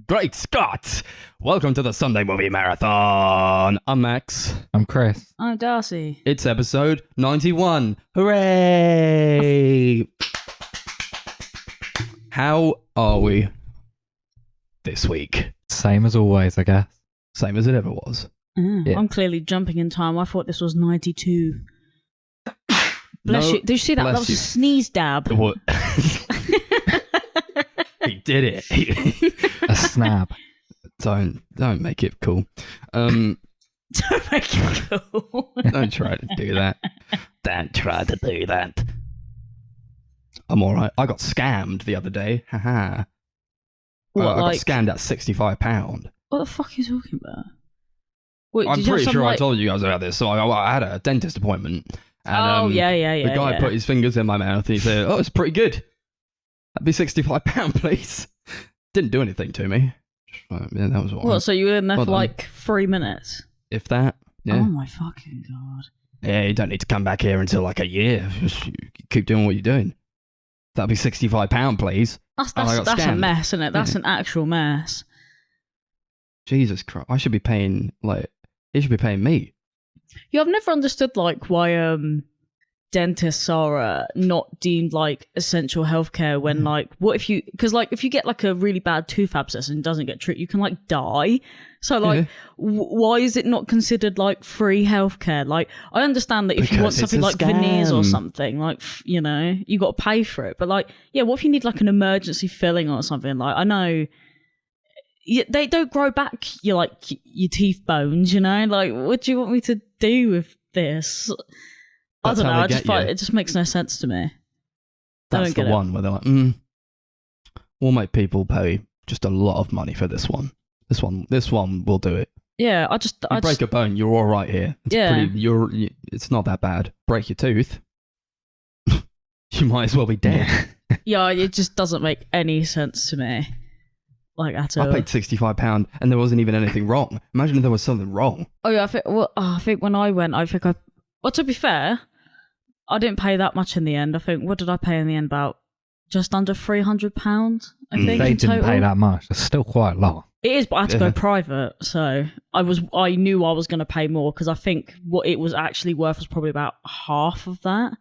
Great Scott! Welcome to the Sunday Movie Marathon. I'm Max. I'm Chris. I'm Darcy. It's episode 91. Hooray! How are we this week? Same as always, I guess. Same as it ever was. Yeah. I'm clearly jumping in time. I thought this was 92. Bless you. Did you see that? That was a sneeze dab. What? He did it. A snap. Don't make it cool. Don't make it cool. Don't try to do that. Don't try to do that. I'm alright. I got scammed the other day. Haha. What, I got scammed at £65. What the fuck are you talking about? Wait, I'm did you have pretty some, sure I like... told you guys about this. So I had a dentist appointment. And, yeah. The guy put his fingers in my mouth and he said, "Oh, it's pretty good. That'd be £65, please." Didn't do anything to me. Yeah, that was all. What, so you were in there Well for like 3 minutes? If that, yeah. Oh my fucking god. Yeah, you don't need to come back here until like a year. Just keep doing what you're doing. That'd be £65, please. That's scammed. a mess, isn't it? That's an actual mess. Jesus Christ. I should be paying, he should be paying me. Yeah, I've never understood like why dentists are not deemed like essential healthcare when like what if you if you get like a really bad tooth abscess and doesn't get treated, you can like die. So like why is it not considered like free healthcare? Like I understand that if you want something like veneers or something, like you know, you got to pay for it. But like what if you need like an emergency filling or something? Like I know they don't grow back your teeth bones, you know? Like what do you want me to do with this? That's I don't know. I just you. find it just makes no sense to me. That's the one where they're like, we'll make people pay just a lot of money for this one. This one will do it. Yeah, I break a bone, you're all right here. It's not that bad. Break your tooth, you might as well be dead. Yeah, it just doesn't make any sense to me. Like at all. I paid £65 and there wasn't even anything wrong. Imagine if there was something wrong. Oh yeah, I think when I went, well, to be fair, I didn't pay that much in the end. I think, what did I pay in the end? About just under £300, I think. They in didn't total. pay that much. It's still quite a lot. It is, but I had to go private, so I knew I was going to pay more because I think what it was actually worth was probably about half of that.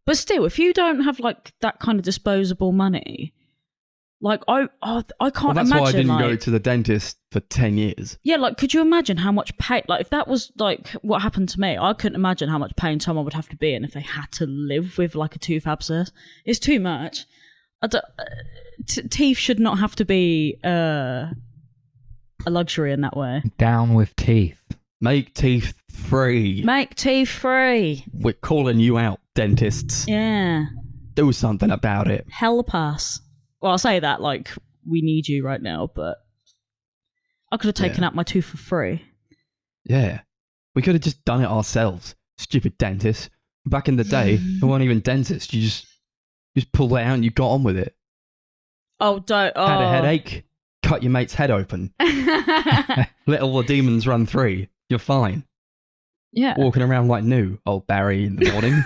But still, if you don't have like that kind of disposable money, like I can't imagine. That's why I didn't go to the dentist for 10 years. Yeah, like could you imagine how much pain? Like if that was like what happened to me, I couldn't imagine how much pain someone would have to be in if they had to live with like a tooth abscess. It's too much. Teeth should not have to be a luxury in that way. Down with teeth. Make teeth free. Make teeth free. We're calling you out, dentists. Yeah. Do something about it. Help us. Well, I'll say that like we need you right now, but I could have taken out my tooth for free. Yeah. We could have just done it ourselves. Stupid dentists. Back in the day, there weren't even dentists. You just pulled it out and you got on with it. Oh, don't. Oh. Had a headache, cut your mate's head open. Let all the demons run free. You're fine. Yeah. Walking around like new, old Barry in the morning.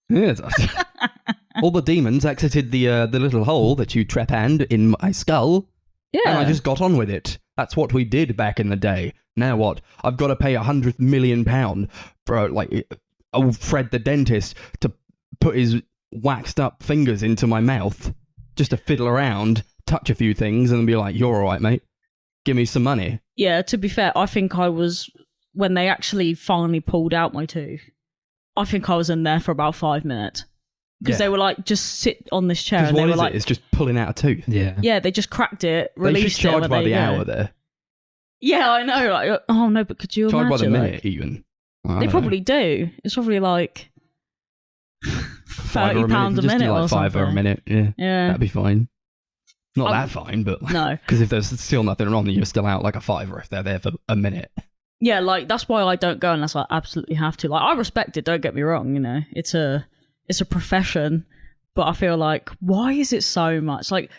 Yeah. All the demons exited the little hole that you trepanned in my skull. Yeah. And I just got on with it. That's what we did back in the day. Now what? I've got to pay £100 million for old Fred the dentist to put his waxed up fingers into my mouth just to fiddle around, touch a few things and be like, "You're all right, mate. Give me some money." Yeah, to be fair, I think I was, when they actually finally pulled out my tooth, I think I was in there for about 5 minutes. Because they were like, just sit on this chair. And they were like, it's just pulling out a tooth. Yeah. Yeah, they just cracked it, released it. They should charge by the hour there. Yeah, I know. Like, oh no, but could you imagine? Charge by the minute, even. They probably do. It's probably like £30 a minute or something. £5 a minute, yeah. That'd be fine. Not that fine, but... No. Because if there's still nothing wrong, then you're still out like a £5 if they're there for a minute. Yeah, like, that's why I don't go unless I absolutely have to. Like, I respect it, don't get me wrong, you know. It's a profession, but I feel like, why is it so much? Like,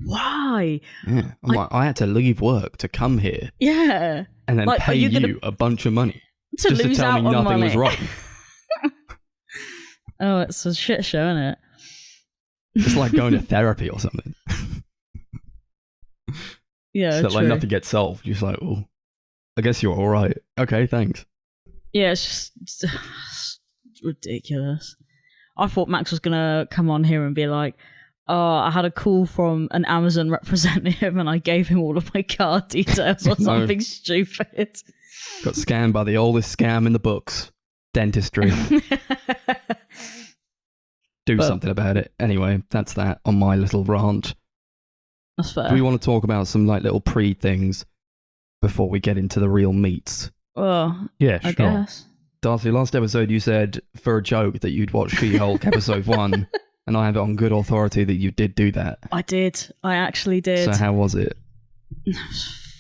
why? Yeah. I had to leave work to come here. Yeah. And then like, pay you a bunch of money. To just lose to tell out me on nothing money. was wrong. Oh, it's a shit show, isn't it? It's like going to therapy or something. Yeah, So true. like nothing gets solved. You're just like, oh, I guess you're all right. Okay, thanks. Yeah, it's just it's ridiculous. I thought Max was gonna come on here and be like, "Oh, I had a call from an Amazon representative, and I gave him all of my card details or No. something stupid." Got scammed by the oldest scam in the books, dentistry. Do But- something about it. Anyway, that's that on my little rant. That's fair. Do we want to talk about some like little pre-things before we get into the real meats? Well, Yeah, I sure. guess. Darcy, last episode you said for a joke that you'd watch She-Hulk episode 1, and I have it on good authority that you did do that. I did. I actually did. So how was it?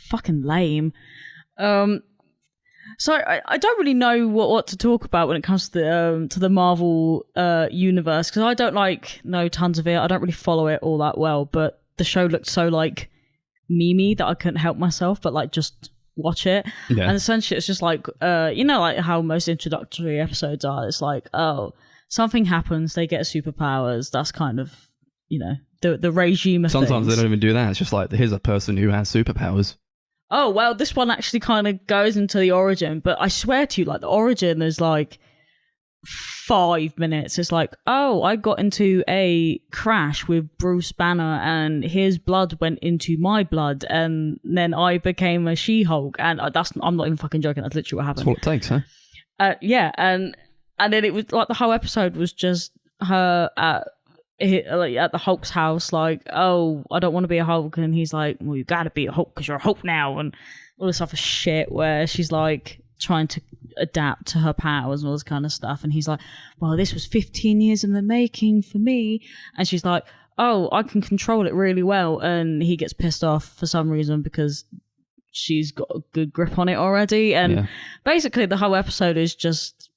Fucking lame. So I don't really know what to talk about when it comes to the Marvel universe, because I don't know tons of it. I don't really follow it all that well, but the show looked so like memey that I couldn't help myself but like just watch it. Yeah. And essentially it's just like like how most introductory episodes are. It's like, oh, something happens, they get superpowers. That's kind of the regime of Sometimes things. they don't even do that. It's just like, here's a person who has superpowers. Oh, well, this one actually kind of goes into the origin, but I swear to you, like, the origin is like 5 minutes. It's like, oh, I got into a crash with Bruce Banner and his blood went into my blood, and then I became a She-Hulk, and I'm not even fucking joking, that's literally what That's happened. all it takes, huh? Yeah, and then it was like the whole episode was just her at the Hulk's house, like, oh, I don't want to be a Hulk, and he's like, well, you gotta be a Hulk because you're a Hulk now, and all this other shit where she's like trying to adapt to her powers and all this kind of stuff, and he's like, well, this was 15 years in the making for me, and she's like, oh, I can control it really well, and he gets pissed off for some reason because she's got a good grip on it already, and Yeah. basically the whole episode is just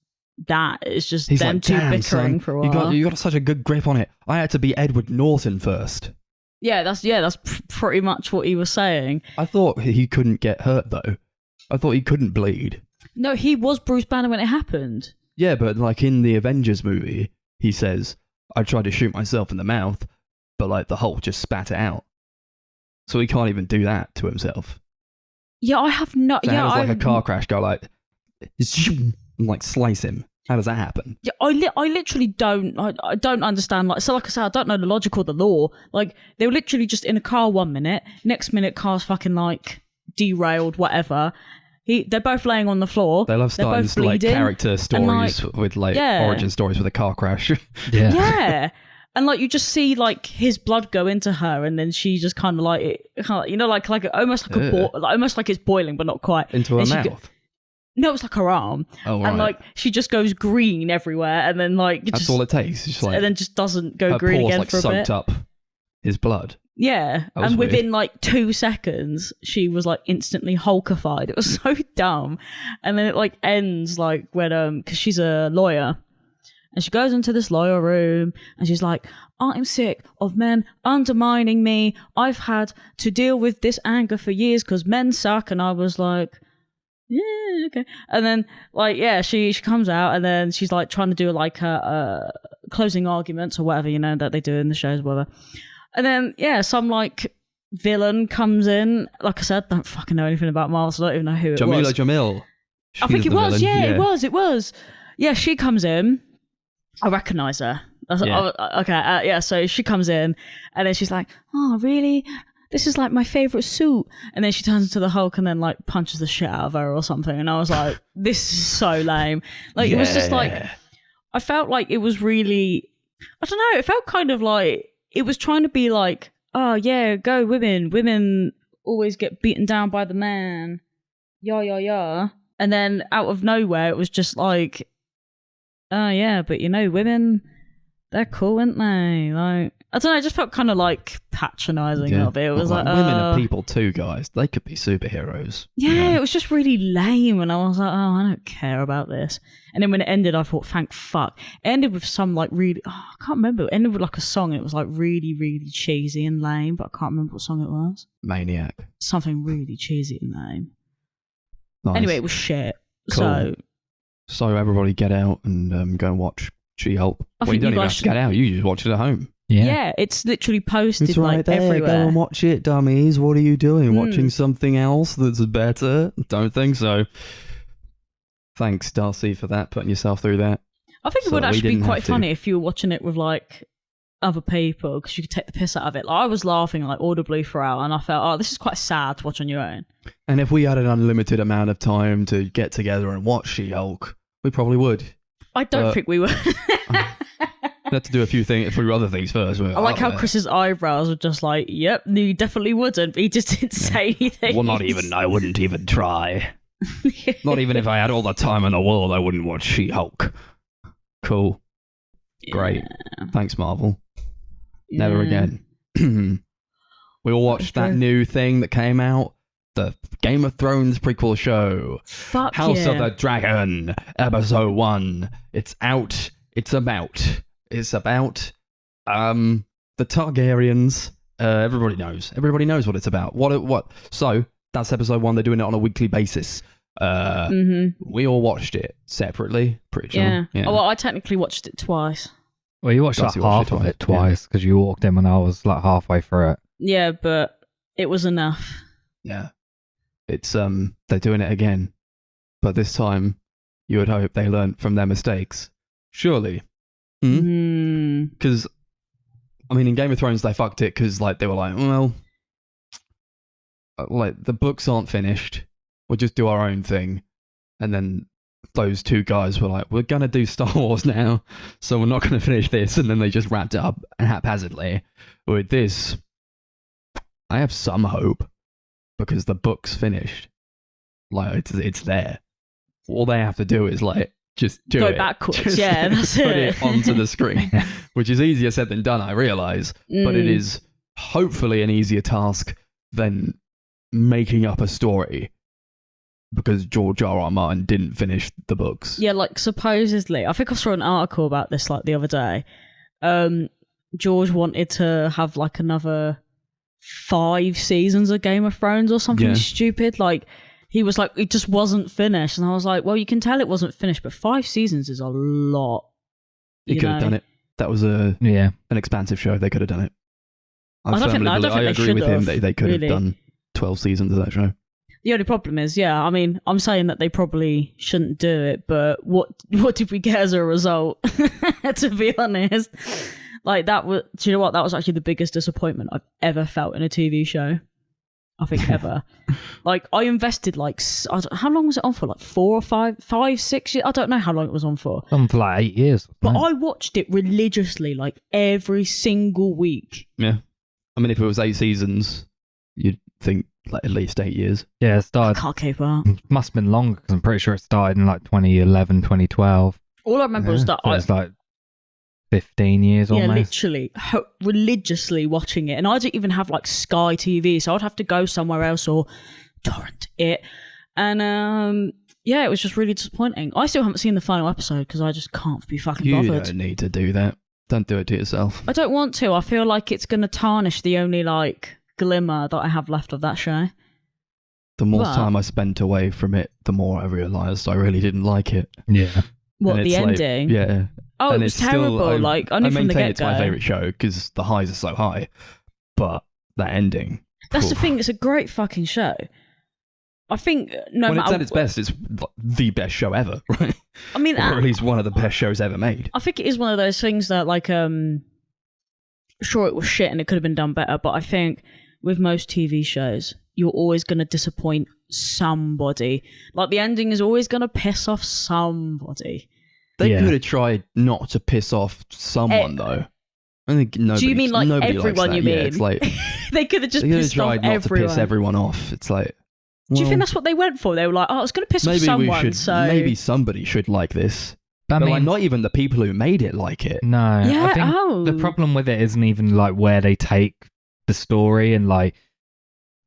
that. It's just He's them like, two damn, bickering son, for a while. you got such a good grip on it. I had to be Edward Norton first. Yeah, that's pretty much what he was saying. I thought he couldn't get hurt though. I thought he couldn't bleed. No, he was Bruce Banner when it happened. Yeah, but like in the Avengers movie, he says, I tried to shoot myself in the mouth, but like the Hulk just spat it out. So he can't even do that to himself. Yeah, I have no. So yeah, how does like I a car crash go like, and like slice him? How does that happen? Yeah, I literally don't. I don't understand. Like, so like I said, I don't know the logic or the law. Like, they were literally just in a car 1 minute. Next minute, car's fucking like derailed, whatever. They're both laying on the floor. They love They're starting both like bleeding, character stories like, with like yeah. origin stories with a car crash. Yeah. Yeah. And like you just see like his blood go into her, and then she just kind of like like almost like almost like it's boiling, but not quite. Into her And she mouth. No, it's like her arm, Oh, right. and like she just goes green everywhere, and then like That's just, all it takes. It's just like and then just doesn't go her green pores again like for a soaked bit. up his blood. Yeah, That was and weird. within like 2 seconds, she was like instantly Hulkified. It was so dumb. And then it like ends like when because she's a lawyer, and she goes into this lawyer room, and she's like, I'm sick of men undermining me. I've had to deal with this anger for years because men suck. And I was like, yeah, okay. And then like, yeah, she comes out, and then she's like trying to do like her closing arguments or whatever, that they do in the shows, whatever. And then, yeah, some like villain comes in. Like I said, don't fucking know anything about Marvel, so I don't even know who it Jamila was. Jamil. I think She's it the was. villain. Yeah, it was. Yeah, she comes in. I recognise her. Yeah. Okay, yeah, so she comes in, and then she's like, oh, really? This is like my favourite suit. And then she turns into the Hulk and then like punches the shit out of her or something. And I was like, this is so lame. Like, it was just like, I felt like it was really, I don't know, it felt kind of like, it was trying to be like, oh yeah, go women. Women always get beaten down by the man. Yeah. And then out of nowhere, it was just like, oh yeah, but women, they're cool, aren't they? Like, I don't know, it just felt kind of like patronising a bit. It was like, women are people too, guys. They could be superheroes. Yeah, it was just really lame, and I was like, oh, I don't care about this. And then when it ended, I thought, thank fuck. It ended with some like really, I can't remember. It ended with like a song, and it was like really, really cheesy and lame, but I can't remember what song it was. Maniac. Something really cheesy and lame. Nice. Anyway, it was shit. Cool. So everybody get out and go and watch She-Hulk. I Well, you think don't you even guys have to get out. You just watch it at home. Yeah, it's literally posted It's right like there. everywhere. Go and watch it, dummies. What are you doing? Watching something else that's better? Don't think so. Thanks, Darcy, for that. Putting yourself through that. I think it So would we actually be didn't quite have to. funny if you were watching it with like other people because you could take the piss out of it. Like, I was laughing like audibly throughout, and I felt, oh, this is quite sad to watch on your own. And if we had an unlimited amount of time to get together and watch She-Hulk, we probably would. I don't think we would. We had to do a few other things first. I like how Chris's eyebrows were just like, yep, no, you definitely wouldn't. But he just didn't say anything. Well, I wouldn't even try. Not even if I had all the time in the world, I wouldn't watch She-Hulk. Cool. Great. Thanks, Marvel. Never again. We all watched that new thing that came out. The Game of Thrones prequel show. Fuck House yeah. of the Dragon, episode 1. It's out. It's about the Targaryens. Everybody knows what it's about. What? So that's episode 1. They're doing it on a weekly basis. We all watched it separately. Pretty sure. Yeah. Oh, well, I technically watched it twice. Well, you watched like Darcy watched half it of it twice, twice because you walked in when I was like halfway through it. Yeah, but it was enough. Yeah. It's they're doing it again. But this time you would hope they learnt from their mistakes. Surely. Because I mean in Game of Thrones they fucked it because like they were like, well, like the books aren't finished. We'll just do our own thing. And then those two guys were like, we're gonna do Star Wars now, so we're not gonna finish this, and then they just wrapped it up haphazardly. With this, I have some hope because the book's finished. Like it's there. All they have to do is like just do Go it. backwards, Just yeah, that's put it. it onto the screen, which is easier said than done. I realise, but it is hopefully an easier task than making up a story. Because George R.R. Martin didn't finish the books. Yeah, like supposedly, I think I saw an article about this like the other day. George wanted to have like another 5 seasons of Game of Thrones or something stupid. Like he was like, it just wasn't finished, and I was like, well, you can tell it wasn't finished, but 5 seasons is a lot. He could have done it. That was an expansive show. They could have done it. I don't think I agree with him. They could really have done 12 seasons of that show. The only problem is, I mean, I'm saying that they probably shouldn't do it, but what did we get as a result? To be honest, like that was. Do you know what? That was actually the biggest disappointment I've ever felt in a TV show. I think ever. Like I invested how long was it on for? Like 4 or 5, 6 years. I don't know how long it was on for. On for like 8 years. But I watched it religiously, like every single week. Yeah, I mean, if it was 8 seasons, you'd think like at least 8 years. Yeah, it I started. can't keep up. Must have been longer because I'm pretty sure it started in like 2011, 2012. All I remember was that So it's like 15 years almost. literally religiously watching it, and I didn't even have like Sky TV, so I'd have to go somewhere else or torrent it, and it was just really disappointing. I still haven't seen the final episode because I just can't be fucking You bothered. don't need to do that. Don't do it to yourself. I don't want to. I feel like it's going to tarnish the only like glimmer that I have left of that show. The more But- time I spent away from it, the more I realised I really didn't like it. Yeah. What, And the it's like- ending? Yeah. Oh, And it was it's still- terrible. I knew from the maintain it's my get-go. favourite show because the highs are so high. But that ending. That's the oof. thing. It's a great fucking show. I think no when matter it's at its best, it's the best show ever, right? I mean, Or at least one of the best shows ever made. I think it is one of those things that, like, sure, it was shit and it could have been done better, but I think with most TV shows, you're always going to disappoint somebody. Like, the ending is always going to piss off somebody. They Yeah. could have tried not to piss off someone, though. I think nobody. Do you mean, like, nobody likes everyone, that. you Yeah, mean? it's like They could have just they could have pissed off tried not everyone. to piss everyone off. It's like. Do you well, think that's what they went for? They were like, oh, it's going to piss off maybe someone, we should? so... Maybe somebody should like this. But But I like, mean, not even the people who made it like it. no. Yeah, I think oh. the problem with it isn't even like where they take the story and like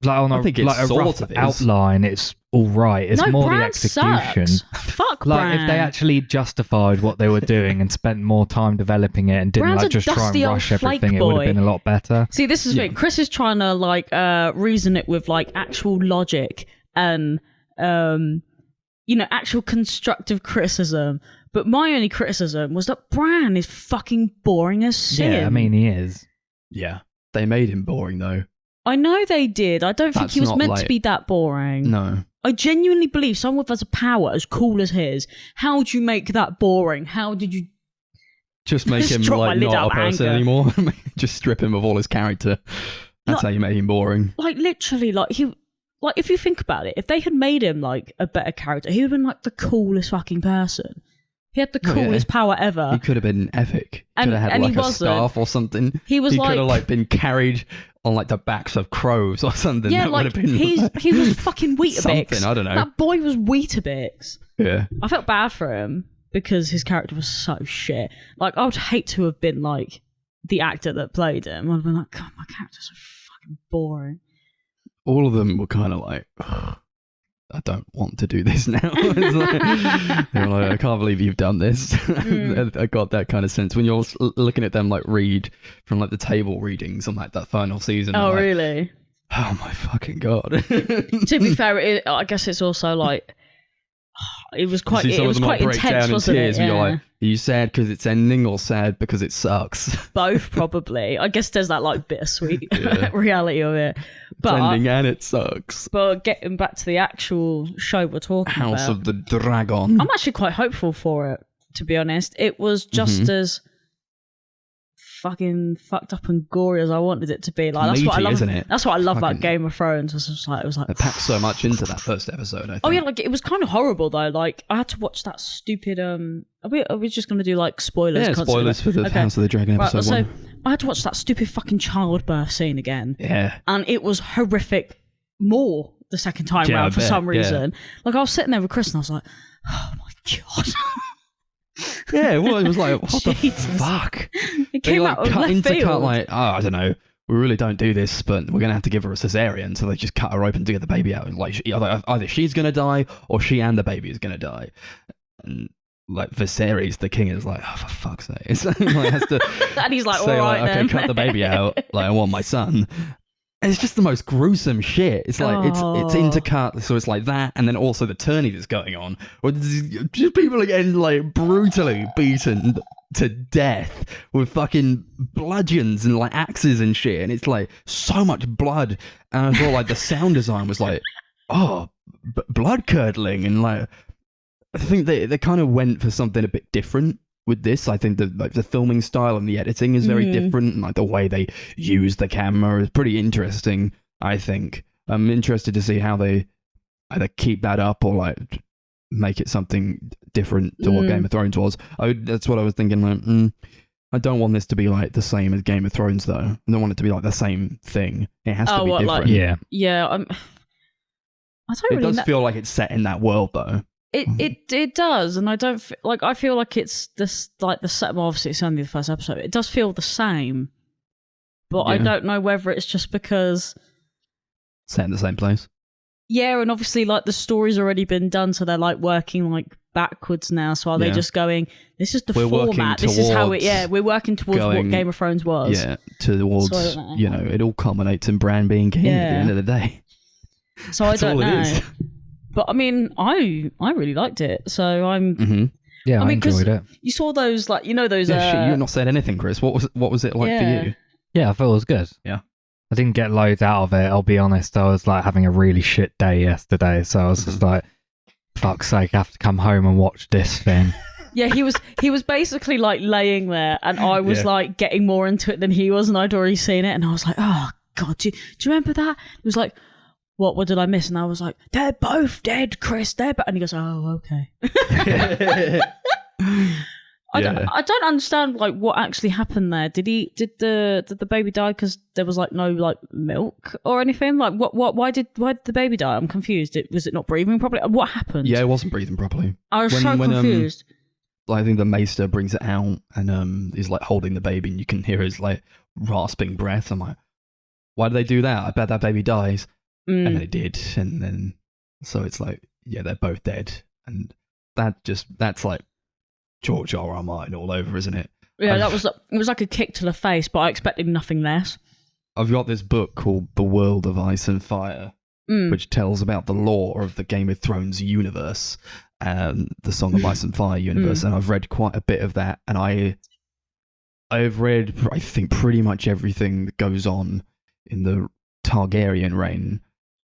on I think it like a sort rough of is. outline. It's all right. It's no, more the Bran execution. Sucks. Fuck Like Bran. if they actually justified what they were doing and spent more time developing it and didn't Bran's like a just try and dusty old rush everything, flake it would boy. have been a lot better. See, this is the thing. Chris is trying to like reason it with like actual logic and actual constructive criticism. But my only criticism was that Bran is fucking boring as sin. Yeah, I mean, he is. Yeah. They made him boring, though. I know they did. I don't think That's he was not meant like- to be that boring. No. I genuinely believe someone with has a power as cool as his. How do you make that boring? How did you... Just make him, Just drop my like, lid not out a of person anger. anymore. Just strip him of all his character. That's how you make him boring. Like, literally, like, he... Like, if you think about it, if they had made him, like, a better character, he would have been, like, the coolest fucking person. He had the Oh, yeah. coolest power ever. He could have been epic. And- Could have had, and he like, a wasn't. staff or something. He was He could like... have, like, been carried on, like, the backs of crows or something. Yeah, That like, would have been he was fucking Weetabix. something, I don't know. That boy was Weetabix. Yeah. I felt bad for him because his character was so shit. Like, I would hate to have been, like, the actor that played him. I'd have been like, God, my character's so fucking boring. All of them were kind of like, I don't want to do this now. It's like, they were like, I can't believe you've done this. I got that kind of sense when you're looking at them like read from like the table readings on like that final season. Oh, like, really? Oh my fucking god. To be fair, I guess it's also like it was quite. See some It of was them quite like break intense, down in wasn't tears, it? but you're Yeah. like, are you sad because it's ending or sad because it sucks? Both probably. I guess there's that like bittersweet Yeah. reality of it. It's But ending and it sucks. but getting back to the actual show we're talking House about, of the Dragon. I'm actually quite hopeful for it. To be honest, it was just Mhm. as fucking fucked up and gory as I wanted it to be. Like that's what I Meaty, love. isn't it? That's what I love about Fucking- Game of Thrones. It was like It packed so much into that first episode, I think. oh yeah, like it was kind of horrible though. Like I had to watch that stupid. Are we just gonna do like spoilers? Yeah, constantly? spoilers for the Okay. House of the Dragon Right, episode so one. I had to watch that stupid fucking childbirth scene again, Yeah. and it was horrific. More the second time Yeah, I round for bet, some yeah. reason. Like I was sitting there with Chris, and I was like, oh my god. Yeah, well, it was like, what Jesus. the fuck? It They came like out of cut left into field. cut like, oh, I don't know, we really don't do this, but we're gonna have to give her a cesarean, so they just cut her open to get the baby out. And like, either she's gonna die or she and the baby is gonna die. And like Viserys, the king, is like, oh, for fuck's sake, it's like, has to and he's like, say all right like, then. okay, cut the baby out. Like, I want my son. And it's just the most gruesome shit. It's like it's Oh. intercut, so it's like that, and then also the tourney that's going on, where just people are getting like brutally beaten to death with fucking bludgeons and like axes and shit, and it's like so much blood. And I thought like the sound design was like, oh, blood curdling, and like I think they kind of went for something a bit different with this. I think the filming style and the editing is very different, and like the way they use the camera is pretty interesting. I think I'm interested to see how they either keep that up or like make it something different to what Game of Thrones was. That's what I was thinking. Like, I don't want this to be like the same as Game of Thrones, though. I don't want it to be like the same thing. It has to be different. like- Yeah. Yeah, I don't It really does know. feel like it's set in that world, though. It does, and I don't like. I feel like it's this like the set. Well, obviously, it's only the first episode. It does feel the same, but I Yeah. don't know whether it's just because. Set in the same place. Yeah, and obviously, like the story's already been done, so they're like working like backwards now. So are they Yeah. just going? This is the We're working format. This is how it. towards Yeah, we're working towards what going- Game of Thrones was. Yeah, towards, So I don't know. you know, it all culminates in Bran being king at the Yeah. end of the day. So That's I don't all know. it is. But I mean, I really liked it. So I'm. Mm-hmm. Yeah, I mean, 'cause enjoyed it. You saw those like those. Yeah, shit, you've not said anything, Chris. What was it like Yeah. for you? Yeah, I thought it was good. Yeah. I didn't get loads out of it, I'll be honest. I was like having a really shit day yesterday, so I was just like, fuck's sake, I have to come home and watch this thing. Yeah, he was basically like laying there, and I was Yeah. like getting more into it than he was, and I'd already seen it, and I was like, oh god, do you remember that? He was like, what did I miss? And I was like, they're both dead, Chris. And he goes, oh, okay. I don't understand like what actually happened there. Did the baby die because there was like no like milk or anything? Like why did the baby die? I'm confused. Was it not breathing properly? What happened? Yeah, it wasn't breathing properly. I was so when, confused. I think the maester brings it out and he's like holding the baby and you can hear his like rasping breath. I'm like, why did they do that? I bet that baby dies. And they did. And then, so it's like, yeah, they're both dead. And that's like George R. R. Martin all over, isn't it? Yeah, it was like a kick to the face, but I expected nothing less. I've got this book called The World of Ice and Fire, which tells about the lore of the Game of Thrones universe. the Song of Ice and Fire universe, and I've read quite a bit of that, and I've read, I think, pretty much everything that goes on in the Targaryen reign,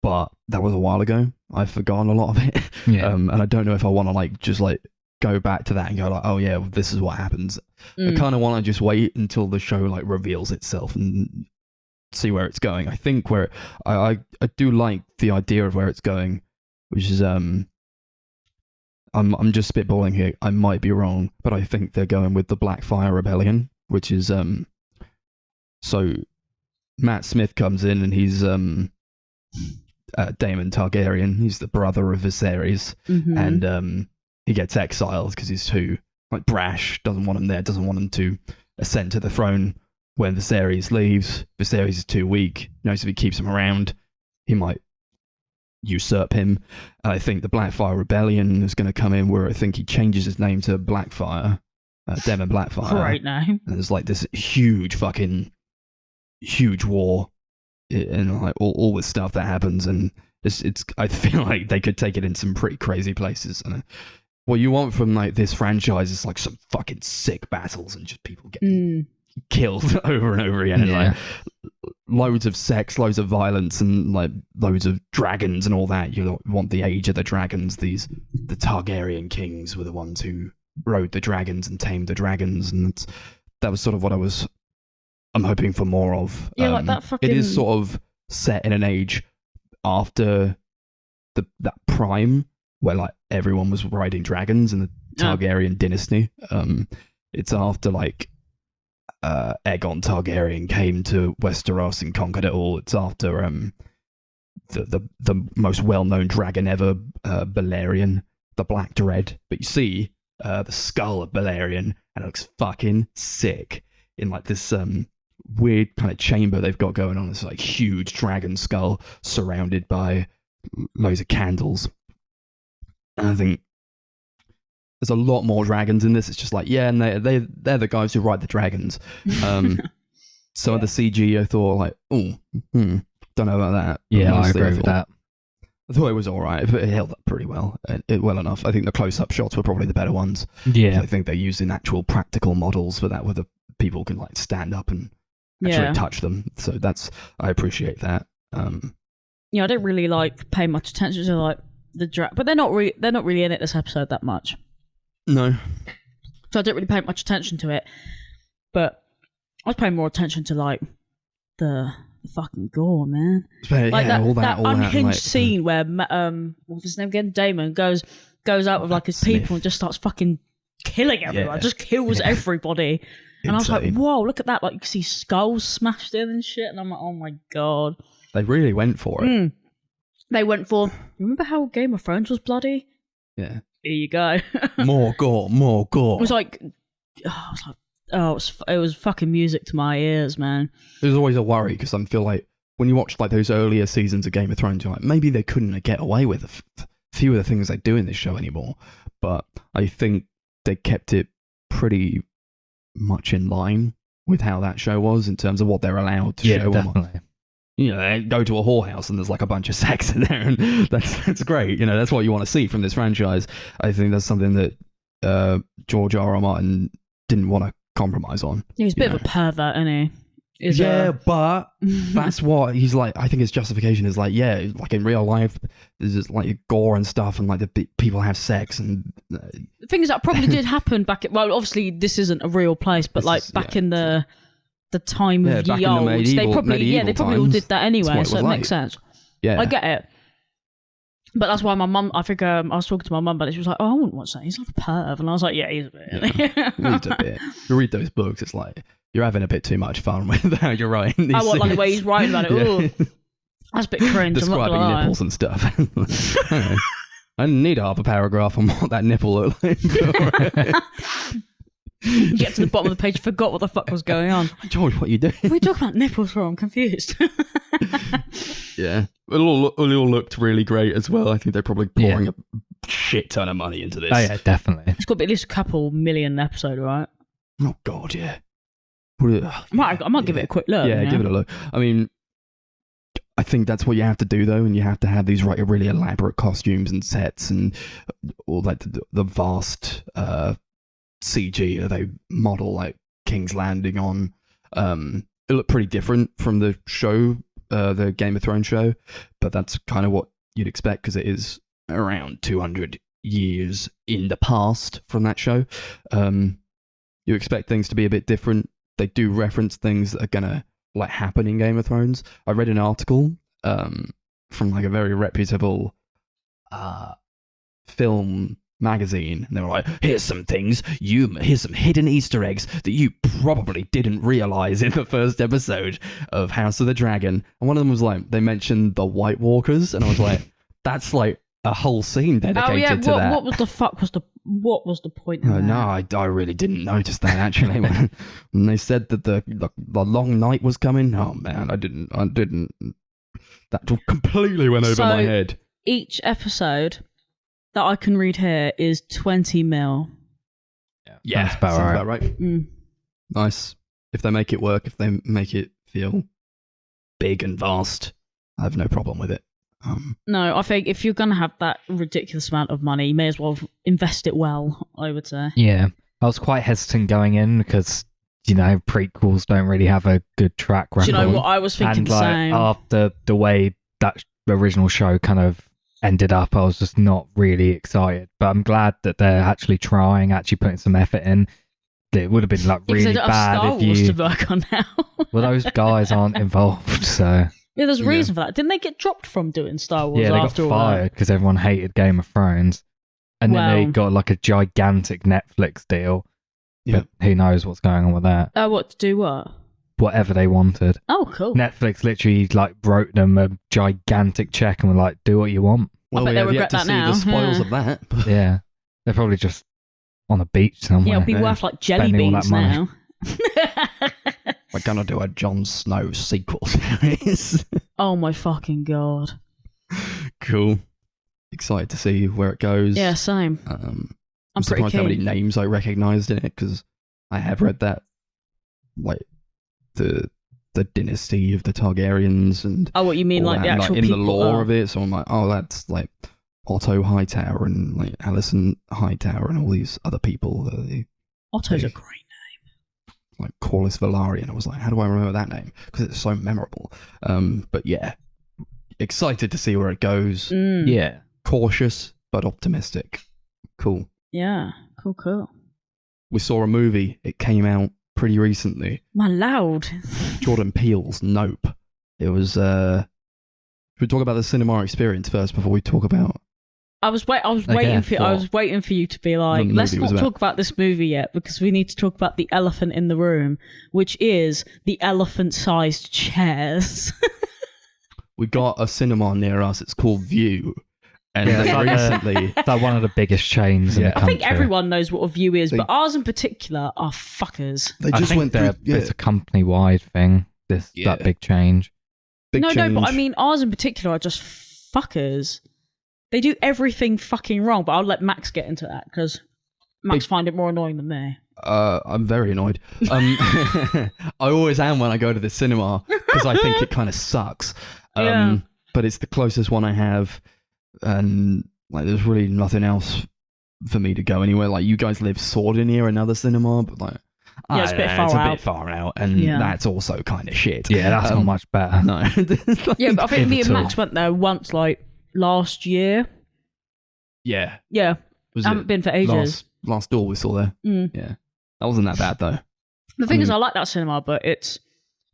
but that was a while ago. I've forgotten a lot of it, and I don't know if I want to just go back to that and go oh yeah, well, this is what happens. I kind of want to just wait until the show reveals itself and see where it's going. I think I do like the idea of where it's going, which is I'm just spitballing here. I might be wrong, but I think they're going with the Blackfire Rebellion, which is so Matt Smith comes in and he's Daemon Targaryen. He's the brother of Viserys, and he gets exiled because he's too brash. Doesn't want him there. Doesn't want him to ascend to the throne when Viserys leaves. Viserys is too weak. Knows if he keeps him around, he might usurp him. And I think the Blackfire Rebellion is going to come in, where I think he changes his name to Blackfire, Daemon Blackfire. Great name. And there's this huge war, and all this stuff that happens, and it's I feel like they could take it in some pretty crazy places. And what you want from this franchise is some fucking sick battles and just people getting killed over and over again, and loads of sex, loads of violence, and loads of dragons and all that. You want the age of the dragons. The Targaryen kings were the ones who rode the dragons and tamed the dragons, and that was sort of what I'm hoping for more of. Yeah, that fucking... It is sort of set in an age after that prime where everyone was riding dragons in the Targaryen dynasty. It's after Aegon Targaryen came to Westeros and conquered it all. It's after the most well-known dragon ever, Balerion, the Black Dread. But you see the skull of Balerion, and it looks fucking sick in this weird kind of chamber they've got going on. This huge dragon skull surrounded by loads of candles. And I think there's a lot more dragons in this. It's just and they're the guys who ride the dragons. Some of the CG I thought don't know about that. Yeah, I agree with that. I thought it was alright, but it held up pretty well. Well enough. I think the close-up shots were probably the better ones. Yeah. I think they're using actual practical models for that, where the people can stand up and actually touch them. So I appreciate that. I don't really pay much attention to the but they're not really in it this episode that much. No. So I don't really pay much attention to it. But I was paying more attention to the fucking gore, man. That unhinged scene where what's his name again? Damon goes out with his people and just starts fucking killing everyone. Just kills everybody. And I was like, whoa, look at that. You can see skulls smashed in and shit. And I'm like, oh my God. They really went for it. They went for, remember how Game of Thrones was bloody? Yeah. Here you go. More gore, more gore. It was it was fucking music to my ears, man. There's always a worry, because I feel when you watch those earlier seasons of Game of Thrones, you're maybe they couldn't get away with a few of the things they do in this show anymore. But I think they kept it pretty much in line with how that show was in terms of what they're allowed to show. Definitely. They go to a whorehouse and there's a bunch of sex in there, and that's great. That's what you want to see from this franchise. I think that's something that George R.R. Martin didn't want to compromise on. He's a bit of a pervert, isn't he? But that's what he's I think his justification is in real life, there's just gore and stuff, and the people have sex, and things that probably did happen back. Obviously this isn't a real place, but back in the time of ye olde, they probably all did that anyway, so it makes sense. Yeah, I get it. But that's why my mum, I think I was talking to my mum about it. She was like, oh, I wouldn't watch that. He's like a perv. And I was like, yeah, he's a bit. Yeah. He's a bit. You read those books, it's you're having a bit too much fun with how you're writing these things. The way he's writing about it. Ooh, that's a bit cringe. Describing nipples and stuff. I didn't need half a paragraph on what that nipple looked like. You get to the bottom of the page, forgot what the fuck was going on. George, what are you doing? What are we talking about nipples for? I'm confused. Yeah. It all looked really great as well. I think they're probably pouring a shit ton of money into this. Oh, yeah, definitely. It's got to be at least a couple million an episode, right? Oh, God, yeah. I might give it a quick look. Yeah, give it a look. I mean, I think that's what you have to do though, and you have to have these really elaborate costumes and sets and all that the vast CG that they model like King's Landing on. It looked pretty different from the show, the Game of Thrones show, but that's kind of what you'd expect because it is around 200 years in the past from that show. You expect things to be a bit different. They do reference things that are gonna like happen in Game of Thrones. I read an article from like a very reputable film magazine, and they were like, here's some hidden Easter eggs that you probably didn't realize in the first episode of House of the Dragon. And one of them was like, they mentioned the White Walkers, and I was like, that's like a whole scene dedicated to that. What was the point in that? No, I really didn't notice that actually when they said that the long night was coming. Oh man, I didn't. That completely went over my head. Each episode that I can read here is 20 mil. Yeah, that's about right. Nice. If they make it work, if they make it feel big and vast, I have no problem with it. No, I think if you're going to have that ridiculous amount of money, you may as well invest it well, I would say. Yeah. I was quite hesitant going in because, prequels don't really have a good track record. Do you know what I was thinking? And the same. After the way that original show kind of ended up, I was just not really excited. But I'm glad that they're actually putting some effort in. It would have been like really bad if you... to work on now. Well, those guys aren't involved, so... Yeah, there's a reason for that. Didn't they get dropped from doing Star Wars after all? Yeah, they got fired because everyone hated Game of Thrones. And then they got like a gigantic Netflix deal. Yeah. But who knows what's going on with that. What to do what? Whatever they wanted. Oh, cool. Netflix literally like wrote them a gigantic check and were like, do what you want. Well, I bet we they have regret yet to that see now. the spoils of that. Yeah. They're probably just on a beach somewhere. Yeah, it'll be worth like jelly spending all beans that money. now. We're going to do a Jon Snow sequel series. Oh my fucking god. Cool. Excited to see where it goes. Yeah, same. I'm pretty surprised how many keen. names I recognised in it, because I have read that, like, the dynasty of the Targaryens and... Oh, what you mean, all like that, the and, actual in people? the lore of it, so I'm like, oh, that's like Otto Hightower and like Alison Hightower and all these other people. Otto's a great like Corlys Velaryon. I was like, how do I remember that name? Because it's so memorable. But yeah, excited to see where it goes. name. Yeah. Cautious but optimistic. Cool. Yeah, cool. We saw a movie. It came out pretty recently. My loud. Jordan Peele's Nope. It was. Should we talk about the cinema experience first before we talk about? I was waiting for you to be like, let's not talk about this movie yet because we need to talk about the elephant in the room, which is the elephant-sized chairs. We got a cinema near us. It's called View, and Yeah, they it's like recently. They're one of the biggest chains in the Yeah. country. I think everyone knows what a View is, They- but ours in particular are fuckers. They I just think went through. it's a company-wide thing, that big change. Big No, change. but I mean, ours in particular are just fuckers. They do everything fucking wrong, but I'll let Max get into that because Max find it more annoying than me. I'm very annoyed. I always am when I go to the cinema because I think it kind of sucks. Yeah. But it's the closest one I have, and like, there's really nothing else for me to go anywhere. Like, you guys live sort of near another cinema, but like, Yeah, it's a bit far out. bit far out, and Yeah. that's also kind of shit. Yeah, that's not much better. No. Yeah, but I think me and Pivotal. Max went there once, like last year. Yeah. Yeah, Was I haven't been for ages. Last door we saw there. Mm. Yeah. That wasn't that bad though. The thing is, mean- I like that cinema, but it's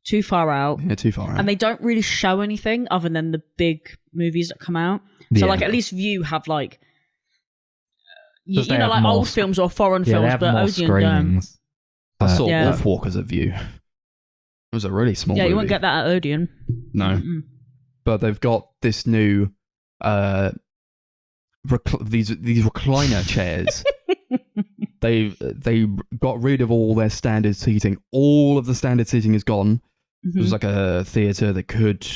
too far out. Yeah, too far out. And they don't really show anything other than the big movies that come out. So, Yeah. like, at least View have, like, you Because they know, have like more old films or foreign Yeah, they films, have but more Odeon don't. screenings. I But- saw Yeah. Wolf Walkers at View. It was a really small Yeah, movie. you won't get that at Odeon. No. Mm-mm. But they've got this new these recliner chairs. They got rid of all their standard seating. All of the standard seating is gone. It was Mhm. like a theatre that could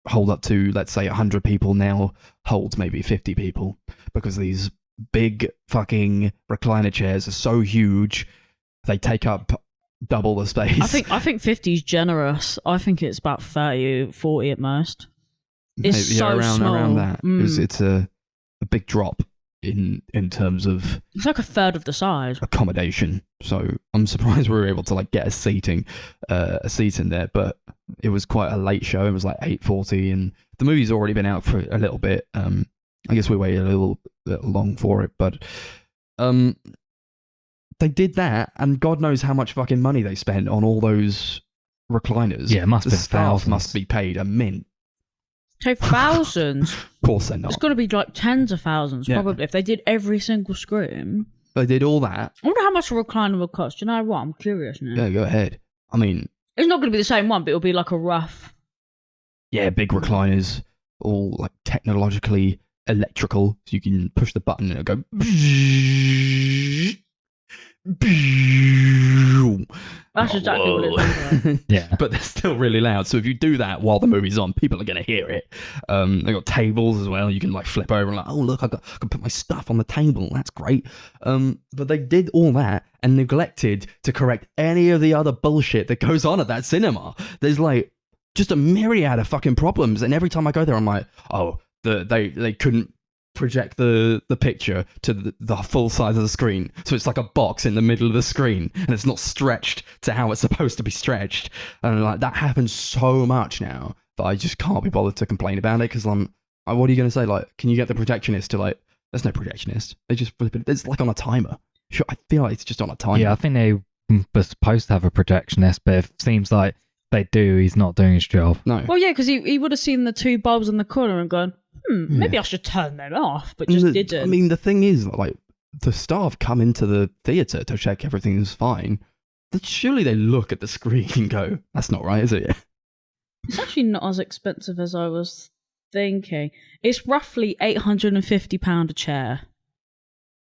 hold up to, let's say, 100 people, now holds maybe 50 people, because these big fucking recliner chairs are so huge, they take up double the space. I think 50 is generous. I think it's about 30, 40 at most. It's Maybe, so around small. that. It's a big drop in terms of It's like a third of the size. accommodation. So I'm surprised we were able to like get a seat in there, but it was quite a late show. It was like 8:40, and the movie's already been out for a little bit. I guess we waited a little long for it, but they did that, and God knows how much fucking money they spent on all those recliners. Yeah, it must the have been staff thousands. must be paid a mint. So thousands. Of course they're It's not. got to be like tens of thousands, Yeah. probably, if they did every single screen. They did all that. I wonder how much a recliner would cost. Do you know what? I'm curious now. Yeah, go ahead. I mean, It's not going to be the same one, but it'll be like a rough. yeah, big recliners, all like technologically electrical, so you can push the button and it'll go. That's exactly what it sounds like. Yeah. But they're still really loud. So if you do that while the movie's on, people are going to hear it. They got tables as well. You can like flip over and like, oh look, I can put my stuff on the table. That's great. But they did all that and neglected to correct any of the other bullshit that goes on at that cinema. There's like just a myriad of fucking problems, and every time I go there, I'm like, oh, they couldn't project the picture to the full size of the screen, so it's like a box in the middle of the screen and it's not stretched to how it's supposed to be stretched, and like that happens so much now that I just can't be bothered to complain about it, because what are you going to say, like, can you get the projectionist to like, there's no projectionist, they just flip it, it's like on a timer. Sure, I feel like it's just on a timer. Yeah, I think they were supposed to have a projectionist, but it seems like they do. He's not doing his job. No. Well, yeah, because he would have seen the two bulbs in the corner and gone, maybe I should turn them off, but just didn't. I mean, the thing is, like, the staff come into the theatre to check everything's fine. But surely they look at the screen and go, that's not right, is it? It's actually not as expensive as I was thinking. It's roughly £850 a chair.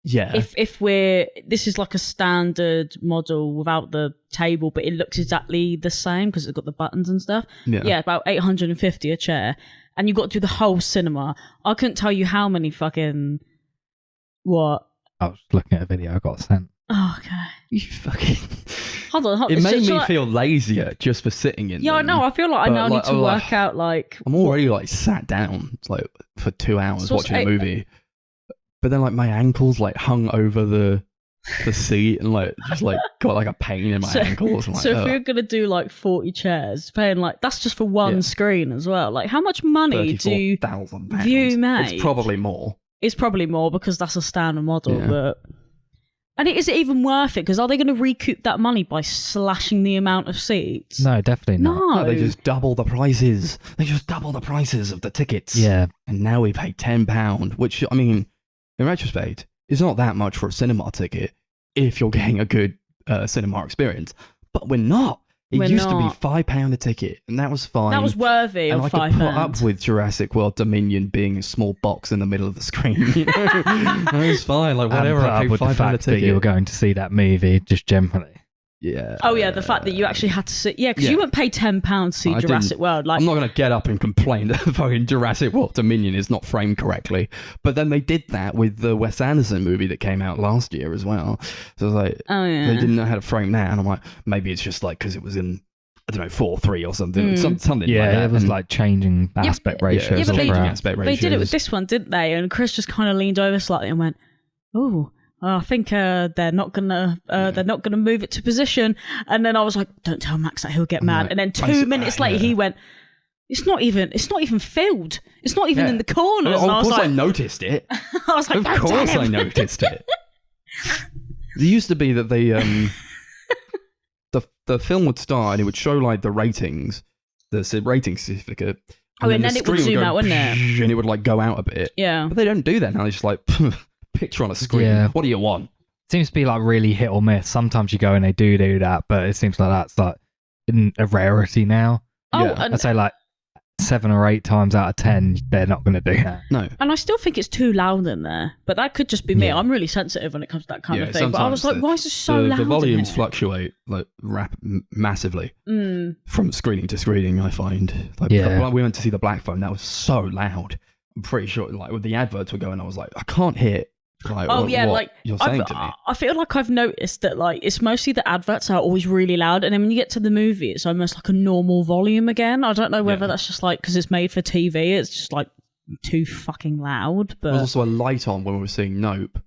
Yeah. If this is like a standard model without the table, but it looks exactly the same because it's got the buttons and stuff. Yeah, about 850 a chair, and you got to do the whole cinema. I couldn't tell you how many fucking what. I was looking at a video I got sent. Oh, okay. You fucking... Hold on. It made me like, feel lazier just for sitting in yeah, I them. know. I feel like I But, now like, need to oh, work out like. I'm already like sat down like for 2 hours So what's watching a movie, but then like my ankles like hung over the seat and like just like got like a pain in my ankles. And, like, So if ugh. you're gonna do like 40 chairs, paying like that's just for one screen as well. Like how much money do £34,000. View make? It's probably more. It's probably more because that's a standard model, Yeah. but. And is it even worth it? Because are they going to recoup that money by slashing the amount of seats? No, definitely not. No. No, they just double the prices. They just double the prices of the tickets. Yeah. And now we pay £10, which, I mean, in retrospect, is not that much for a cinema ticket if you're getting a good cinema experience. But we're not. It We're used to be not. £5 a ticket, and that was fine. That was worthy and of I could £5. put up with Jurassic World Dominion being a small box in the middle of the screen. You know? That was fine. Like, whatever, And put I up paid with the £5 a fact that ticket. you were going to see that movie just generally. Yeah. Oh yeah, the fact that you actually had to sit. Yeah, because Yeah. you wouldn't pay £10 to see I Jurassic didn't- World. Like I'm not going to get up and complain that fucking Jurassic World Dominion is not framed correctly. But then they did that with the Wes Anderson movie that came out last year as well. So I was like, oh yeah, they didn't know how to frame that. And I'm like, maybe it's just like because it was in, I don't know, 4:3 or something. Something Yeah, like that. it was And- like changing the Yeah, aspect yeah, ratios. yeah, but all they- throughout. aspect they did it with ratios. this one, didn't they? And Chris just kind of leaned over slightly and went, "Oh, I think they're not gonna move it to position." And then I was like, "Don't tell Max that he'll get mad." like, And then I 2 said, minutes later, yeah. he went, "It's not even filled. It's not even Yeah. in the corners." Oh, and I of was course I like, noticed it. I was like, Of "God course damn." I noticed it. There used to be that they the film would start and it would show like the ratings, the rating certificate. Oh, and then the it would screen zoom go out, wouldn't it? And it would like go out a bit. Yeah. But they don't do that now. They just like picture on a screen. Yeah. What do you want? Seems to be like really hit or miss. Sometimes you go and they do that, but it seems like that's like a rarity now. Oh, Yeah. and, I'd say like 7 or 8 times out of 10, they're not going to do that. No. and I still think it's too loud in there, but that could just be me. Yeah. I'm really sensitive when it comes to that kind Yeah, of thing. But I was like, sometimes why is it so loud? The volumes in here? fluctuate like massively Mm. from screening to screening. I find like Yeah. we went to see the Black Phone. That was so loud. I'm pretty sure like with the adverts were going, I was like, I can't hear Like, Oh yeah, what like you're saying to me. I feel like I've noticed that like it's mostly the adverts are always really loud, and then when you get to the movie, it's almost like a normal volume again. I don't know whether that's just like because it's made for TV, it's just like too fucking loud. But There was also a light on when we were seeing Nope,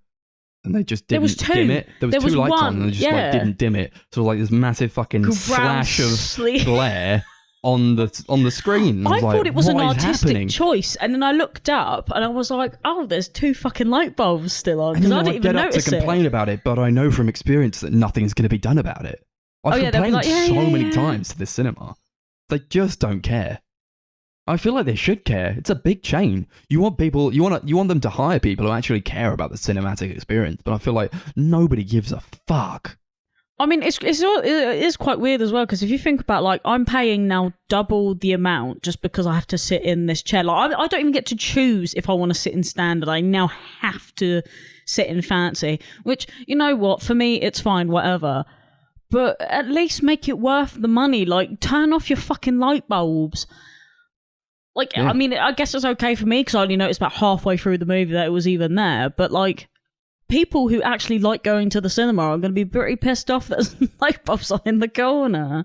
and they just There didn't was two. dim it. There was two lights one, on, and they just yeah. like didn't dim it. So like this massive fucking Ground flash of sleep. glare on the screen. I thought it was an what is artistic happening? choice, and then I looked up and I was like, "Oh, there's two fucking light bulbs still on," because I didn't even get up notice to complain it. about it, but I know from experience that nothing's going to be done about it. I've they'll be complained like, "Yeah, so yeah, many yeah." times to this cinema. They just don't care. I feel like they should care. It's a big chain. You want them to hire people who actually care about the cinematic experience, but I feel like nobody gives a fuck. I mean, it is quite weird as well, because if you think about like I'm paying now double the amount just because I have to sit in this chair. Like I don't even get to choose if I want to sit in standard. I now have to sit in fancy. Which, you know what, for me it's fine, whatever. But at least make it worth the money. Like turn off your fucking light bulbs. Like Yeah. I mean, I guess it's okay for me because I only noticed about halfway through the movie that it was even there. But like, people who actually like going to the cinema are going to be pretty pissed off that there's light bulbs on in the corner.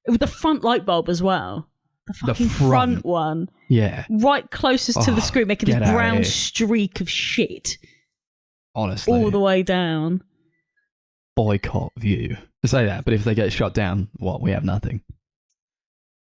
With the front light bulb as well. The fucking front one. Yeah, Right closest to the Oh, screen, making get this out of brown here. streak of shit honestly. all the way down. Boycott View. To say that, but if they get shut down, what? We have nothing.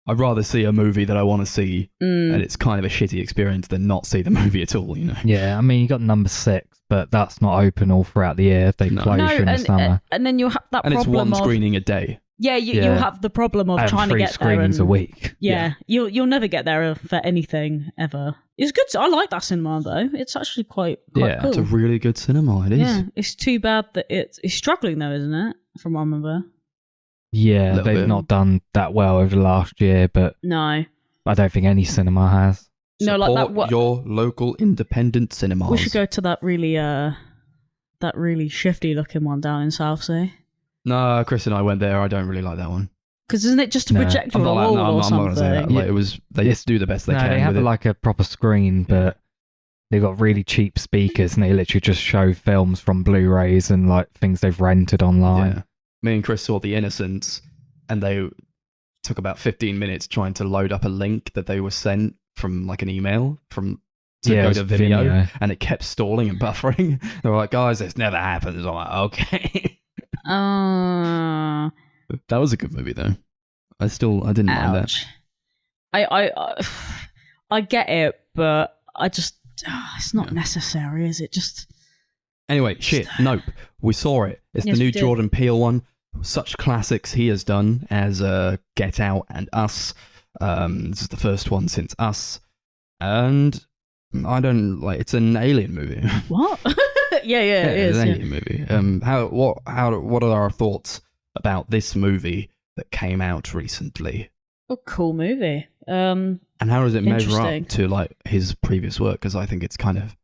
I'd rather see a movie that I want to see, and it's kind of a shitty experience than not see the movie at all, you know? Yeah, I mean, you got number 6, but that's not open all throughout the year. They No. close No, during the summer. and then you'll have that And it's problem one of... screening a day. Yeah, you'll have the problem of And trying to 3 get there. screenings And, a week. Yeah, you'll never get there for anything ever. It's good. I like that cinema though. It's actually quite Yeah, cool. it's a really good cinema. It is. Yeah, it's too bad that it's struggling though, isn't it? From what I remember. Yeah, Little they've bit. not done that well over the last year, but No, I don't think any cinema has. No, like that- Support what- your local independent cinemas. we should go to that really shifty looking one down in Southsea. No, Chris and I went there. I don't really like that one. Because isn't it just a No. projector I'm on a not, wall no, or I'm not something? going to say that. Like, it was. They just do the best they no, can. they have with it. like a proper screen, but they've got really cheap speakers, and they literally just show films from Blu-rays and like things they've rented online. Yeah. Me and Chris saw The Innocents, and they took about 15 minutes trying to load up a link that they were sent from like an email to Yeah, it go was to Vimeo, Vimeo. and it kept stalling and buffering. They were like, "Guys, this never happens." I'm like, "Okay." Uh, That was a good movie though. I didn't mind that. ouch. I get it, but I just it's not necessary, is it? Just Anyway, shit. Nope. We saw it. It's Yes, the new we did. Jordan Peele one. Such classics he has done as Get Out and Us. This is the first one since Us, and I don't like. It's an alien movie. what? yeah, it It's is. an Yeah. alien movie. What are our thoughts about this movie that came out recently? A cool movie. And how does it measure Interesting. up to like his previous work? Because I think it's kind of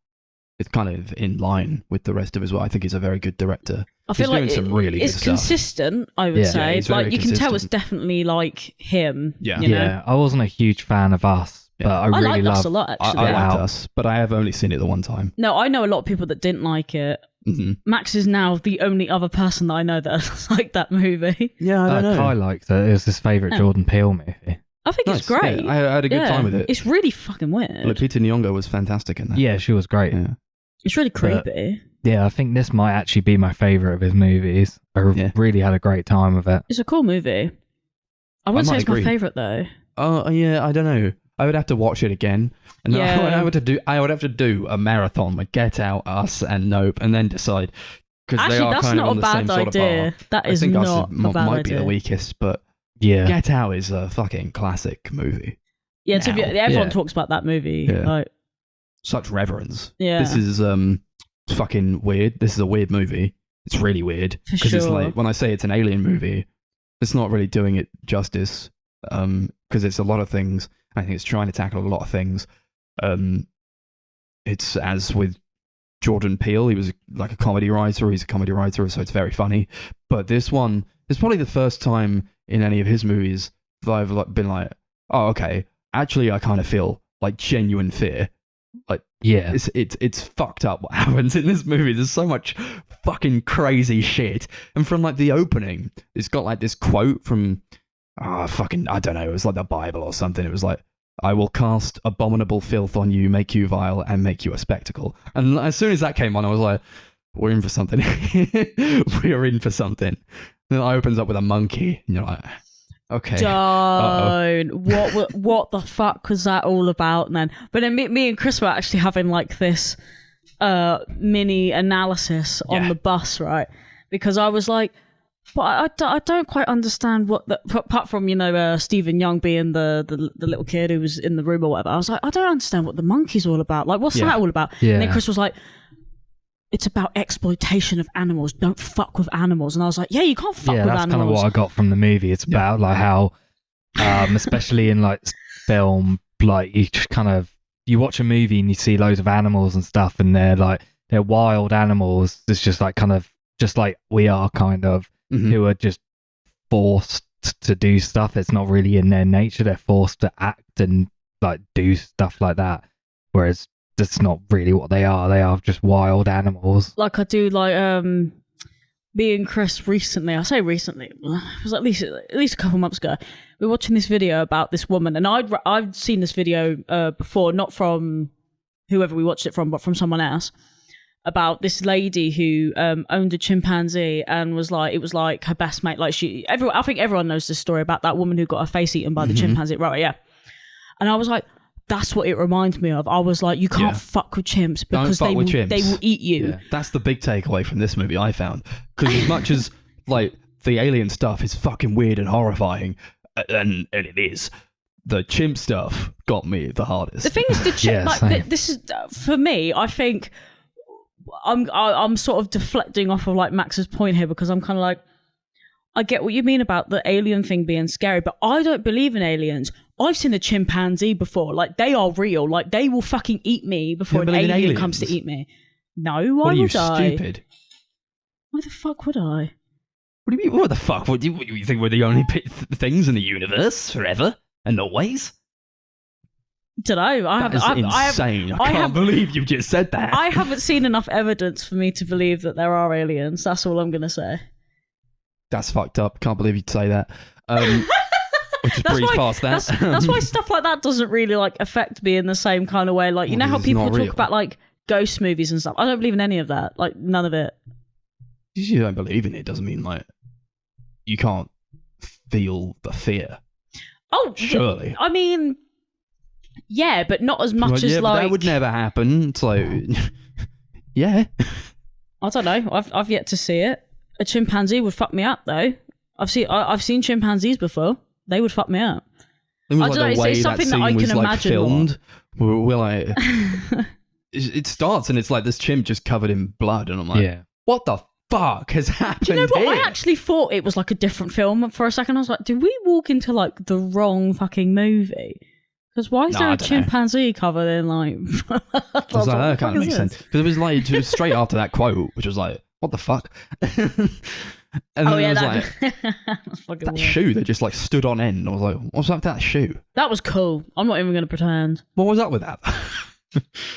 in line with the rest of his work. I think he's a very good director. I feel He's like doing some really it's good stuff. consistent. I would Yeah. Yeah, say, he's very like you can tell it's consistent. definitely like him. Yeah. you know? Yeah, I wasn't a huge fan of Us, Yeah. but I I really like us love. a lot actually. I Get liked Out. Us, but I have only seen it the one time. No, I know a lot of people that didn't like it. Hmm. Max is now the only other person that I know that liked that movie. Yeah, I don't know. Kai liked it. It was his favourite Yeah. Jordan Peele movie. I think Nice. it's great. Yeah, I had a good Yeah. time with it. It's really fucking weird. Lupita Nyong'o was fantastic in that. Yeah, she was great. Yeah. It's really But- creepy. Yeah, I think this might actually be my favourite of his movies. I Yeah. really had a great time with it. It's a cool movie. I wouldn't say might it's agree. my favourite though. Oh yeah, I don't know. I would have to watch it again, and then Yeah. I would have to do a marathon with Get Out, Us, and Nope, and then decide because they Actually, are that's kind of not on a the same bad sort idea. of bar. That I is think Us not a bad might idea. be the weakest, but Yeah. Get Out is a fucking classic movie. Yeah, to be, now. everyone Yeah. talks about that movie. Yeah. Like, Such reverence. yeah, This is fucking weird. This is a weird movie. It's really weird For because it's sure. like when I say it's an alien movie, it's not really doing it justice because it's a lot of things. I think it's trying to tackle a lot of things. It's as with Jordan Peele, he was like a comedy writer. He's a comedy writer, so it's very funny. But this one is probably the first time in any of his movies that I've been like, oh, okay, actually, I kind of feel like genuine fear. Like Yeah. It's fucked up what happens in this movie. There's so much fucking crazy shit. And from like the opening, it's got like this quote from I don't know, it was like the Bible or something. It was like, I will cast abominable filth on you, make you vile, and make you a spectacle. And as soon as that came on, I was like, we're in for something. We're in for something. Then it opens up with a monkey, and you're like, okay. What the fuck was that all about, man? But then me and Chris were actually having like this mini analysis on the bus, right? Because I was like, but I don't quite understand what apart from Stephen Young being the little kid who was in the room or whatever. I was like, I don't understand what the monkey's all about. Like, what's that all about? Yeah. And then Chris was like, it's about exploitation of animals. Don't fuck with animals. And I was like, yeah, you can't fuck with animals. Yeah, that's kind of what I got from the movie. It's about like how, especially in like film, like you watch a movie and you see loads of animals and stuff, and they're wild animals. It's just like kind of just like we are kind of, who are just forced to do stuff. It's not really in their nature. They're forced to act and like do stuff like that. Whereas that's not really what they are. They are just wild animals. Like I do, like me and Chris recently. I say recently, it was at least a couple months ago. We were watching this video about this woman, and I'd seen this video before, not from whoever we watched it from, but from someone else, about this lady who owned a chimpanzee and was like, it was like her best mate. Like I think everyone knows this story about that woman who got her face eaten by the chimpanzee, right? Yeah. And I was like, that's what it reminds me of. I was like, you can't fuck with chimps because they will eat you. Yeah. That's the big takeaway from this movie, I found. Because as much as like the alien stuff is fucking weird and horrifying, and it is, the chimp stuff got me the hardest. The thing is, the chimp, this is for me. I think I'm sort of deflecting off of like Max's point here, because I'm kind of like, I get what you mean about the alien thing being scary, but I don't believe in aliens. I've seen a chimpanzee before. Like, they are real. Like, they will fucking eat me before an alien comes to eat me. No, why would I? What are you, stupid? Why the fuck would I? What do you mean, what the fuck? What do you think we're the only things in the universe forever and always? Don't know. Insane. I can't believe you just said that. I haven't seen enough evidence for me to believe that there are aliens. That's all I'm going to say. That's fucked up. Can't believe you'd say that. We'll just breeze past that. That's why stuff like that doesn't really like affect me in the same kind of way. Like, you know how people talk about like ghost movies and stuff? I don't believe in any of that. Like, none of it. You don't believe in it doesn't mean like you can't feel the fear. Oh, surely. I mean, yeah, but not as much as like that would never happen. It's like, yeah. I don't know. I've yet to see it. A chimpanzee would fuck me up though. I've seen chimpanzees before. They would fuck me up. I don't know. It's something that I can imagine. Filmed, we're like, it starts and it's like this chimp just covered in blood, and I'm like, what the fuck has happened? Do you know what? Here? I actually thought it was like a different film for a second. I was like, did we walk into like the wrong fucking movie? Because why is there a chimpanzee covered in like? I was like, that kind of makes sense. Because it was straight after that quote, which was like, what the fuck? And then it was like, that shoe that just like stood on end. I was like, what's up with that shoe? That was cool. I'm not even going to pretend. What was up with that?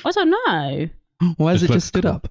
I don't know. Why has it just stood up?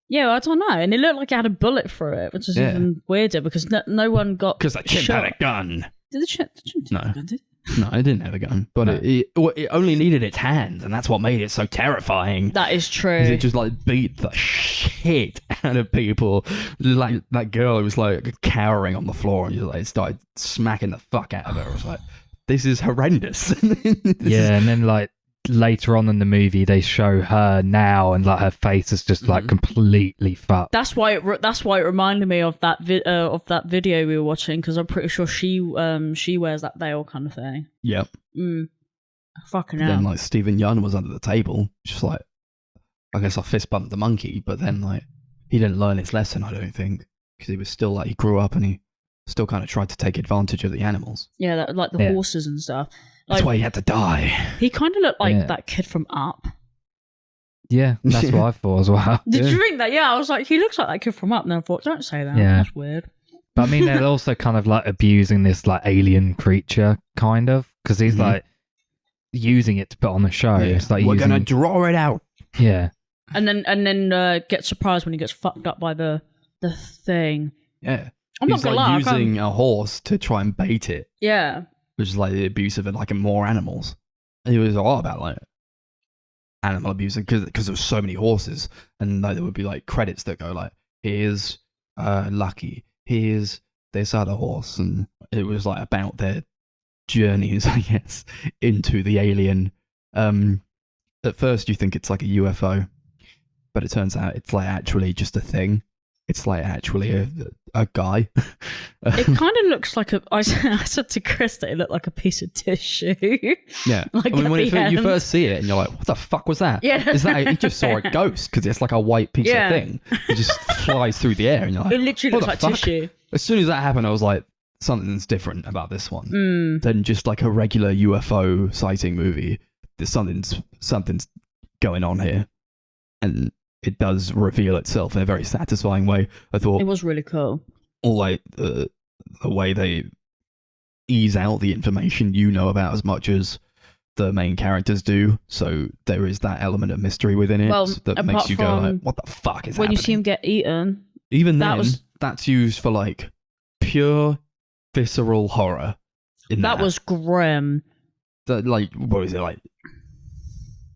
Yeah, I don't know. And it looked like it had a bullet through it, which is even weirder because no one got because the chimp had a gun. Did the chimp have a gun? No, it didn't have a gun, but it only needed its hands, and that's what made it so terrifying. That is true. It just like beat the shit out of people. Like that girl who was like cowering on the floor, and just like started smacking the fuck out of her. I was like, this is horrendous. And then like later on in the movie, they show her now, and like her face is just like completely fucked. That's why it reminded me of that video we were watching, because I'm pretty sure she wears that veil kind of thing. Yep. Fucking hell. Then like Stephen Young was under the table, just like, I guess I fist bumped the monkey, but then like he didn't learn his lesson, I don't think, because he was still like, he grew up and he still kind of tried to take advantage of the animals. Yeah, like the horses and stuff. That's why he had to die. He kind of looked like that kid from Up. Yeah, that's what I thought as well. Did you think that? Yeah, I was like, he looks like that kid from Up. And I thought, don't say that. Yeah. That's weird. But I mean, they're also kind of like abusing this like alien creature, kind of, because he's like, using it to put on the show. Yeah. It's like we're using, gonna draw it out. yeah. And then get surprised when he gets fucked up by the thing. Yeah. I'm He's not gonna like lie. using a horse to try and bait it, Yeah. which is like the abuse of like more animals. He was all about like animal abuse because there were so many horses, and like, there would be like credits that go like, here's Lucky, here's this other horse, and it was like about their journeys, I guess, into the alien. At first you think it's like a UFO, but it turns out it's like actually just a thing. It's like actually a guy. It kind of looks like I said to Chris that it looked like a piece of tissue. Yeah. Like I mean, when at the you end. first see it and you're like, what the fuck was that? Yeah. Is that, you just saw a ghost because it's like a white piece Yeah. of thing. It just flies through the air and you're like, It literally what looks the like fuck? tissue. As soon as that happened, I was like, something's different about this one Mm. than just like a regular UFO sighting movie. There's something's going on here. And it does reveal itself in a very satisfying way. I thought It was really cool. all like the way they ease out the information you know about as much as the main characters do, so there is that element of mystery within it Well, that apart makes you go from like, what the fuck is When happening? you see him get eaten, Even that then, was- that's used for like pure visceral horror. that was grim. Like, what is it, like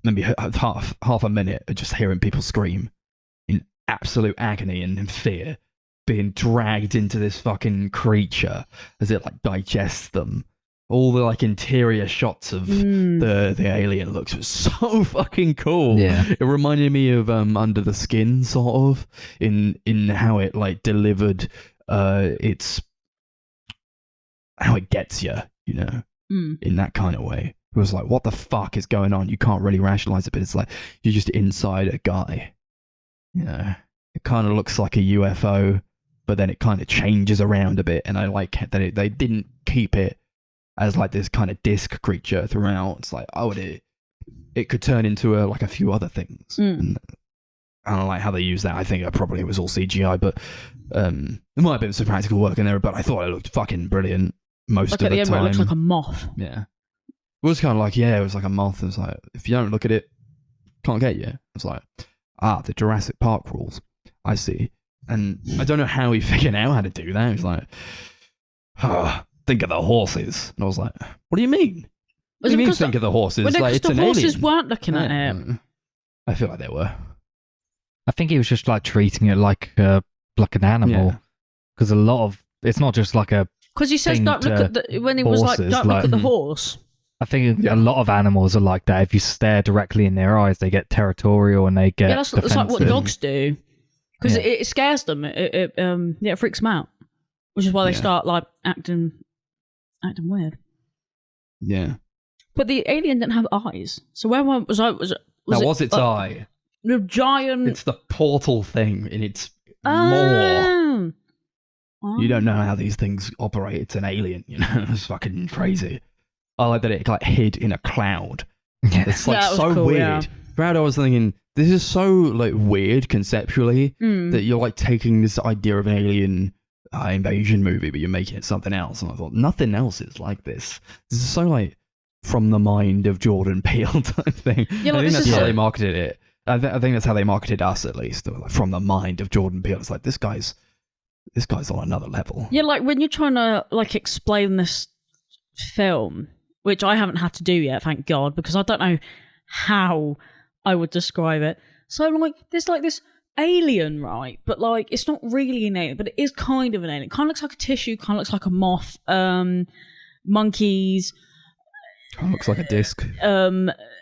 maybe half a minute of just hearing people scream in absolute agony and in fear, being dragged into this fucking creature as it like digests them. All the like interior shots of the alien looks was so fucking cool. Yeah. It reminded me of Under the Skin, sort of, in how it like delivered its how it gets you, you know, in that kind of way. It was like, what the fuck is going on? You can't really rationalize it, but it's like you're just inside a guy. You know, it kind of looks like a UFO, but then it kind of changes around a bit. And I like that they didn't keep it as like this kind of disc creature throughout. It's like, oh, it could turn into like a few other things. And I don't like how they use that. I think it was all CGI, but there might have been some practical work in there. But I thought it looked fucking brilliant most Like of at the the end where time. it looks like a moth. Yeah. It was kind of like, yeah, it was like a moth. It was like, if you don't look at it, can't get you. It's like, the Jurassic Park rules. I see. And I don't know how he figured out how to do that. He was like, think of the horses. And I was like, what do you mean? What do you mean think of the horses? Well, Like, it's the an horses alien. weren't looking at it. I feel like they were. I think he was just like treating it like an animal, Yeah. because a lot of it's not just like a. Because he says, thing don't look to at the when he was like, horses, don't look like- at the horse. I think a lot of animals are like that. If you stare directly in their eyes, they get territorial and they get Yeah, that's like what defensive. dogs do. Because Yeah. it scares them. It freaks them out. Which is why they Yeah. start like acting weird. Yeah. But the alien didn't have eyes. So where was I? Was That was its like, eye. the giant? It's the portal thing in its more. Oh. You don't know how these things operate. It's an alien, you know? It's fucking crazy. I like that it like hid in a cloud. Yeah. It's like That was so cool, weird. yeah. Throughout I was thinking, this is so like weird conceptually that you're like taking this idea of an alien invasion movie, but you're making it something else. And I thought, nothing else is like this. This is so like from the mind of Jordan Peele type thing. Yeah, I like, think this that's is how a- they marketed it. I think that's how they marketed us, at least. They were like, from the mind of Jordan Peele. It's like, this guy's on another level. Yeah, like when you're trying to like explain this film, which I haven't had to do yet, thank God, because I don't know how I would describe it. So like, there's like this alien, right? But like, it's not really an alien, but it is kind of an alien. It kind of looks like a tissue, kind of looks like a moth. Monkeys, Oh, looks like a disc.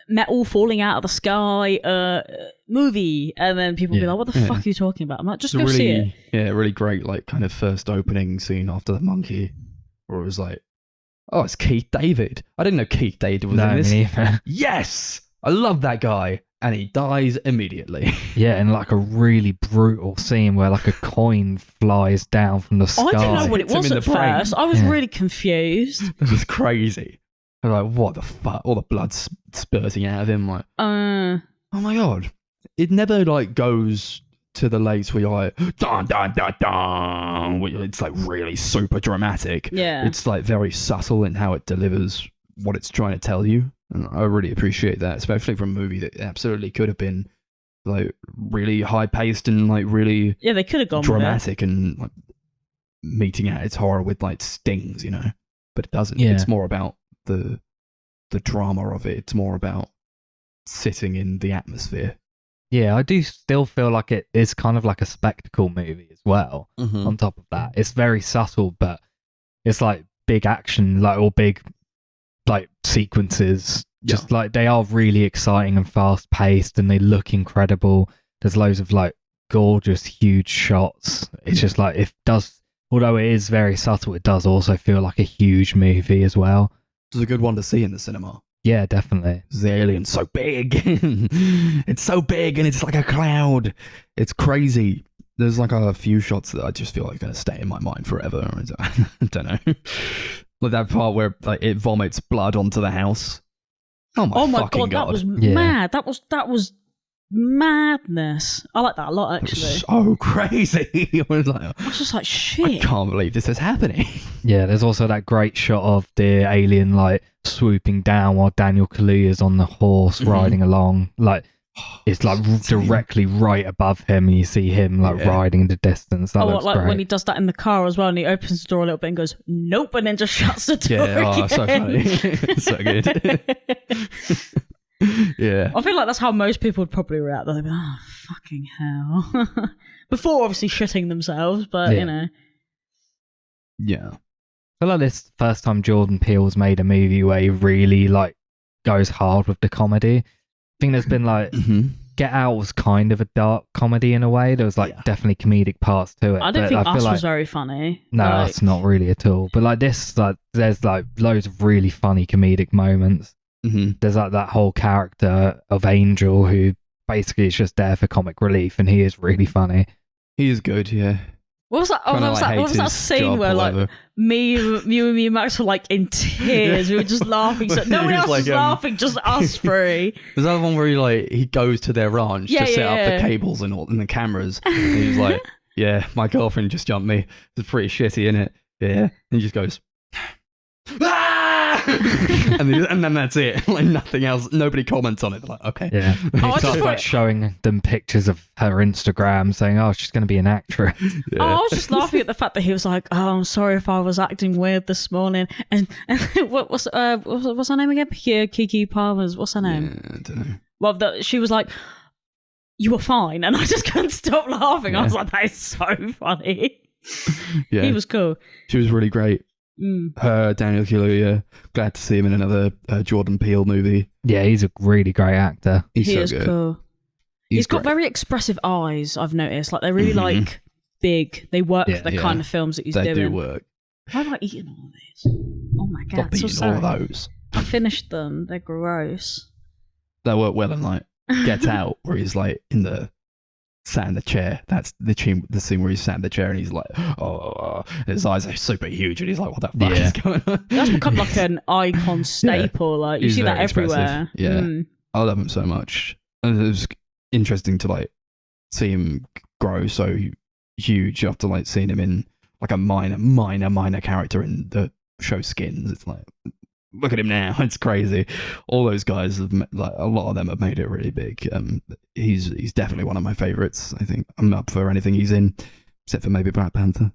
metal falling out of the sky, movie, and then people be Yeah. like, "What the fuck are you talking about?" I'm like, "Just It's a go see it." really, yeah, really great, like, kind of first opening scene after the monkey, where it was like, oh, it's Keith David. I didn't know Keith David was No, in this. me neither. Yes! I love that guy. And he dies immediately. Yeah, and like a really brutal scene where like a coin flies down from the sky. I didn't know what it Hits him was in at the frame. first. I was Yeah. really confused. It was crazy. I was like, what the fuck? All the blood spurting out of him. Like, oh my God. It never, like, goes to the lates where you're like, dun, dun, dun, dun. It's, like, really super dramatic. Yeah. It's, like, very subtle in how it delivers what it's trying to tell you. And I really appreciate that, especially for a movie that absolutely could have been like really high paced and like really they could have gone dramatic and like meeting at its horror with like stings, you know. But it doesn't. Yeah. It's more about the drama of it. It's more about sitting in the atmosphere. Yeah, I do still feel like it is kind of like a spectacle movie as well. Mm-hmm. On top of that, it's very subtle, but it's like big action, like or big like sequences. Just like they are really exciting and fast paced, and they look incredible. There's loads of like gorgeous, huge shots. It's just like it does. Although it is very subtle, it does also feel like a huge movie as well. It's a good one to see in the cinema. Yeah, definitely. The alien's so big. It's so big and it's like a cloud. It's crazy. There's like a few shots that I just feel like are going to stay in my mind forever. I don't know. Like that part where like it vomits blood onto the house. Oh my fucking God. That was mad. That was madness. I like that a lot, actually. So crazy. I was just like, shit. I can't believe this is happening. Yeah, there's also that great shot of the alien like swooping down while Daniel Kaluuya's on the horse riding along. Like it's like directly right above him, and you see him like riding in the distance. That looks great. When he does that in the car as well, and he opens the door a little bit and goes, "Nope," and then just shuts the door. Yeah, so funny. So good. Yeah. I feel like that's how most people would probably react. They'd be like, oh, fucking hell. Before obviously shitting themselves, but you know. Yeah. I feel like this first time Jordan Peele's made a movie where he really like goes hard with the comedy. I think there's been like Get Out was kind of a dark comedy in a way. There was like definitely comedic parts to it. I don't think Us was very funny. No, it's not really at all. But like this, like there's like loads of really funny comedic moments. There's like that whole character of Angel who basically is just there for comic relief, and he is really funny. He is good, yeah. What was that? What was that scene where like me and Max were like in tears? We were just laughing. So no one else was laughing, just us three. There's that one where he goes to their ranch to set up the cables and the cameras. And he's like, "Yeah, my girlfriend just jumped me. It's pretty shitty, isn't it? Yeah." And he just goes, "Ah!" and then that's it. Like nothing else. Nobody comments on it. They're like, okay. Yeah. He starts like showing them pictures of her Instagram, saying, "Oh, she's going to be an actress." Yeah. Oh, I was just laughing at the fact that he was like, "Oh, I'm sorry if I was acting weird this morning." And what's her name again? Kiki Palmer's. What's her name? Yeah, I don't know. Well, she was like, "You were fine," and I just couldn't stop laughing. I was like, "That is so funny." Yeah, he was cool. She was really great. Her, Daniel Kaluuya, glad to see him in another Jordan Peele movie. Yeah, he's a really great actor. He is cool. He's got very expressive eyes, I've noticed. Like, they're really, like, big. They work for the kind of films that he's doing. They do work. Why am I eating all of these? Oh, my God. Stop eating all of those. I finished them. They're gross. They work well in, like, Get Out, where he's, like, sat in the chair. That's the scene where he's sat in the chair and he's like, his eyes are super huge and he's like, what the fuck is going on? That's become like an icon staple. Like you see that everywhere. Yeah. I love him so much. And it was interesting to like see him grow so huge after like seeing him in like a minor character in the show Skins. It's like, look at him now. It's crazy. All those guys have like a lot of them have made it really big. He's definitely one of my favorites. I think I'm up for anything he's in, except for maybe Black Panther.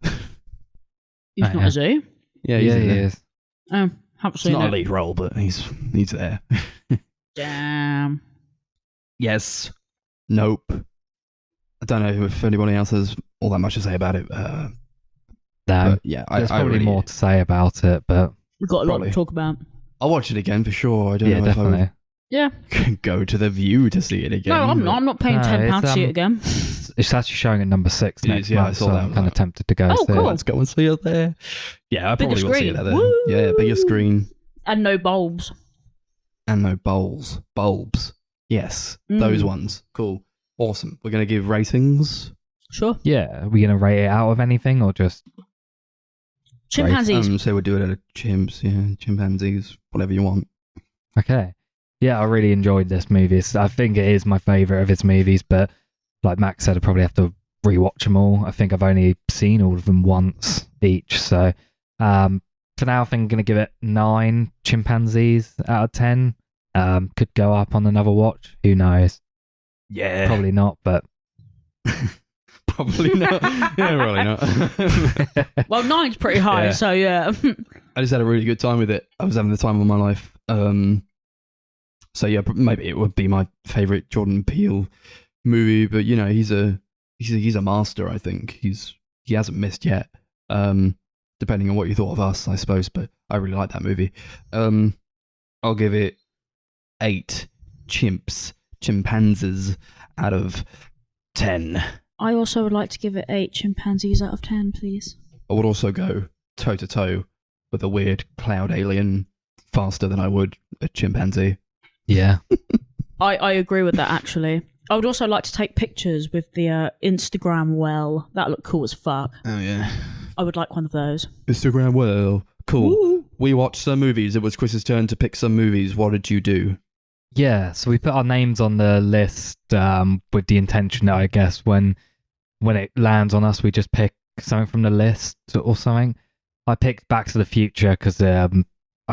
He's not a zoo. Yeah, he is. Oh, haven't seen it. Not a lead role, but he's there. Damn. Yes. Nope. I don't know if anybody else has all that much to say about it. No. But yeah, there's probably more to say about it, but we've got a lot to talk about. I'll watch it again for sure. I don't know definitely. if I would go to the View to see it again. No, I'm not. I'm not paying £10 to see it again. It's actually showing at number 6 next month, so I'm kind of tempted to go see cool. it. Let's go and see it there. Yeah, I probably will see it there. Woo! Yeah, bigger screen. And no bulbs. And no bowls. Bulbs. Yes, those ones. Cool. Awesome. We're going to give ratings. Sure. Yeah, are we going to rate it out of anything or just... Chimpanzees. So we'll do it at a chimpanzees, whatever you want. Okay. Yeah, I really enjoyed this movie. I think it is my favourite of his movies, but like Max said, I probably have to rewatch them all. I think I've only seen all of them once each. So for now, I think I'm going to give it 9 chimpanzees out of 10. Could go up on another watch. Who knows? Yeah. Probably not, but Probably not. Yeah, probably not. Well, 9's pretty high, Yeah. so yeah. I just had a really good time with it. I was having the time of my life. So yeah, maybe it would be my favorite Jordan Peele movie. But you know, he's a master. I think he hasn't missed yet. Depending on what you thought of Us, I suppose. But I really like that movie. I'll give it 8 chimpanzees out of 10. I also would like to give it 8 chimpanzees out of 10, please. I would also go toe to toe with a weird cloud alien faster than I would a chimpanzee. yeah. I agree with that, actually. I would also like to take pictures with the Instagram well. That looked cool as fuck. Oh yeah. I would like one of those. Instagram well. Cool. Ooh. We watched some movies. It was Chris's turn to pick some movies. What did you do? Yeah, so we put our names on the list with the intention that I guess when it lands on us, we just pick something from the list or something. I picked Back to the Future because I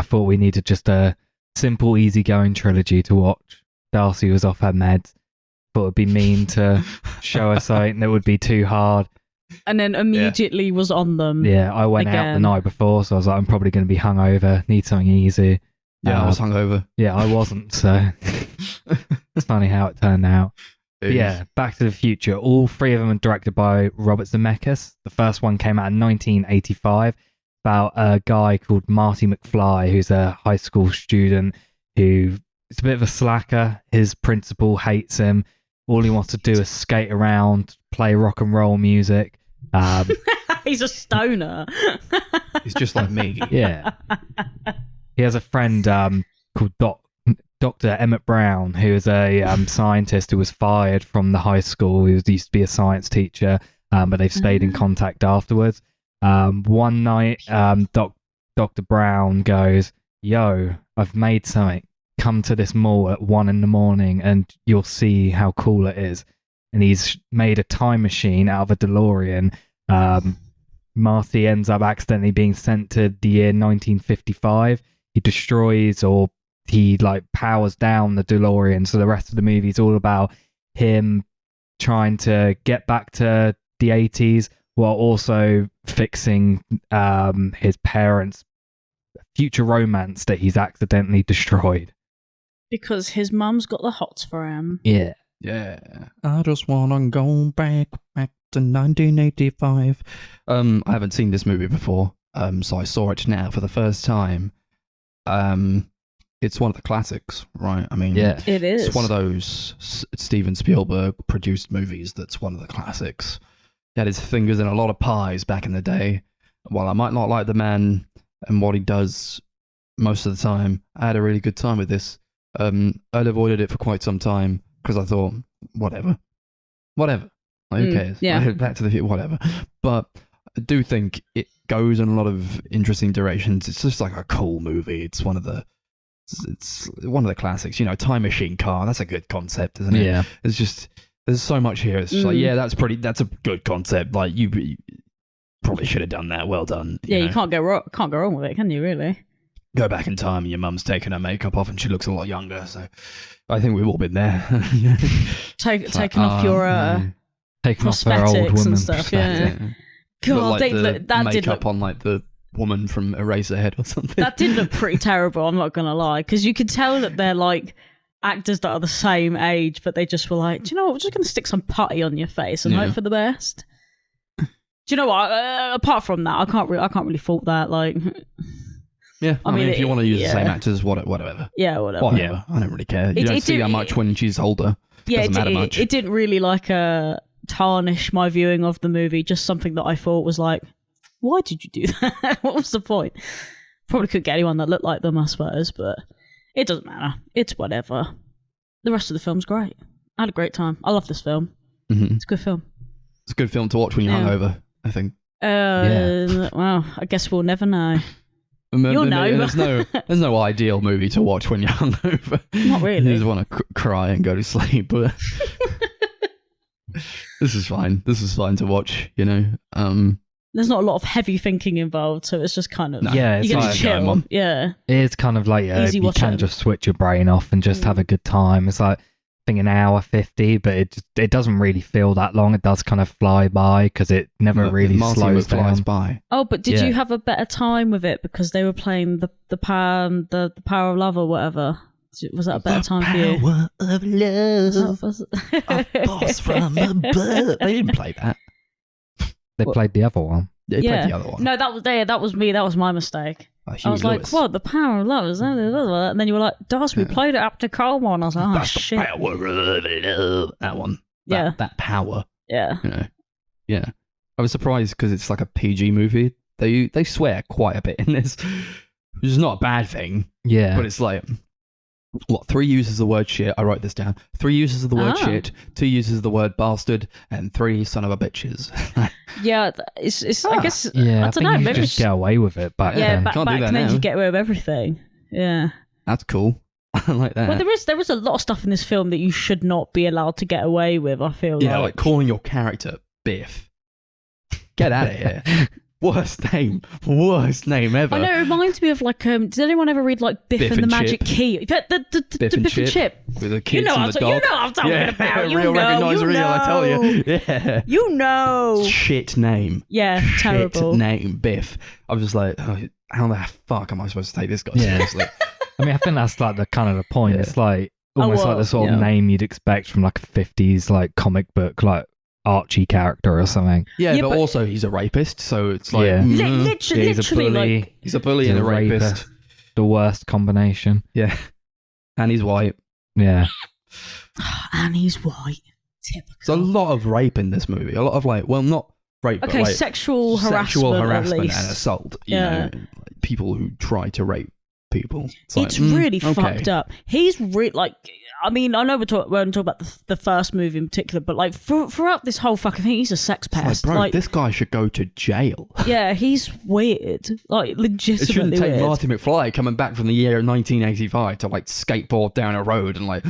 thought we needed just a simple, easygoing trilogy to watch. Darcy was off her meds. Thought it'd be mean to show her something that would be too hard. And then immediately was on them. Yeah, I went out the Again. night before, so I was like, I'm probably going to be hungover. Need something easy. Yeah, I was hungover. Yeah, I wasn't, so it's funny how it turned out. But yeah, Back to the Future. All 3 of them are directed by Robert Zemeckis. The first one came out in 1985 about a guy called Marty McFly, who's a high school student who is a bit of a slacker. His principal hates him. All he wants to do is skate around, play rock and roll music. He's a stoner. He's just like me. Yeah. He has a friend called Dr. Emmett Brown, who is a scientist who was fired from the high school. He used to be a science teacher, but they've stayed in contact afterwards. One night, Dr. Brown goes, "Yo, I've made something. Come to this mall at 1 a.m. and you'll see how cool it is." And he's made a time machine out of a DeLorean. Marty ends up accidentally being sent to the year 1955. He destroys or he powers down the DeLorean. So the rest of the movie is all about him trying to get back to the 80s while also fixing his parents' future romance that he's accidentally destroyed. Because his mum's got the hots for him. Yeah. Yeah. I just wanna go back to 1985. I haven't seen this movie before, so I saw it now for the first time. It's one of the classics, right? I mean, Yeah. It is. it's one of those Steven Spielberg produced movies that's one of the classics. He had his fingers in a lot of pies back in the day. While I might not like the man and what he does most of the time, I had a really good time with this. I'd avoided it for quite some time because I thought, whatever. Like, who cares? yeah. Back to the Future, whatever. But I do think it goes in a lot of interesting directions. It's just like a cool movie. It's one of the classics. You know, time machine car. That's a good concept, isn't it? Yeah. It's just there's so much here. It's just like, yeah, that's a good concept. Like you probably should have done that. Well done. Yeah, know? you can't go wrong with it, can you? Really? Go back in time and your mum's taking her makeup off and she looks a lot younger. So I think we've all been there. Taking off your Taking off her old prosthetics woman and stuff. Yeah. Look God, like the that did makeup look. on like the woman from Eraserhead or something. That did look pretty terrible. I'm not gonna lie, because you could tell that they're like actors that are the same age, but they just were like, do you know what? We're just gonna stick some putty on your face and hope for the best. Do you know what? Apart from that, I can't really fault that. Like, Yeah, I mean, if you want to use the same yeah. actors, whatever. yeah, whatever. Whatever. I don't really care. You don't see how much when she's older. Yeah, Doesn't matter much. it didn't really tarnish my viewing of the movie. Just something that I thought was like, why did you do that? What was the point? Probably couldn't get anyone that looked like them, I suppose, but it doesn't matter. It's whatever. The rest of the film's great. I had a great time. I love this film. Mm-hmm. It's a good film. It's a good film to watch when you're hungover, I think. Well, I guess we'll never know. You'll know. There's no ideal movie to watch when you're hungover. Not really. You just want to cry and go to sleep, but this is fine. This is fine to watch, you know. there's not a lot of heavy thinking involved, so it's just kind of Yeah, it's you get like- to chill. Yeah, It is kind of like Easy you watching. can just switch your brain off and just have a good time. It's like, I think an hour 50, but it doesn't really feel that long. It does kind of fly by because it never really Marty slows flies down. by. Oh, but did Yeah. you have a better time with it because they were playing the power of love or whatever? Was that a better time for you? Power of love, Was a force from above. They didn't play that. They played the other one. They played the other one. No, that was me. That was my mistake. Oh, I was like, Lewis. "What? The power of love?" And then you were like, "Das, we played it up to Coleman." I was like, "Oh That's shit!" the power of love. That one. Yeah. That power. Yeah. You know. Yeah. I was surprised because it's like a PG movie. They swear quite a bit in this, which is not a bad thing. Yeah. But it's like, what, 3 uses of the word shit? I wrote this down. 3 uses of the word Oh. shit, 2 uses of the word bastard, and 3 son of a bitches. Yeah, it's. I guess. yeah, I I don't think know. you Maybe just get away with it back yeah, then. back Can't do that then now. you get away with everything. Yeah. That's cool. I like that. Well, there is a lot of stuff in this film that you should not be allowed to get away with. I feel yeah, like. like calling your character Biff. Get out of here. Worst name ever. I know, it reminds me of like, did anyone ever read like Biff, Biff and the and Magic Chip. Key? But the Biff and Chip. With the kids and the dog. I'm talking Yeah, about. real recognise real, I tell you. Yeah. You know. Shit name. Yeah, terrible. Shit name, Biff. I was just like, oh, how the fuck am I supposed to take this guy Yeah. seriously? I mean, I think that's like the kind of the point. Yeah. It's like almost like the sort of yeah. name you'd expect from like a 50s like comic book, like Archie character or something. Yeah, Yeah, but but- also he's a rapist, so it's like, Yeah. Literally, He's a bully. like, he's a bully and a rapist. The worst combination. Yeah. And he's white. Yeah. and he's white. Typical. There's a lot of rape in this movie. A lot of like, well, not rape, Okay, but like sexual harassment. sexual at harassment least. and assault. You Yeah. know, like people who try to rape people. It's like, really okay. fucked up. He's like, I mean, I know we're talking about the first movie in particular, but like throughout this whole fucking thing, he's a sex It's like, pest. bro, Like, this guy should go to jail. yeah, he's weird. Like, It legitimately shouldn't take weird. Marty McFly coming back from the year 1985 to like skateboard down a road and like,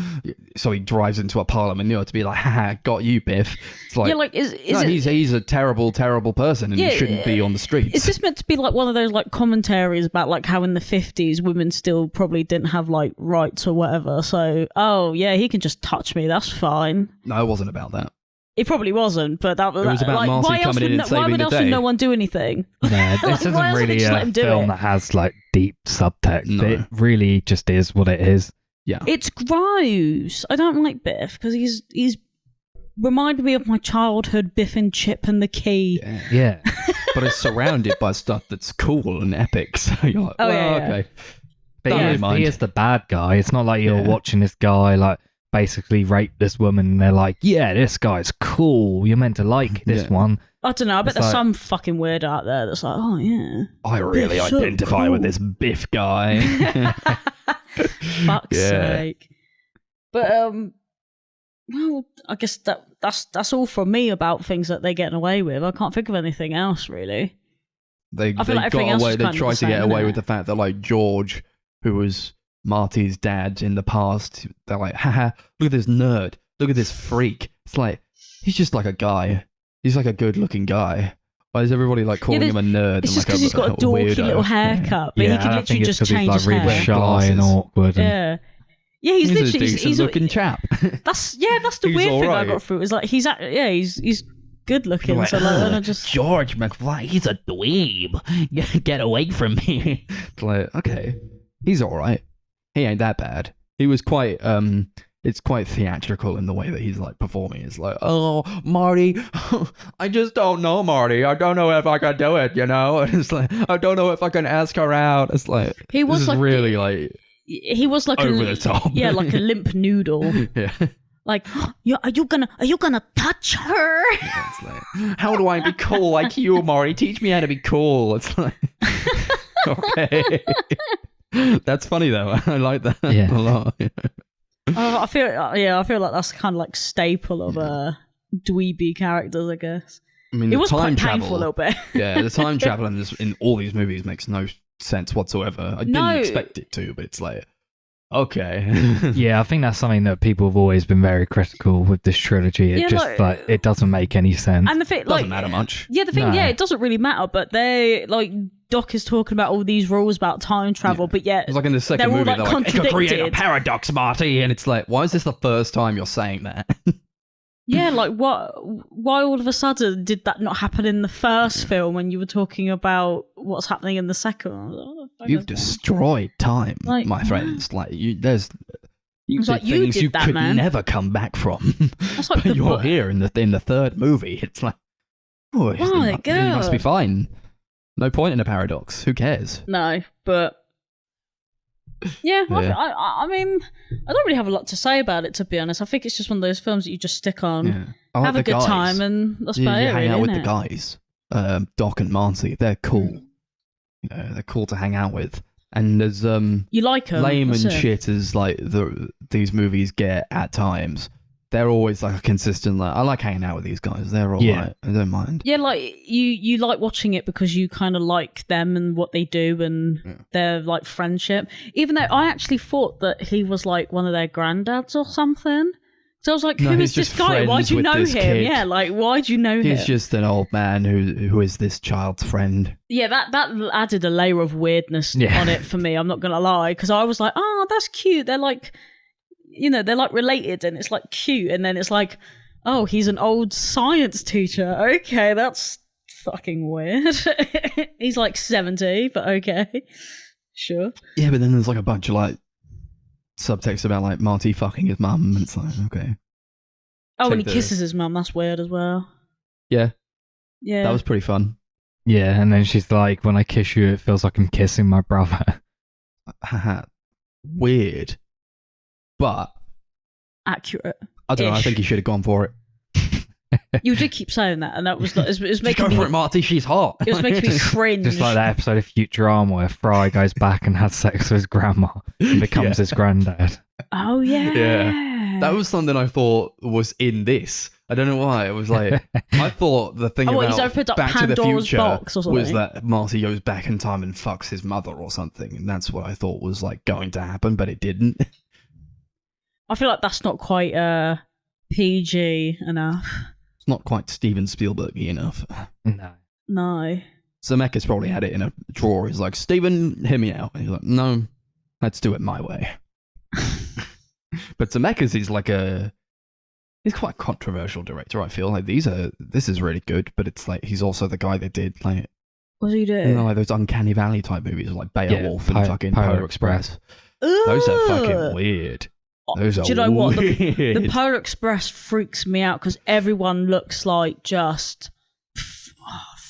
so he drives into a parliament manure to be like, haha, got you, Biff. It's like, Yeah, like is no, it? he's a terrible, terrible person and Yeah, he shouldn't be on the streets. Is this meant to be like one of those like commentaries about like how in the 50s women still probably didn't have like rights or whatever? So, oh yeah, he can just touch me. That's fine. No, it wasn't about that. It probably wasn't, but that was about like, Marcy why else coming in would and why saving would the else would day. no one do anything? No, this Why isn't else would they really just let a him do film it? that has like deep subtext. No. It really just is what it is. Yeah. It's gross. I don't like Biff because he's reminded me of my childhood Biff and Chip and the Key. Yeah. Yeah. But it's surrounded by stuff that's cool and epic. So you're like, Oh, well, yeah, yeah. okay. But Don't he really is, mind. he is the bad guy. It's not like you're Yeah. watching this guy like basically rape this woman and they're like, yeah, this guy's cool. You're meant to like this Yeah. one. I don't know. I bet It's there's like- some fucking weird out there that's like, oh yeah, I really Biff's so identify with cool. this Biff guy. fuck's Yeah. sake. But well, I guess that's all from me about things that they're getting away with. I can't think of anything else really. They I feel like everything got else away. is They kind of tried the to get same, away innit? with the fact that like George, who was Marty's dad in the past, they're like, haha, look at this nerd, look at this freak. It's like he's just like a guy. He's like a good-looking guy. Why is everybody like calling there's- him a nerd? It's and, just like, because he's got a dorky weirdo? little haircut, but he yeah, can I literally think it's just 'cause he's change like his really hair. shy and Glasses. awkward. And, Yeah. Yeah, he's He's a literally decent-looking chap. that's the He's weird thing I alright. got through. Is like he's good looking. Like, So like, and I just George McFly, he's a dweeb. Get away from me. It's like, okay, he's all right. He ain't that bad. He was quite it's quite theatrical in the way that he's like performing. It's like, oh, Marty, I just don't know, Marty. I don't know if I can do it, you know? And it's like, I don't know if I can ask her out. It's like, He was this is like- really like he was like over the top. Yeah, like a limp noodle. Yeah. Like, are you gonna touch her? It's like, how do I be cool like you, Marty? Teach me how to be cool. It's like, okay. That's funny though. I like that Yeah. a lot. I feel like that's kind of like staple of dweeby characters, I guess. I mean, It the was time quite travel. painful a little bit. Yeah, the time travel in all these movies makes no sense whatsoever. I No. didn't expect it to, but it's like, Okay. Yeah, I think that's something that people have always been very critical with this trilogy. It just it doesn't make any sense. And the thing, Doesn't matter much. Yeah, the thing, No. it doesn't really matter. But they Doc is talking about all these rules about time travel, but yet It's like in the second they're all, movie, like, they're like, it could create a contradicted. paradox, Marty. And it's like, why is this the first time you're saying that? yeah, like what? Why all of a sudden did that not happen in the first film when you were talking about what's happening in the second one? You've destroyed time, Like, my friends. Like, you It's did like, you things did you that, could man. never come back from. That's like But the you're here in the third movie. It's like, oh, you must be fine. No point in a paradox. Who cares? No, but yeah, Yeah. I mean, I don't really have a lot to say about it, to be honest. I think it's just one of those films that you just stick on, Yeah. I like have a the good guys. time, and that's You about it. hang Really, out with innit? the guys, Doc and Marty. They're cool. You know, they're cool to hang out with. And as You like them. lame that's and it. shit as like these movies get at times, they're always like a consistent. Like, I like hanging out with these guys. They're all Yeah. right. I don't mind. Yeah, like you like watching it because you kind of like them and what they do and their like friendship. Even though I actually thought that he was like one of their granddads or something. So I was like, No, who he's is this just guy? Why'd friends you with know him? this kid. Yeah, like why'd you know him? He's just an old man who is this child's friend. Yeah, that added a layer of weirdness Yeah. on it for me. I'm not gonna lie, because I was like, oh, that's cute. They're like, they're like related, and it's like cute. And then it's like, oh, he's an old science teacher. Okay, that's fucking weird. He's like 70, but okay, sure. Yeah, but then there's like a bunch of like subtext about like Marty fucking his mum, and it's like, okay, Oh, and he Take the- kisses his mum. That's weird as well. yeah, Yeah, that was pretty fun. Yeah, and then she's like, when I kiss you, it feels like I'm kissing my brother. Haha, weird, but accurate. I don't know. I Ish. think he should have gone for it. You did keep saying that, and that was like, it was Just making go me. for it, Marty. She's hot. It was making me cringe. Just like that episode of Futurama where Fry goes back and has sex with his grandma and becomes Yeah. his granddad. Oh yeah. Yeah. That was something I thought was in this. I don't know why. It was like, I thought the thing Oh, what, he's about opened up Back to the Pandora's Future box or something? was that Marty goes back in time and fucks his mother or something. And that's what I thought was like going to happen, but it didn't. I feel like that's not quite PG enough. It's not quite Steven Spielberg-y enough. No. No. Zemeckis probably had it in a drawer. He's like, Steven, hear me out. And he's like, no, let's do it my way. But Zemeckis is like he's quite a controversial director, I feel. Like this is really good, but it's like he's also the guy that did like, What do you do? like those Uncanny Valley type movies like Beowulf and fucking Polar Polar Express. Ugh. Those are fucking weird. Those are Do you know what? weird. The Polar Express freaks me out because everyone looks like just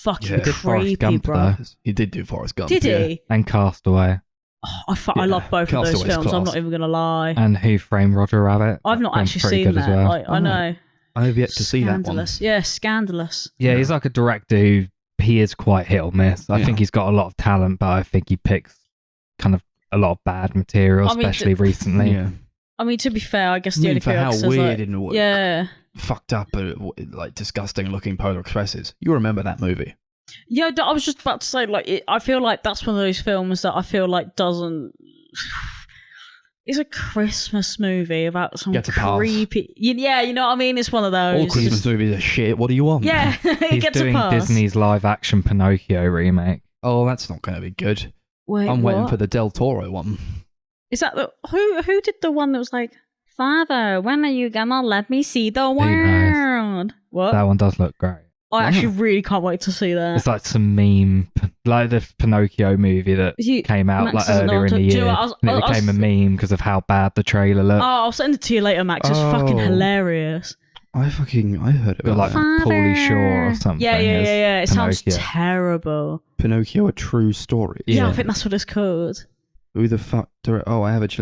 fucking Yeah. He did Forrest creepy, Gump, bro. though. He did do Forrest Gump. Did he? yeah. And Castaway. Oh, I Yeah. love both of those Castaway's films. I'm class. not even gonna lie. And Who Framed Roger Rabbit. I've not That actually one's pretty seen good as that. well. I know. I have yet to see that one. Scandalous. Yeah, scandalous. Yeah, he's like a director who he is quite hit or miss. I Yeah. think he's got a lot of talent, but I think he picks kind of a lot of bad material, I mean, especially recently. Yeah. I mean, to be fair, I guess I the mean, only for thing I how could say is, weird like, and yeah. fucked up, like disgusting looking Polar Express is. You remember that movie? Yeah, I was just about to say, like, I feel like that's one of those films that I feel like doesn't. It's a Christmas movie about some Gets a pass. creepy. Yeah, you know what I mean. It's one of those. All Christmas just- movies are shit. What do you want? Yeah, it He's gets a doing pass. Disney's live action Pinocchio remake. Oh, that's not going to be good. Wait, I'm waiting what? for the Del Toro one. Is that the who did the one that was like, Father, when are you gonna let me see the knows? world? What? That one does look great. I actually really can't wait to see that. It's like some meme, like the Pinocchio movie that You- came out Max like doesn't know earlier what in to- the do you know year. what, I was- and it I was- became a meme because of how bad the trailer looked. Oh, I'll send it to you later, Max. It's fucking Oh. hilarious. I heard But about like that. Pauly Shore or something. Yeah. as It sounds Pinocchio. terrible. Pinocchio, a true story. Yeah, I Yeah. think that's what it's called. Who the fuck? Oh, I haven't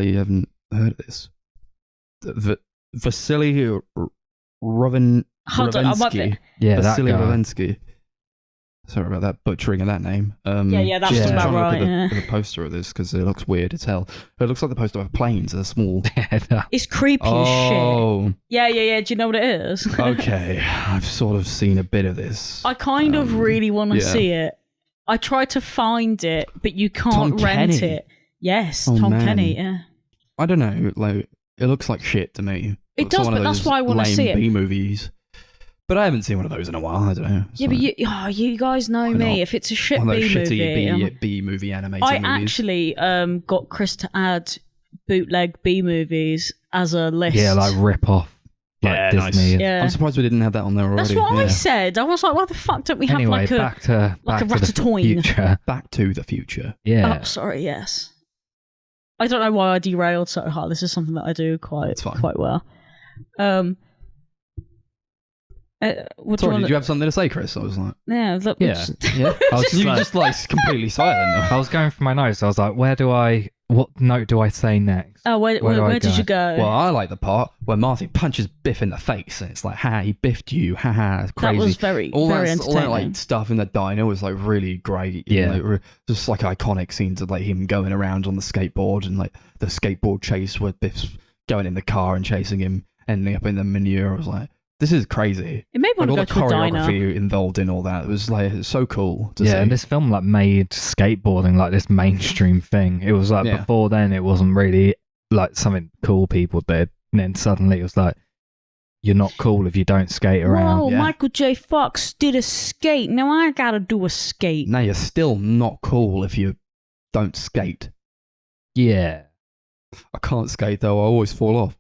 heard of this. Vasily Hold on, I might be- Ravensky. Yeah, that Vasily guy. Ravensky. Sorry about that butchering of that name. Yeah, that's just about trying to look right, at the poster of this because it looks weird as hell. It looks like the poster of planes. They're small. Yeah, no. It's creepy as shit. Oh, Yeah. Do you know what it is? okay. I've sort of seen a bit of this. I kind of really want to yeah. see it. I tried to find it, but you Tom can't rent Kenny. it. Yes, Oh, Tom man. Kenny. Yeah. I don't know. Like, it looks like shit to me. It does, but that's why I want to see it. B movies. But I haven't seen one of those in a while. I don't know. Yeah, but you guys know me. If it's a shit one of those B shitty movie, B movie animated I movies. actually got Chris to add bootleg B movies as a list. Yeah, like rip off. Like Disney. Nice. Yeah. I'm surprised we didn't have that on there already. That's what I said. I was like, why the fuck don't we have Anyway, like a back to Ratatouille. the future. Back to the Future. Yeah. Oh, sorry, yes. I don't know why I derailed so hard. This is something that I do quite well. Sorry, did you have something to say, Chris? I was like, yeah. Look, Yeah. yeah. You were just like completely silent. I was going for my notes. I was like, what note do I say next? Oh, where did you go? Well, I like the part where Marty punches Biff in the face, and it's like, ha, he biffed you, ha ha, it's crazy. That was very entertaining. All that like stuff in the diner was like really great. Yeah. Like, just like iconic scenes of like him going around on the skateboard and like the skateboard chase where Biff's going in the car and chasing him, ending up in the manure. I was like, this is crazy. It made me want to go to a diner. All the choreography involved in all that. It was like so cool to see. And this film like made skateboarding like this mainstream thing. It was like before then it wasn't really like something cool people did. And then suddenly it was like, you're not cool if you don't skate around. Whoa, Michael J. Fox did a skate. Now I gotta do a skate. Now you're still not cool if you don't skate. Yeah. I can't skate though. I always fall off.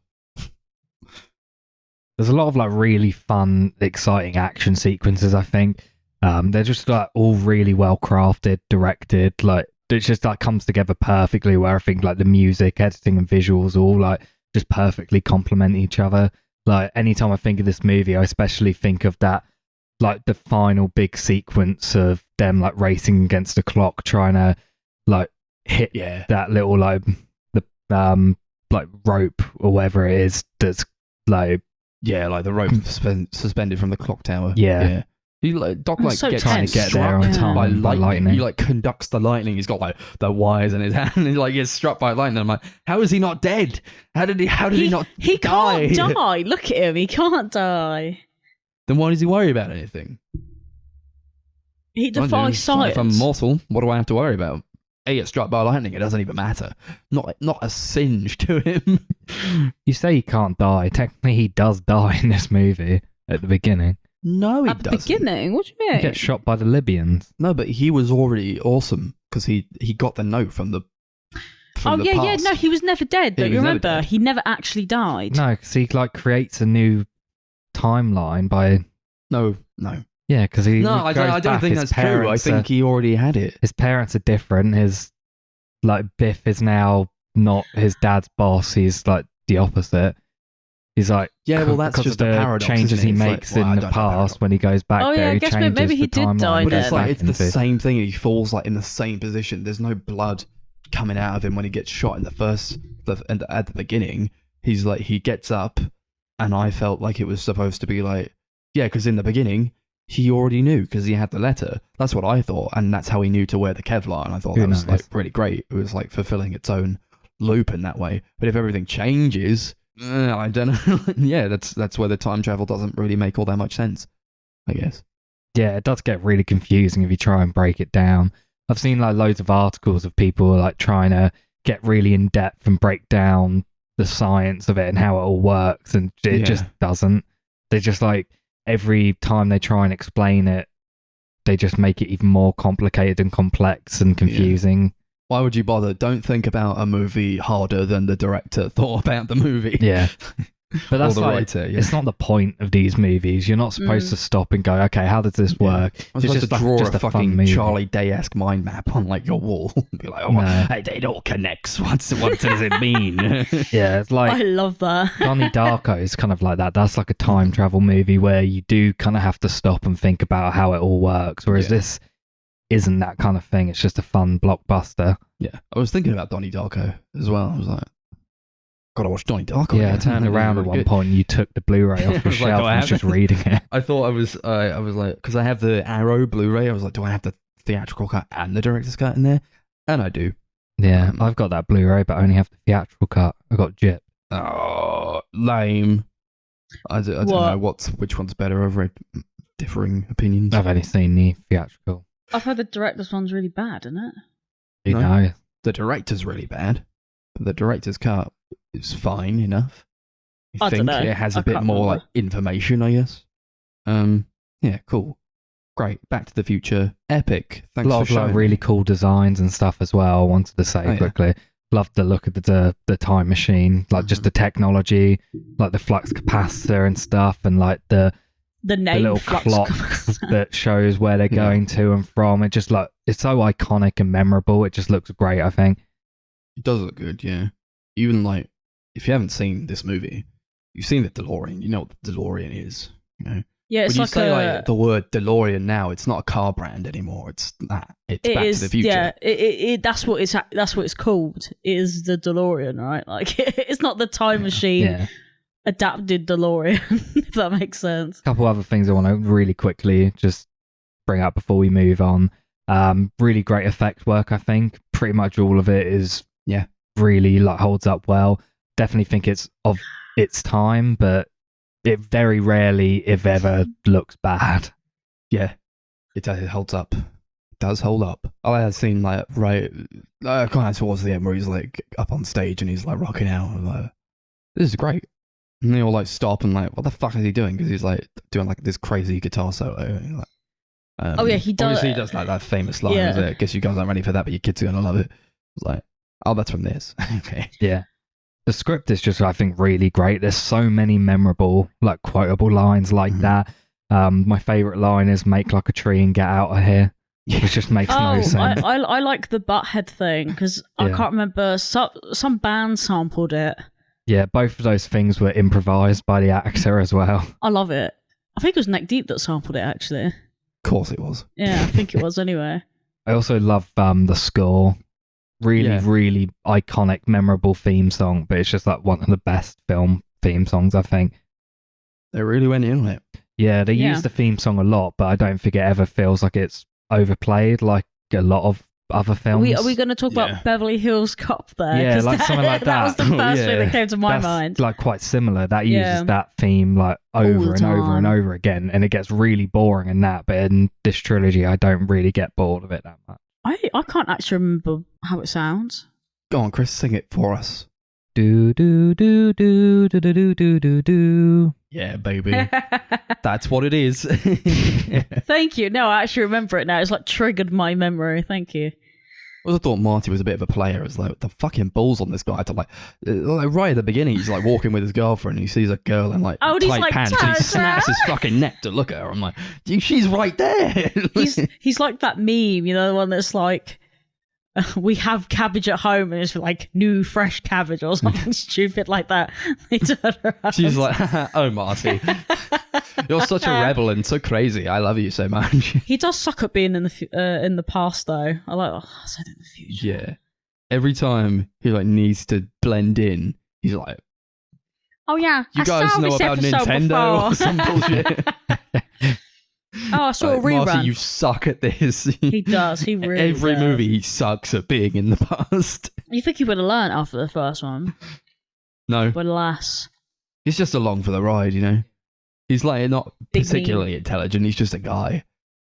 There's a lot of like really fun, exciting action sequences, I think. They're just like all really well crafted, directed. Like it just like comes together perfectly where I think like the music, editing and visuals all like just perfectly complement each other. Like anytime I think of this movie, I especially think of that like the final big sequence of them like racing against the clock, trying to like hit that little like the like rope or whatever it is that's like like the rope suspended from the clock tower. Yeah. He like Doc like so gets trying to get there on time by by lightning. He like conducts the lightning. He's got like the wires in his hand and he like gets struck by lightning. I'm like, how is he not dead? How did he not He die? can't die. Look at him. He can't die. Then why does he worry about anything? He defies science. If I'm mortal, what do I have to worry about? He gets struck by lightning. It doesn't even matter. Not a singe to him. You say he can't die. Technically, he does die in this movie at the beginning. No, he At the doesn't. beginning? What do you mean? He gets shot by the Libyans. No, but he was already awesome because he got the note from the past. No, he was never dead. Though. He You was never remember? dead. He never actually died. No, because he like creates a new timeline by. No. Yeah, because he. No, I don't think that's true. I think he already had it. His parents are different. His like Biff is now not his dad's boss. He's like the opposite. He's like that's because just of a the paradox. changes isn't it? he It's makes like, in the past when he goes back there. I He guess changes maybe he the did timeline. die But then. it's like back it's into the same thing. He falls like in the same position. There's no blood coming out of him when he gets shot in at the beginning. He's like he gets up, and I felt like it was supposed to be like because in the beginning he already knew because he had the letter. That's what I thought, and that's how he knew to wear the Kevlar. And I thought that was like really great. It was like fulfilling its own loop in that way. But if everything changes, I don't know. That's where the time travel doesn't really make all that much sense, I guess. Yeah, it does get really confusing if you try and break it down. I've seen like loads of articles of people like trying to get really in depth and break down the science of it and how it all works, and it just doesn't. They just like every time they try and explain it, they just make it even more complicated and complex and confusing. Why would you bother? Don't think about a movie harder than the director thought about the movie. Yeah. But that's or the like, writer, it's not the point of these movies. You're not supposed to stop and go, okay, how does this work? I'm supposed to draw just a fun fucking movie. Charlie Day-esque mind map on like your wall. Be like, it all connects. What does it mean? Yeah, it's like I love that. Donnie Darko is kind of like that. That's like a time travel movie where you do kind of have to stop and think about how it all works. Whereas this isn't that kind of thing. It's just a fun blockbuster. Yeah, I was thinking about Donnie Darko as well. I was like, gotta watch Donnie Darko. Yeah, I again. turned around at one point and you took the Blu-ray off the was like, shelf do I and was have just reading it. I thought I was like, because I have the Arrow Blu-ray. I was like, do I have the theatrical cut and the director's cut in there? And I do. Yeah, I've got that Blu-ray, but I only have the theatrical cut. I got Jip. Oh, lame. I don't know which one's better. I've read differing opinions. I've only seen the theatrical. I've heard the director's one's really bad, isn't it? You No. know, The director's really bad, but the director's cut it's fine enough. I I think dunno. it has a I bit can't more remember. like information, I guess. Yeah, cool. Great. Back to the Future. Epic. A Thanks lot for of showing like me. really cool designs and stuff as well. I wanted to say Oh, yeah. quickly. Loved the look of the time machine, like just the technology, like the flux capacitor and stuff, and like the name little Flux clock Capacitor. that shows where they're going to and from. It just like it's so iconic and memorable. It just looks great, I think. It does look good, yeah. Even like, if you haven't seen this movie, you've seen the DeLorean. You know what the DeLorean is, you know? Yeah, it's when you like say a. like the word DeLorean now, it's not a car brand anymore. It's that. It's It Back is, to the Future. yeah. That's what it's called. It is the DeLorean, right? Like it's not the time machine Yeah. adapted DeLorean. If that makes sense. A couple other things I want to really quickly just bring up before we move on. Really great effect work, I think. Pretty much all of it is really like holds up well. Definitely think it's of its time, but it very rarely, if ever, looks bad. Yeah, it holds up. It does hold up. I had seen like kind of towards the end where he's like up on stage and he's like rocking out. And like, this is great. And they all like stop and like, what the fuck is he doing? Because he's like doing like this crazy guitar solo. And, like, Oh, yeah, he does- Obviously, he does like that famous line. Yeah. Is it? I guess you guys aren't ready for that, but your kids are gonna love it. It's like, oh, that's from this. Okay. Yeah. The script is just, I think, really great. There's so many memorable, like, quotable lines like that. My favourite line is "make like a tree and get out of here," which just makes no sense. I like the butthead thing because I Yeah. can't remember. Some band sampled it. Yeah, both of those things were improvised by the actor as well. I love it. I think it was Neck Deep that sampled it, actually. Of course it was. Yeah, I think it was anyway. I also love the score. Really, Yeah. really iconic, memorable theme song, but it's just like one of the best film theme songs, I think. They really went in on it. Yeah, they Yeah. use the theme song a lot, but I don't think it ever feels like it's overplayed like a lot of other films. Are we going to talk Yeah. about Beverly Hills Cop there? Yeah, 'Cause like something like That was that. the Oh, first yeah. thing that came to my That's mind. like quite similar. That Yeah. uses that theme like over the and over and time. over again, and it gets really boring in that. But in this trilogy, I don't really get bored of it that much. I can't actually remember how it sounds. Go on, Chris, sing it for us. Do do do do do do do do do do. Yeah, baby. That's what it is. Thank you. No, I actually remember it now. It's like triggered my memory. Thank you. I also thought Marty was a bit of a player. It's like the fucking balls on this guy to like right at the beginning, he's like walking with his girlfriend and he sees a girl in like Oh, and he's tight like, pants and he "Turn snaps his fucking neck to look at her. I'm like, dude, she's right there. He's like that meme, you know, the one that's like, we have cabbage at home and it's like new fresh cabbage or something stupid like that. They turn around. She's like, oh, Marty, you're such a rebel and so crazy. I love you so much. He does suck at being in the past though. I like, oh, I said in the future. Yeah. Every time he like needs to blend in, he's like, Oh yeah, you I guys saw know this about episode Nintendo or before. some bullshit. Oh, I saw a Like, rerun. Marty, you suck at this. He does. He really Every does. movie, he sucks at being in the past. You think he would have learned after the first one, No, but alas, he's just along for the ride, you know? He's like not Big particularly intelligent. He's just a guy.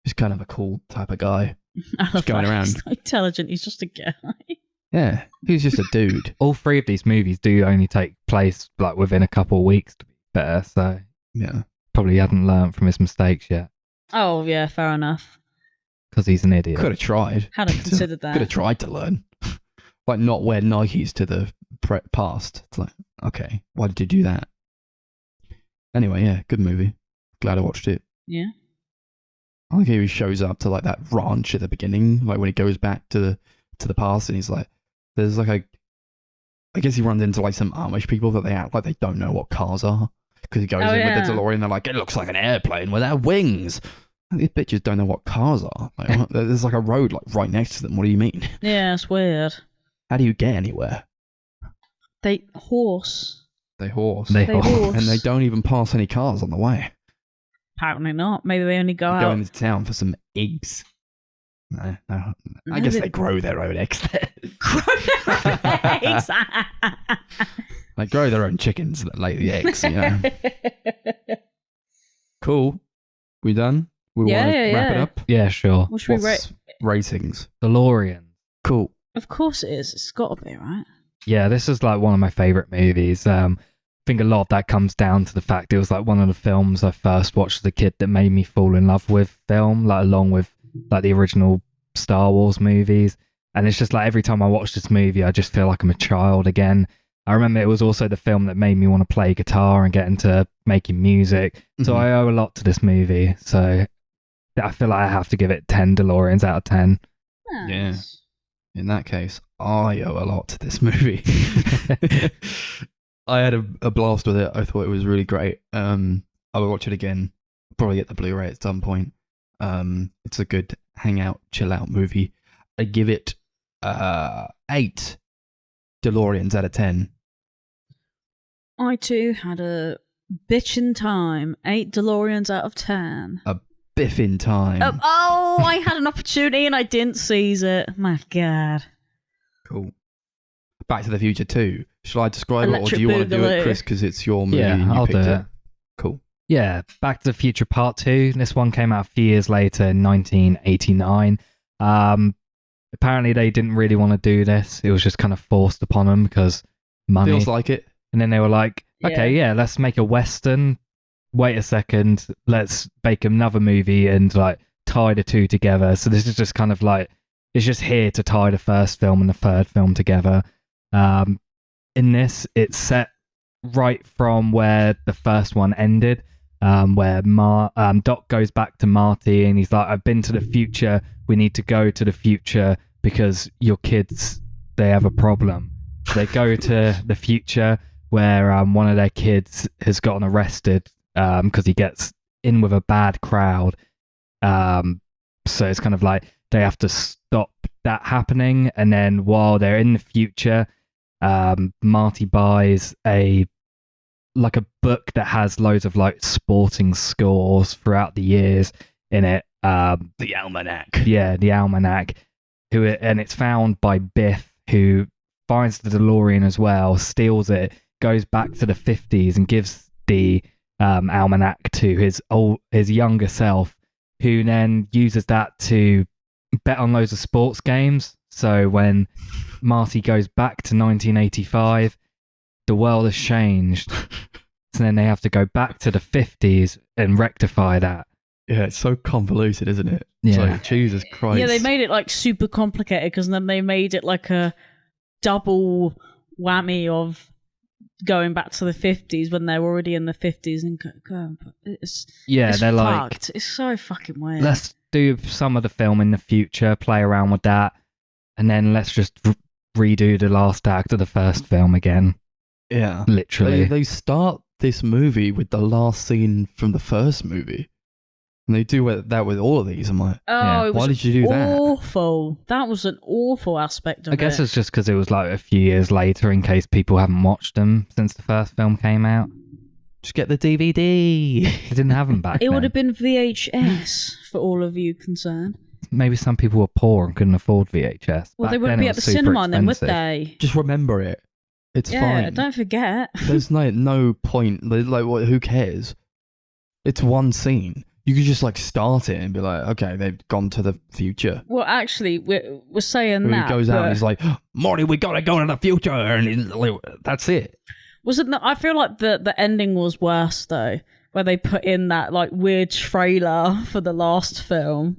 He's kind of a cool type of guy. I love going that. around. He's not intelligent. He's just a guy. Yeah, he's just a dude. All three of these movies do only take place like within a couple of weeks, to be fair. So Yeah. probably hadn't learned from his mistakes yet Oh yeah, fair enough. because he's an idiot. Could have tried. Hadn't considered Could have that. tried to learn. Like not wear Nikes to the past. It's like, okay, why did you do that? Anyway, yeah, good movie. Glad I watched it. Yeah. I like how he shows up to like that ranch at the beginning, like when he goes back to the past, and he's like, there's like I guess he runs into like some Amish people that they act like they don't know what cars are because he goes Oh, in yeah. with the DeLorean. They're like, it looks like an airplane without wings. And these bitches don't know what cars are. Like, what? There's like a road like right next to them. What do you mean? Yeah, it's weird. How do you get anywhere? They horse. They horse. They They horse. And they don't even pass any cars on the way. Apparently not. Maybe they only go They out. go into town for some eggs. No. I No, guess they- they grow their own eggs there. Eggs. Like grow their own chickens that lay the eggs, you know. Cool. We done? We Yeah, want to yeah, wrap it yeah. up? Yeah, sure. What should we rate? What's ratings? DeLorean. Cool. Of course it is. It's got to be, right? Yeah, this is like one of my favorite movies. I think a lot of that comes down to the fact it was like one of the films I first watched as a kid that made me fall in love with film, like along with like the original Star Wars movies. And it's just like every time I watch this movie, I just feel like I'm a child again. I remember it was also the film that made me want to play guitar and get into making music. So I owe a lot to this movie. So I feel like I have to give it 10 DeLoreans out of 10. Yeah. In that case, I owe a lot to this movie. I had a blast with it. I thought it was really great. I will watch it again. Probably get the Blu-ray at some point. It's a good hangout, chill out movie. I give it 8 DeLoreans out of 10. I too had a bitchin' time. 8 DeLoreans out of 10. A biffin' time. I had an opportunity and I didn't seize it. My God. Cool. Back to the Future 2. Shall I describe it, or Electric do you want to do it, Boogaloo. Chris? Because it's your movie and you I'll picked do it. it. Cool. Yeah, Back to the Future Part 2. This one came out a few years later in 1989. Apparently they didn't really want to do this. It was just kind of forced upon them because money. Feels like it. And then they were like, okay, yeah, let's make a Western. Wait a second, let's make another movie and like tie the two together. So this is just kind of like, it's just here to tie the first film and the third film together. In this, it's set right from where the first one ended, where Doc goes back to Marty and he's like, I've been to the future. We need to go to the future because your kids, they have a problem. So they go to the future where one of their kids has gotten arrested because he gets in with a bad crowd. So it's kind of like they have to stop that happening. And then while they're in the future, Marty buys a book that has loads of like sporting scores throughout the years in it. The Almanac. Yeah, the Almanac. And it's found by Biff, who finds the DeLorean as well, steals it, goes back to the 50s and gives the Almanac to his younger self, who then uses that to bet on loads of sports games. So when Marty goes back to 1985, the world has changed. So then they have to go back to the 50s and rectify that. Yeah, it's so convoluted, isn't it? Yeah. It's like, Jesus Christ. Yeah, they made it like super complicated because then they made it like a double whammy of going back to the 50s when they're already in the 50s and it's They're like, fucked. It's so fucking weird. let's do some of the film in the future, play around with that, and then let's just redo the last act of the first film again. Yeah. Literally. They start this movie with the last scene from the first movie. And they do that with all of these. I'm like, it was why did you do that? awful. That was an awful aspect of it. I guess it's just because it was like a few years later in case people haven't watched them since the first film came out. Just get the DVD. They didn't have them back It then. would have been VHS for all of you concerned. Maybe some people were poor and couldn't afford VHS. Well, Back they wouldn't then, be it at the was super cinema then, would expensive. they? Just remember it. It's Yeah, fine. don't forget. There's no point. Like, what? Who cares? It's one scene. You could just like start it and be like, okay, they've gone to the future. Well, actually, we're saying And that. he goes out but and he's like, Marty, we gotta go to the future, and that's it. wasn't that, I feel like the ending was worse though, where they put in that like weird trailer for the last film.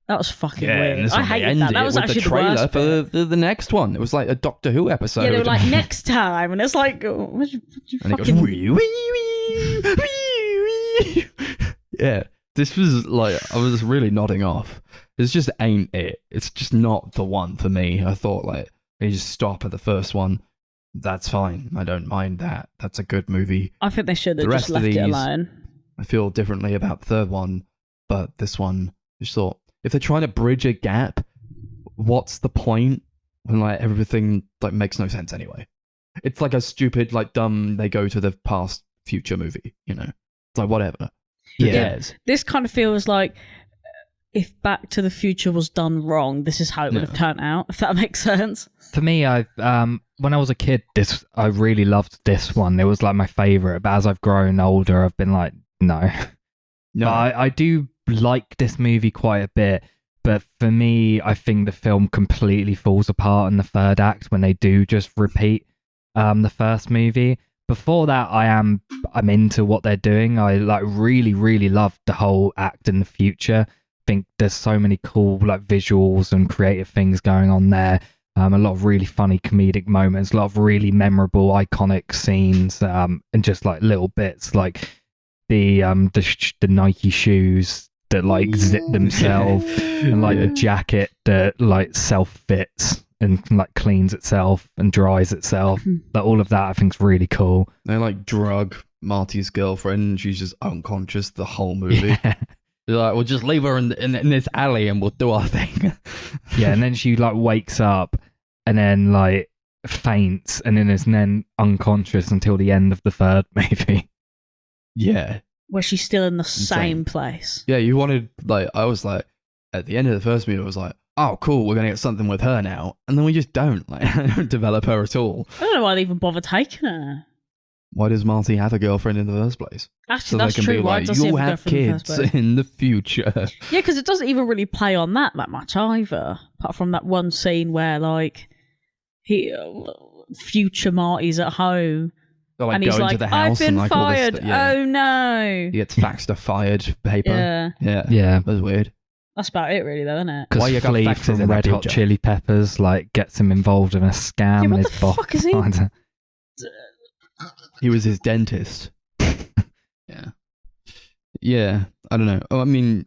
That was fucking weird. And this I one they hated ended that. That it was with actually the the trailer worst bit. for the next one. It was like a Doctor Who episode. Yeah, they were like next time, and it's like, what you and it goes, fucking... wee, wee, wee, wee, wee. Yeah, this was like, I was really nodding off. This just ain't it. It's just not the one for me. I thought like, they just stop at the first one. That's fine. I don't mind that. That's a good movie. I think they should have The just rest of left it these- alone. I feel differently about the third one, but this one, I just thought, if they're trying to bridge a gap, what's the point when like everything like makes no sense anyway? It's like a stupid, like dumb, they go to the past future movie, you know? It's like whatever. Who Yeah. cares? This kind of feels like if Back to the Future was done wrong, this is how it would have turned out, if that makes sense. For me, I when I was a kid, I really loved this one. It was like my favorite. But as I've grown older, I've been like, no. No. But I do like this movie quite a bit. But for me, I think the film completely falls apart in the third act when they do just repeat the first movie. Before that, I'm into what they're doing. I like really love the whole act in the future. I think there's so many cool like visuals and creative things going on there. A lot of really funny comedic moments, a lot of really memorable, iconic scenes, and just like little bits like the Nike shoes that like zip themselves, and like the jacket that like self fits and like cleans itself and dries itself. Like all of that, I think is really cool. They like drug Marty's girlfriend, and she's just unconscious the whole movie. Yeah. They're like, we'll just leave her in this alley and we'll do our thing. Yeah, and then she like wakes up and then like faints and then is then unconscious until the end of the third movie. Yeah. Where she's still in the Insane. same place. Yeah, you wanted, like, I was like, at the end of the first movie, I was like, oh, cool, we're going to get something with her now. And then we just don't. Like, don't develop her at all. I don't know why they even bother taking her. Why does Marty have a girlfriend in the first place? Actually, So that's they can true. be Why like, does he you'll have a have girlfriend in the kids first place? in the future. Yeah, because it doesn't even really play on that much either. Apart from that one scene where, like, future Marty's at home. They're, like, and he's go into like, the house I've been and, like, all this fired. stuff. Yeah. Oh, no. He gets faxed a fired paper. Yeah. Yeah. That was weird. That's about it, really, though, isn't it? Because Why you got Flea faxes from in the Red Hot picture? Chili Peppers like gets him involved in a scam Yeah, and what his the boss. fuck is he? He was his dentist. Yeah. Yeah. I don't know. Oh, I mean,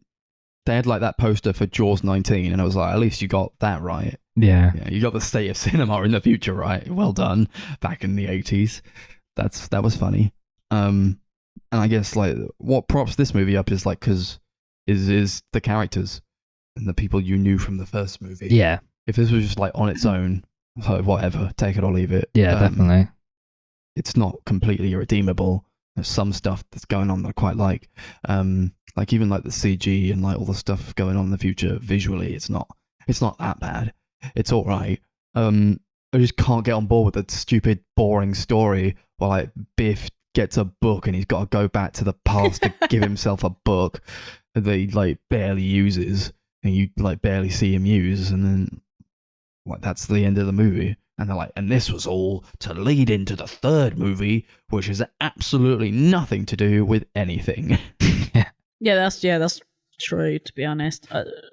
they had like that poster for Jaws 19, and I was like, at least you got that right. Yeah. Yeah, you got the state of cinema in the future right. Well done. Back in the 80s. That was funny. And I guess like what props this movie up is like is the characters and the people you knew from the first movie. Yeah. If this was just like on its own, so whatever, take it or leave it. Yeah, definitely. It's not completely irredeemable. There's some stuff that's going on that I quite like. Like even like the CG and like all the stuff going on in the future visually, it's not that bad. It's all right. I just can't get on board with the stupid, boring story where like Biff gets a book and he's got to go back to the past to give himself a book that he like barely uses and you like barely see him use, and then like that's the end of the movie. And they're like, and this was all to lead into the third movie, which has absolutely nothing to do with anything. Yeah, that's true, to be honest.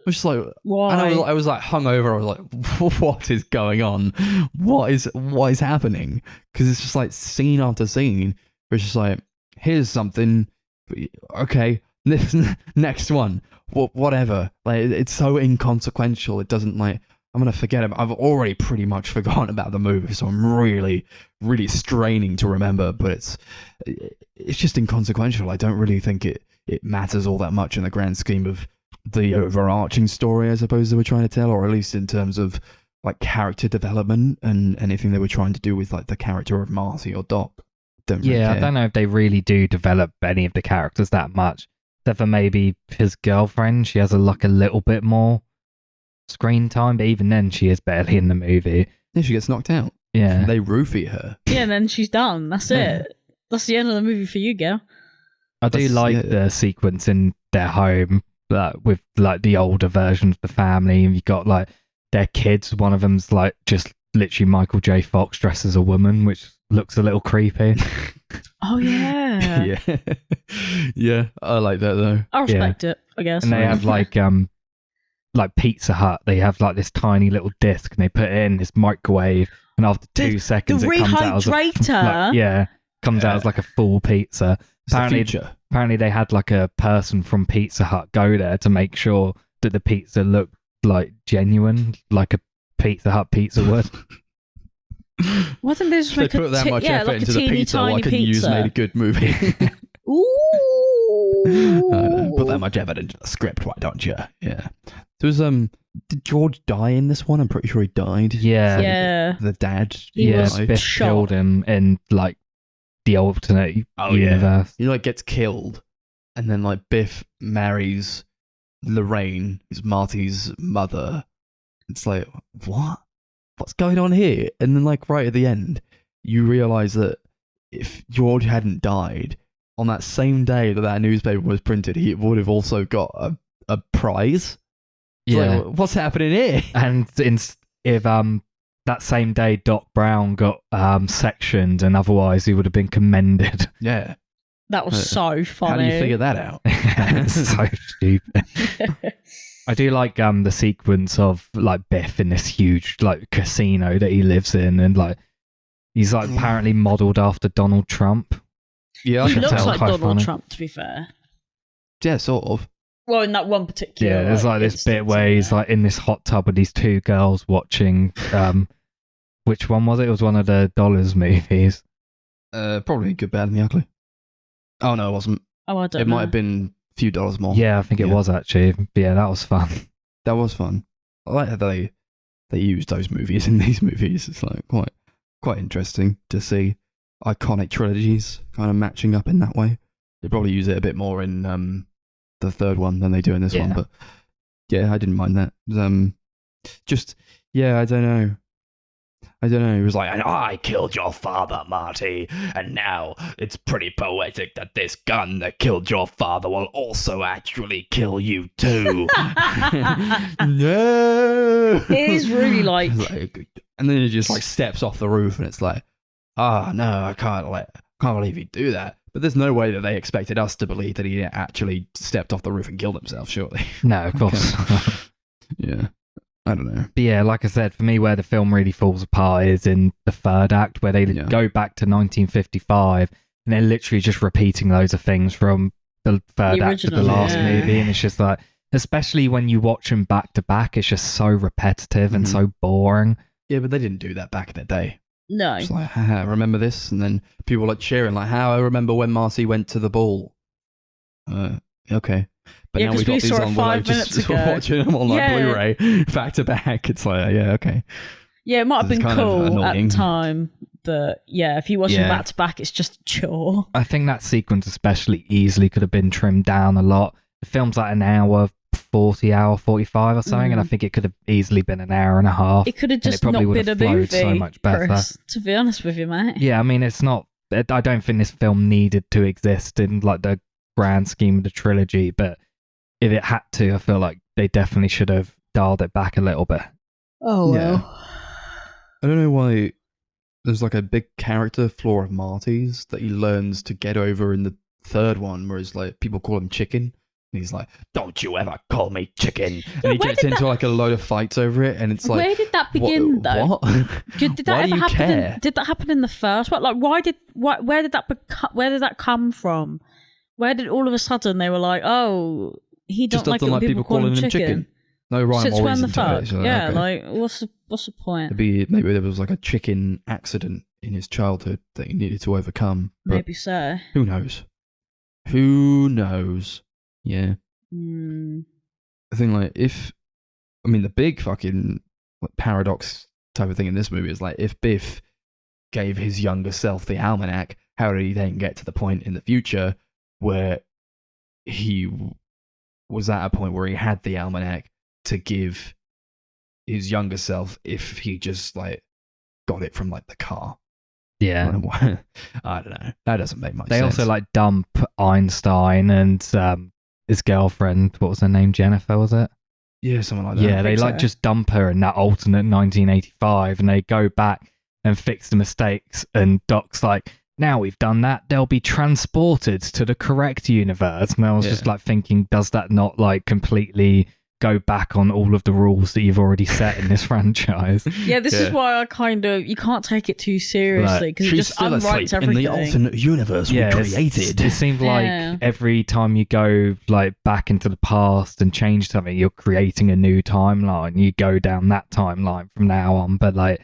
Which is like, Why? and I was like hungover. I was like, what is going on? What is happening? Because it's just like scene after scene. It's just like, here's something. Okay, this next one. Whatever. Like it's so inconsequential. It doesn't like. I'm gonna forget it. I've already pretty much forgotten about the movie, so I'm really, really straining to remember. But it's just inconsequential. I don't really think it matters all that much in the grand scheme of the overarching story, I suppose they were trying to tell, or at least in terms of like character development and anything they were trying to do with like the character of Marty or Doc. Don't really Yeah, care. I don't know if they really do develop any of the characters that much. Except for maybe his girlfriend. She has a little bit more screen time, but even then she is barely in the movie. Yeah, she gets knocked out. Yeah. They roofie her. Yeah, and then she's done. That's Yeah. it. That's the end of the movie for you, girl. I do like the sequence in their home with like the older version of the family, and you've got like their kids. One of them's like just literally Michael J. Fox dressed as a woman, which looks a little creepy. Oh, yeah. Yeah. Yeah, I like that though. I respect it, I guess. And they have like Pizza Hut. They have like this tiny little disc, and they put it in this microwave, and after 2 seconds, the it comes out as rehydrator. comes out as like a full pizza. It's the future. Apparently, they had like a person from Pizza Hut go there to make sure that the pizza looked like genuine, like a Pizza Hut pizza would. Why didn't they just They make put that much effort like into a the teeny pizza. Why tiny couldn't you use pizza? made a good movie? Ooh. I don't know. Put that much effort into the script, why don't you? Yeah. There was did George die in this one? I'm pretty sure he died. Yeah. Yeah. The dad. He Yeah, was died. Biff shot. killed him in like the alternate Oh, yeah. universe. He like gets killed, and then like Biff marries Lorraine, who's Marty's mother. It's like, what's going on here? And then like right at the end, you realise that if George hadn't died on that same day that newspaper was printed, he would have also got a prize. It's Yeah. like, what's happening here? And if that same day Doc Brown got sectioned, and otherwise he would have been commended. Yeah. That was so funny. How do you figure that out? It's so stupid. I do like the sequence of like Biff in this huge like casino that he lives in, and like he's like apparently modelled after Donald Trump. Yeah, I He can looks tell. like quite Donald funny. Trump, to be fair. Yeah, sort of. Well, in that one particular. Yeah, there's like this bit where he's like in this hot tub with these two girls watching. Which one was it? It was one of the Dollars movies. Probably Good, Bad, and the Ugly. Oh no, it wasn't. Oh, I don't It know. might have been a few dollars more. Yeah, I think it was actually. But yeah, that was fun. That was fun. I like how they used those movies in these movies. It's like quite interesting to see iconic trilogies kind of matching up in that way. They probably use it a bit more in the third one than they do in this one, but yeah, I didn't mind that. I don't know. It was like, and I killed your father, Marty, and now it's pretty poetic that this gun that killed your father will also actually kill you too. No! It is really like... And then he just like steps off the roof, and it's like, no, I can't believe he'd do that. But there's no way that they expected us to believe that he actually stepped off the roof and killed himself, surely. No, of course. Yeah. I don't know. But yeah, like I said, for me, where the film really falls apart is in the third act, where they go back to 1955 and they're literally just repeating loads of things from the third act of the last movie. And it's just like, especially when you watch them back to back, it's just so repetitive and so boring. Yeah, but they didn't do that back in the day. No. It's like, haha, remember this? And then people like cheering, like, how I remember when Marcy went to the ball. Okay. But Yeah, now we 'cause we got these saw it on, 5 we're minutes just ago. watching them on like Yeah. Blu-ray back to back. It's like, yeah, okay. Yeah, it might have It's been kind of cool at the annoying. time, but yeah, if you watch them Yeah. back to back, it's just a chore. I think that sequence especially easily could have been trimmed down a lot. The film's like an hour 40, hour 45 or something, and I think it could have easily been an hour and a half. It could have and it just not probably would been a have flowed movie, so much better. Chris, to be honest with you, mate. Yeah, I mean, it's not. I don't think this film needed to exist in like the grand scheme of the trilogy, but if it had to, I feel like they definitely should have dialed it back a little bit. Oh, well. Yeah. I don't know why there's like a big character flaw of Marty's that he learns to get over in the third one, whereas like people call him Chicken. And he's like, don't you ever call me Chicken. And he gets into like a load of fights over it, and it's like, where did that begin, though? What? Did that Why ever do you happen? care? Did that happen in the first one? Like, where did that come from? Where did all of a sudden they were like, oh, he Just don't like it doesn't when like people call him chicken? No rhyme Since or when the reason to fuck? it. So, Yeah, okay. like what's the point? Maybe there was like a chicken accident in his childhood that he needed to overcome. But Maybe so. who knows? Who knows? Yeah. I think like the big fucking like, paradox type of thing in this movie is like if Biff gave his younger self the almanac, how did he then get to the point in the future where he was at a point where he had the almanac to give his younger self if he just like got it from like the car? Yeah. I don't know. That doesn't make much They sense. also like dump Einstein and his girlfriend. What was her name? Jennifer, was it? Yeah, something like that. Yeah, they like just dump her in that alternate 1985, and they go back and fix the mistakes. And Doc's like, now we've done that, they'll be transported to the correct universe. And I was just like thinking, does that not like completely go back on all of the rules that you've already set in this franchise? Yeah, this is why you can't take it too seriously because it She's just still unwrites asleep everything. in the alternate universe we created. It seems like Yeah. every time you go like back into the past and change something, you're creating a new timeline. You go down that timeline from now on, but like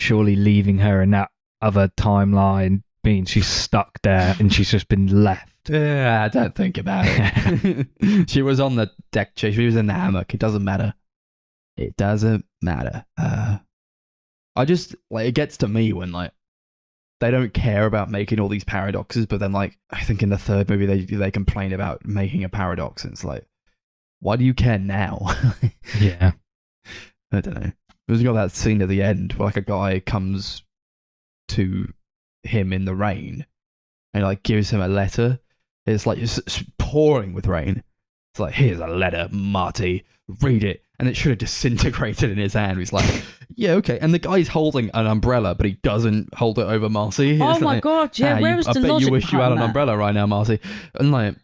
surely leaving her in that other timeline means she's stuck there and she's just been left. Yeah, don't think about it. She was on the deck chair. She was in the hammock. It doesn't matter. It doesn't matter. I just like it gets to me when like they don't care about making all these paradoxes, but then like I think in the third movie they complain about making a paradox, and it's like, why do you care now? Yeah. I don't know. There's got that scene at the end where like a guy comes to him in the rain and like gives him a letter. It's like it's pouring with rain, It's like, here's a letter, Marty. Read it. And it should have disintegrated in his hand. He's like, yeah, okay. And the guy's holding an umbrella, but he doesn't hold it over Marcy. Oh It's my like, God, yeah, where was the I bet logic you wish you had behind an that? umbrella right now, Marcy. And like,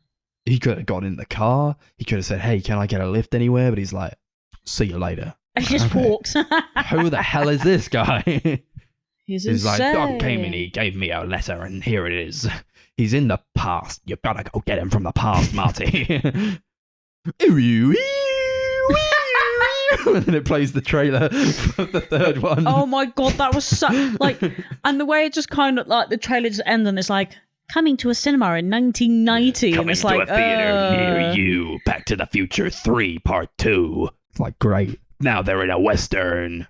he could have got in the car. He could have said, hey, can I get a lift anywhere? But he's like, see you later. And he just Okay. walks. Who the hell is this guy? He's like, insane. Doc came in, he gave me a letter, and here it is. He's in the past. You gotta go get him from the past, Marty. And then it plays the trailer for the third one. Oh my God, that was so like, and the way it just kind of like the trailer just ends and it's like coming to a cinema in 1990, and it's like near you. Back to the Future 3 Part 2. It's like, great. Now they're in a Western.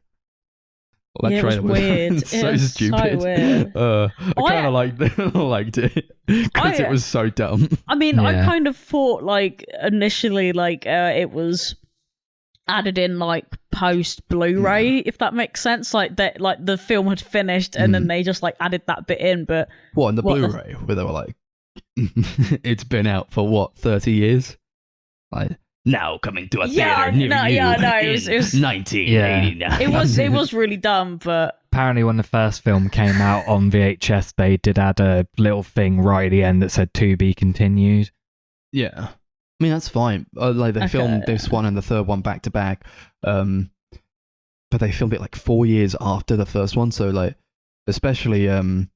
Well, that Yeah, it was trailer weird. so It was so stupid. weird. I kind of liked it because it was so dumb. I mean, I Yeah. kind of thought like initially like it was added in like post Blu-ray, if that makes sense. Like that, like the film had finished and then they just like added that bit in. But What, in the What the- Blu-ray, where they were like, it's been out for what, 30 years? Like, now coming to a Yeah, theater near no, you yeah, no, it in was- 1989. it was really dumb. But Apparently, when the first film came out on VHS, they did add a little thing right at the end that said "to be continued." Yeah. I mean, that's fine. Like, they Okay. filmed this one and the third one back to back. But they filmed it like 4 years after the first one. So, like, especially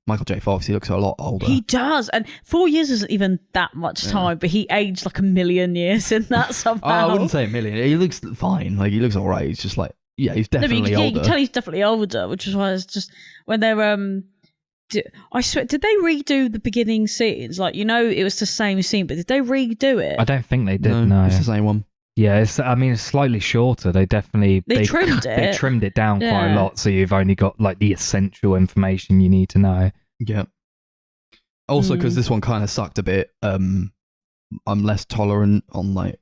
Michael J. Fox, he looks a lot older. he does, and 4 years isn't even that much time. But he aged like a million years in that somehow. I wouldn't say a million. He looks fine. Like, he looks all right. He's just like, yeah, he's No, but definitely you older. can tell he's definitely older, which is why it's just when they're I swear, did they redo the beginning scenes? Like, you know, it was the same scene, but did they redo it? I don't think they did. no, No, it's the same one. yeah, it's slightly shorter. They definitely They trimmed They it. trimmed it down quite Yeah. a lot, so you've only got like the essential information you need to know. Yeah. Also, because Mm. this one kind of sucked a bit, I'm less tolerant on like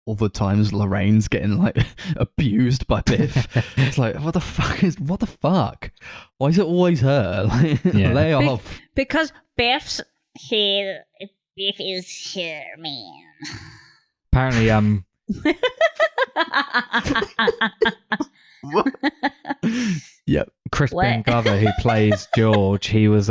all the times Lorraine's getting like abused by Biff. It's like, what the fuck? Why is it always her? Like, Yeah. lay Big- off. Because Biff's Biff is here, man. Apparently, Yep. Chris What? Ben Glover, who plays George, he was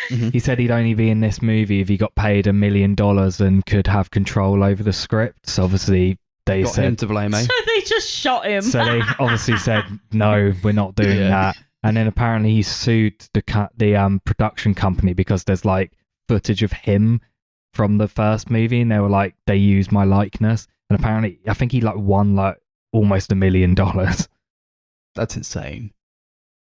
he said he'd only be in this movie if he got paid $1 million and could have control over the script. So obviously they Got him said, to blame, eh? so they just shot him. so they obviously said no, we're not doing Yeah. that. And then apparently he sued the production company because there's like footage of him from the first movie, and they were like, they used my likeness. And apparently, I think he like won like almost $1 million. That's insane.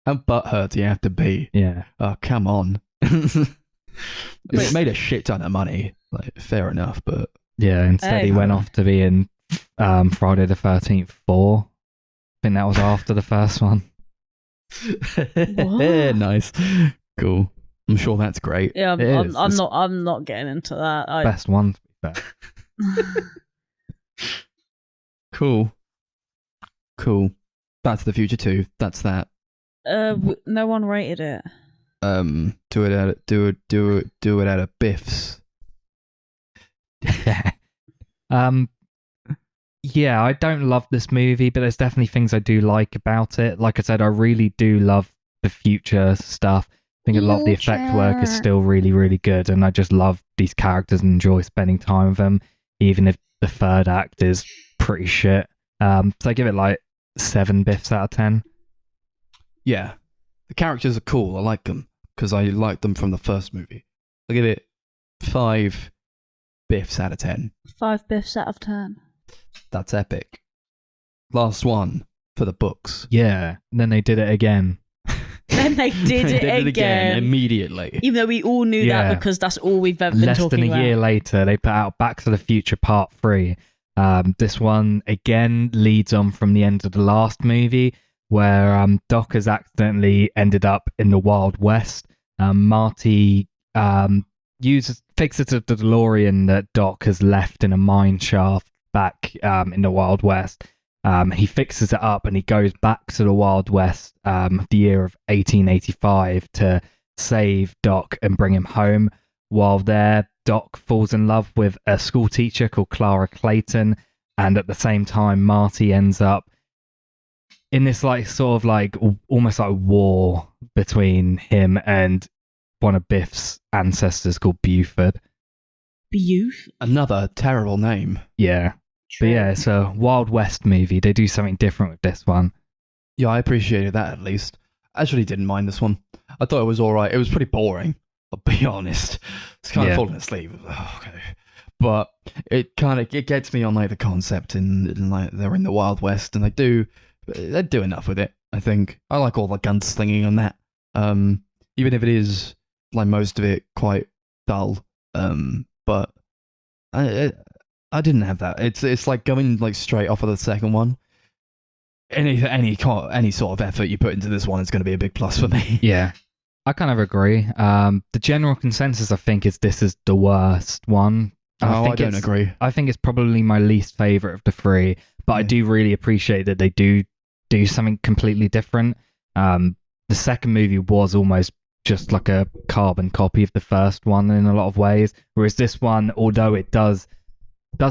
How butthurt do you have to be? Yeah. Oh, come on. It made a shit ton of money. Like, fair enough, but Yeah, instead Hey. he went off to be in Friday the 13th 4. I think that was after the first one. What? Nice. Cool. I'm sure that's great. Yeah, It is. It's- I'm not getting into that. Best one, to be fair. Cool. Back to the Future 2. That's that. No one rated it. Do it out of Biff's. Yeah, I don't love this movie, but there's definitely things I do like about it. Like I said, I really do love the future stuff. I think a lot of the effect work is still really, really good, and I just love these characters and enjoy spending time with them, even if the third act is pretty shit. So I give it like 7 Biffs out of 10. Yeah. The characters are cool. I like them because I liked them from the first movie. I'll give it 5 Biffs out of 10. 5 Biffs out of 10. That's epic. Last one for the books. Yeah, and then they did it again. Then they did it again. Immediately. Even though we all knew Yeah. that because that's all we've ever been Less talking than a about. year later, they put out Back to the Future Part 3. This one, again, leads on from the end of the last movie, where Doc has accidentally ended up in the Wild West. Marty fixes the DeLorean that Doc has left in a mine shaft back in the Wild West. He fixes it up and he goes back to the Wild West of the year of 1885 to save Doc and bring him home. while there, Doc falls in love with a school teacher called Clara Clayton, and at the same time, Marty ends up in this like sort of like almost like war between him and one of Biff's ancestors called Buford. Another terrible name. Yeah. But yeah, it's a Wild West movie. They do something different with this one. Yeah, I appreciated that at least. I actually didn't mind this one. I thought it was alright. It was pretty boring, I'll be honest. It's kind of falling asleep. Oh, okay. But it gets me on like the concept and like they're in the Wild West and they do enough with it, I think. I like all the gunslinging on that. Even if it is like most of it quite dull. But I didn't have that. It's like going like straight off of the second one. Any sort of effort you put into this one is going to be a big plus for me. Yeah, I kind of agree. The general consensus, I think, is this is the worst one. I don't agree. I think it's probably my least favorite of the three, but I do really appreciate that they do something completely different. The second movie was almost just like a carbon copy of the first one in a lot of ways, whereas this one, although it does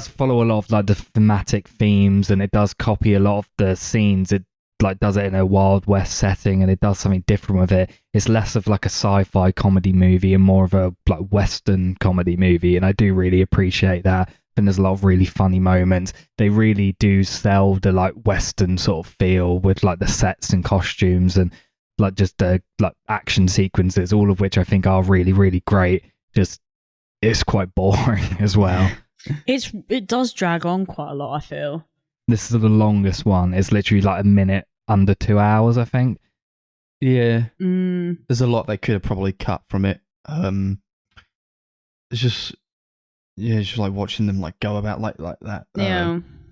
follow a lot of like the thematic themes and it does copy a lot of the scenes, it like does it in a Wild West setting and it does something different with it. It's less of like a sci-fi comedy movie and more of a like Western comedy movie, and I do really appreciate that. And there's a lot of really funny moments. They really do sell the like Western sort of feel with like the sets and costumes and like just the like action sequences, all of which I think are really, really great. Just it's quite boring as well. It does drag on quite a lot, I feel. This is the longest one. It's literally like a minute under 2 hours, I think. Yeah. There's a lot they could have probably cut from it. It's just like watching them like go about like that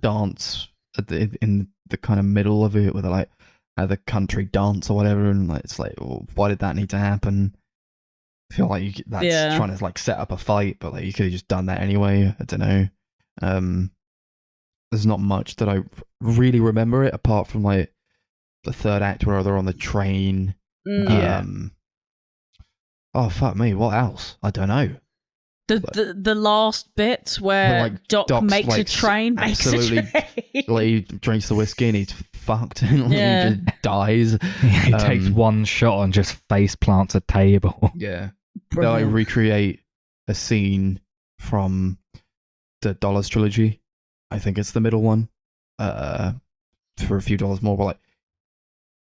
dance in the kind of middle of it with like the country dance or whatever, and like it's like, well, why did that need to happen? I feel like that's trying to like set up a fight, but like you could have just done that anyway. I don't know. There's not much that I really remember it apart from like the third act where they're on the train. Oh fuck me! What else? I don't know. The last bit where like, Doc makes like, a train, absolutely, like he drinks the whiskey and he's fucked and he just dies. He takes one shot and just face plants a table. Yeah. They'll like, recreate a scene from the Dollars Trilogy. I think it's the middle one. For a few dollars more, but like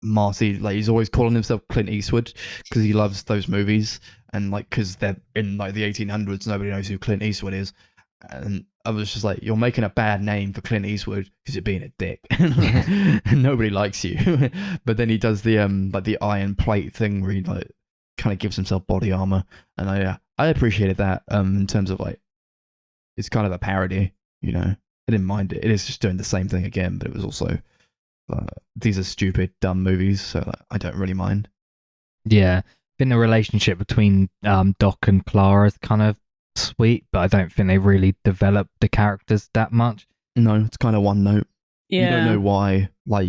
Marty, like he's always calling himself Clint Eastwood because he loves those movies, and like because they're in like the 1800s, nobody knows who Clint Eastwood is, and I was just like, you're making a bad name for Clint Eastwood because you're being a dick, and nobody likes you. But then he does the like the iron plate thing where he like kind of gives himself body armor, and I appreciated that in terms of like it's kind of a parody, you know. I didn't mind it. It is just doing the same thing again, but it was also these are stupid, dumb movies, so I don't really mind. Yeah, I think the relationship between Doc and Clara is kind of sweet, but I don't think they really develop the characters that much. No, it's kind of one note. Yeah. You don't know why, like,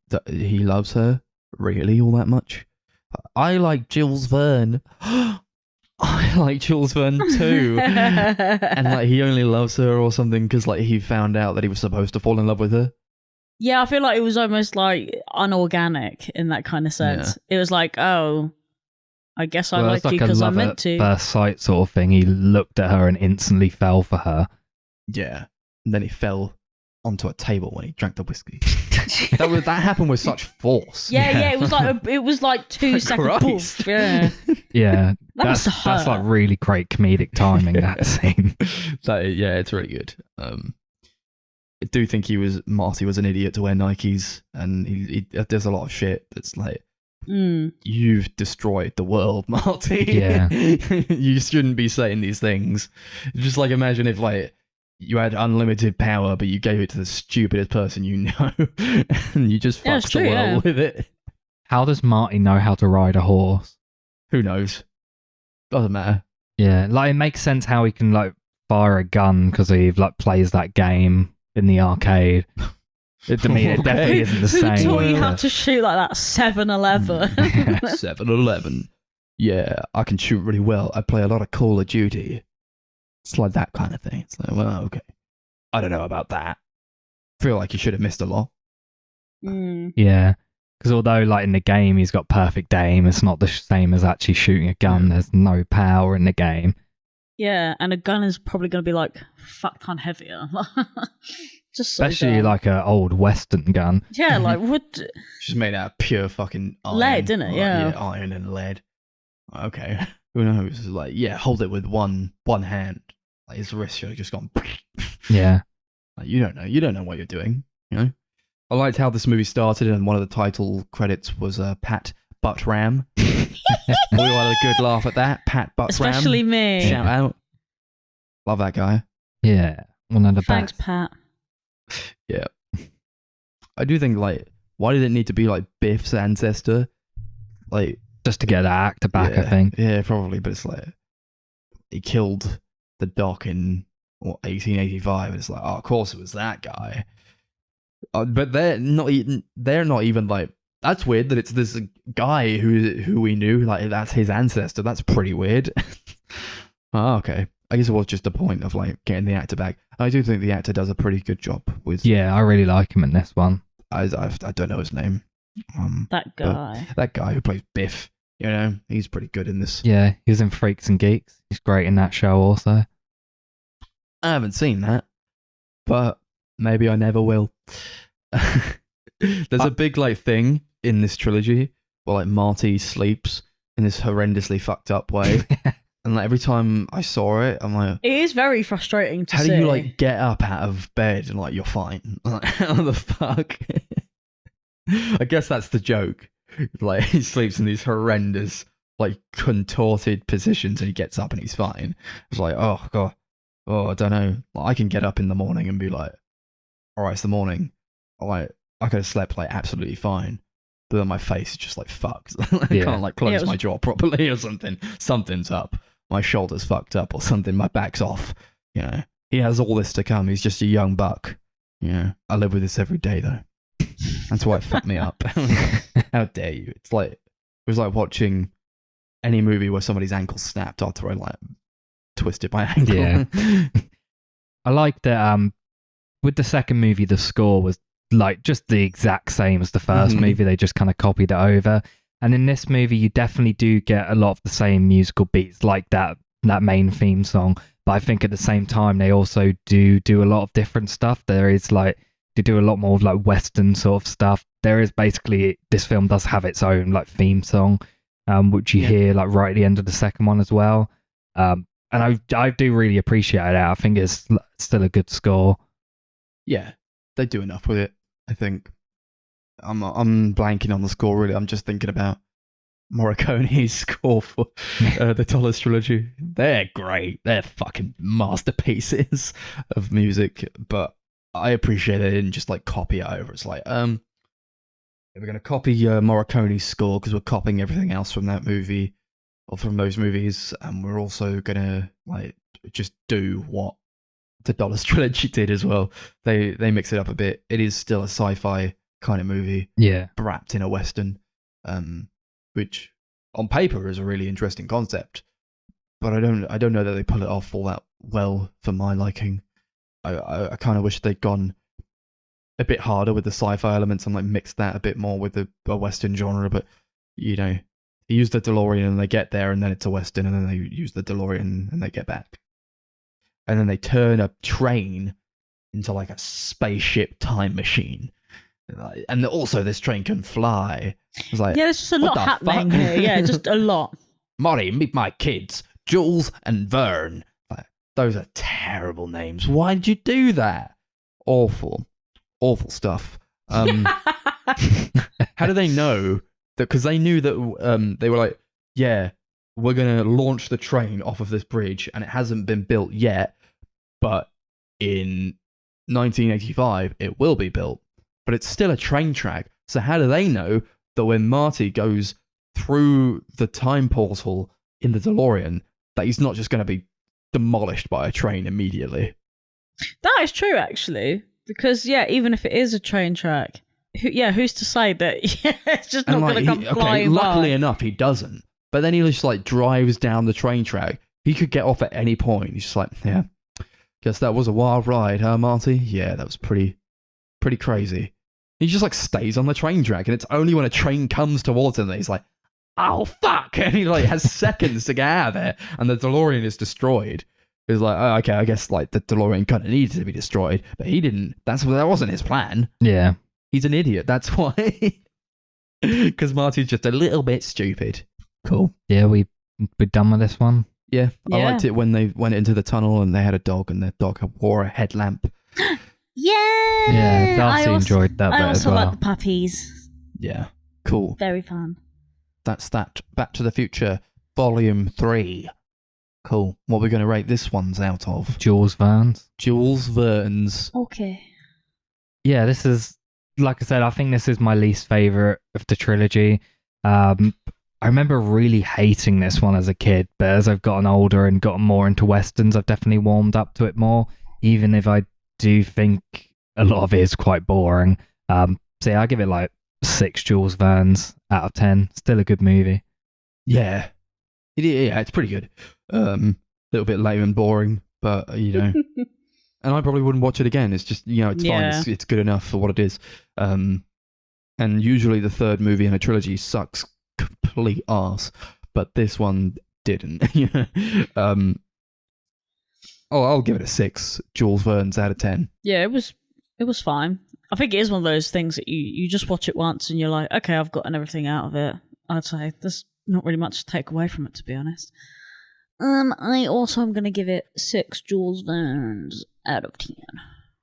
that he loves her really all that much. I like Jules Verne. I like Jules Verne too. And like he only loves her or something because like he found out that he was supposed to fall in love with her. Yeah, I feel like it was almost like unorganic in that kind of sense. It was like, oh, I guess I like you because I'm meant to. First sight sort of thing. He looked at her and instantly fell for her. Yeah, and then he fell onto a table when he drank the whiskey. that happened with such force. Yeah, it was like 2 seconds. Poof, yeah, yeah. That's like really great comedic timing. That scene. It's really good. I do think Marty was an idiot to wear Nikes, and he does a lot of shit that's like, you've destroyed the world, Marty. Yeah, you shouldn't be saying these things. Just like imagine if like you had unlimited power, but you gave it to the stupidest person you know, and you just fucked the world with it. How does Marty know how to ride a horse? Who knows? Doesn't matter. Yeah, like it makes sense how he can like fire a gun because he like plays that game in the arcade. It definitely isn't the same. Who taught you how to shoot like that? 7-Eleven. 7-Eleven. yeah, I can shoot really well. I play a lot of Call of Duty. It's like that kind of thing. It's like, well, okay. I don't know about that. Feel like you should have missed a lot. Yeah. Because although, like, in the game, he's got perfect aim, it's not the same as actually shooting a gun. There's no power in the game. Yeah, and a gun is probably going to be, like, fuck ton heavier. Just so Especially, dumb. like, an old Western gun. Yeah, like, what? Just made out of pure fucking iron. Lead, isn't it? Like, Yeah. iron and lead. Okay. Who knows? Like, yeah, hold it with one hand. Like, his wrist should have just gone. Yeah. Like, you don't know. You don't know what you're doing. You know. I liked how this movie started, and one of the title credits was Pat Buttram. We all had a good laugh at that. Pat Buttram. Especially me. Shout out. Love that guy. Yeah. One of the Thanks, best. Pat. Yeah. I do think, like, why did it need to be, like, Biff's ancestor? Like, Just to get that actor back, yeah, I think. Yeah, probably, but it's like, he killed the Doc in, 1885, and it's like, oh, of course it was that guy. But they're not even, like, that's weird that it's this guy who we knew, like, that's his ancestor. That's pretty weird. Oh, okay. I guess it was just a point of, like, getting the actor back. I do think the actor does a pretty good job with... Yeah, I really like him in this one. I don't know his name. That guy. That guy who plays Biff, you know, he's pretty good in this. Yeah, he was in Freaks and Geeks. He's great in that show also. I haven't seen that, but maybe I never will. There's a big, like, thing in this trilogy where, like, Marty sleeps in this horrendously fucked up way. And, like, every time I saw it, I'm like, It is very frustrating to how see. do you, like, get up out of bed and, like, you're fine? Like, how the fuck? I guess that's the joke. Like, he sleeps in these horrendous, like, contorted positions and he gets up and he's fine. It's like, oh, God. Oh, I don't know. Like, I can get up in the morning and be like, all right, it's the morning. Like, I could have slept, like, absolutely fine. But then my face is just, like, fucked. I can't, like, close my jaw properly or something. Something's up. My shoulder's fucked up or something. My back's off. You know, he has all this to come. He's just a young buck. Yeah, I live with this every day, though. That's why it fucked me up. How dare you? It was like watching any movie where somebody's ankle snapped after I, like, twisted my ankle. Yeah. I like that with the second movie, the score was, like, just the exact same as the first movie. They just kind of copied it over. And in this movie, you definitely do get a lot of the same musical beats, like that main theme song. But I think at the same time, they also do a lot of different stuff. There is, like, they do a lot more of, like, Western sort of stuff. There is basically, this film does have its own, like, theme song, which you hear, like, right at the end of the second one as well. And I do really appreciate that. I think it's still a good score. Yeah, they do enough with it, I think. I'm blanking on the score, really. I'm just thinking about Morricone's score for the Tollers trilogy. They're great. They're fucking masterpieces of music. But I appreciate they didn't just, like, copy it over. It's like, we're going to copy Morricone's score because we're copying everything else from that movie or from those movies. And we're also going to, like, just do what the Dollars trilogy did as well. They mix it up a bit. It is still a sci-fi kind of movie, Yeah. wrapped in a Western, which on paper is a really interesting concept, but I don't know that they pull it off all that well for my liking. I kind of wish they'd gone a bit harder with the sci-fi elements and, like, mixed that a bit more with the Western genre. But, you know, they use the DeLorean and they get there, and then it's a Western, and then they use the DeLorean and they get back, and then they turn a train into, like, a spaceship time machine. And also, this train can fly. It's like, yeah, there's just a lot happening here. Yeah, just a lot. Marty, meet my kids, Jules and Vern. Like, those are terrible names. Why did you do that? Awful stuff. How do they know that? Because they knew that they were like, yeah, we're gonna launch the train off of this bridge, and it hasn't been built yet, but in 1985 it will be built. But it's still a train track. So how do they know that when Marty goes through the time portal in the DeLorean, that he's not just going to be demolished by a train immediately? That is true, actually. Because, yeah, even if it is a train track, who's to say that it's just not going to come flying by? Luckily enough, he doesn't. But then he just like drives down the train track. He could get off at any point. He's just like, yeah, guess that was a wild ride, huh, Marty? Yeah, that was pretty crazy. He just like stays on the train track, and it's only when a train comes towards him that he's like, oh fuck, and he like has seconds to get out of there, and the DeLorean is destroyed. He's like, oh, okay, I guess like the DeLorean kind of needed to be destroyed, but he didn't. That wasn't his plan. Yeah. He's an idiot. That's why. Because Marty's just a little bit stupid. Cool. Yeah, we're done with this one. Yeah, I Yeah. liked it when they went into the tunnel and they had a dog, and their dog wore a headlamp. Yeah. Yeah, Darcy enjoyed that I bit as also well. like the puppies. Yeah, cool. Very fun. That's that. Back to the Future, Volume 3. Cool. What are we going to rate this one's out of? Jules Verne's. Jules Verne's. Okay. Yeah, this is, like I said, I think this is my least favourite of the trilogy. I remember really hating this one as a kid, but as I've gotten older and gotten more into westerns, I've definitely warmed up to it more, even if I do think a lot of it is quite boring. So yeah, I give it like 6 Jules Verne's out of 10. Still a good movie. Yeah. Yeah, it's pretty good. A little bit lame and boring, but, you know. And I probably wouldn't watch it again. It's just, you know, it's fine. Yeah. It's good enough for what it is. And usually the third movie in a trilogy sucks complete arse, but this one didn't. I'll give it a 6 Jules Verne's out of 10. Yeah, it was fine. I think it is one of those things that you just watch it once and you're like, okay, I've gotten everything out of it. I'd say there's not really much to take away from it, to be honest. I also am going to give it 6 Jules Verne's out of 10.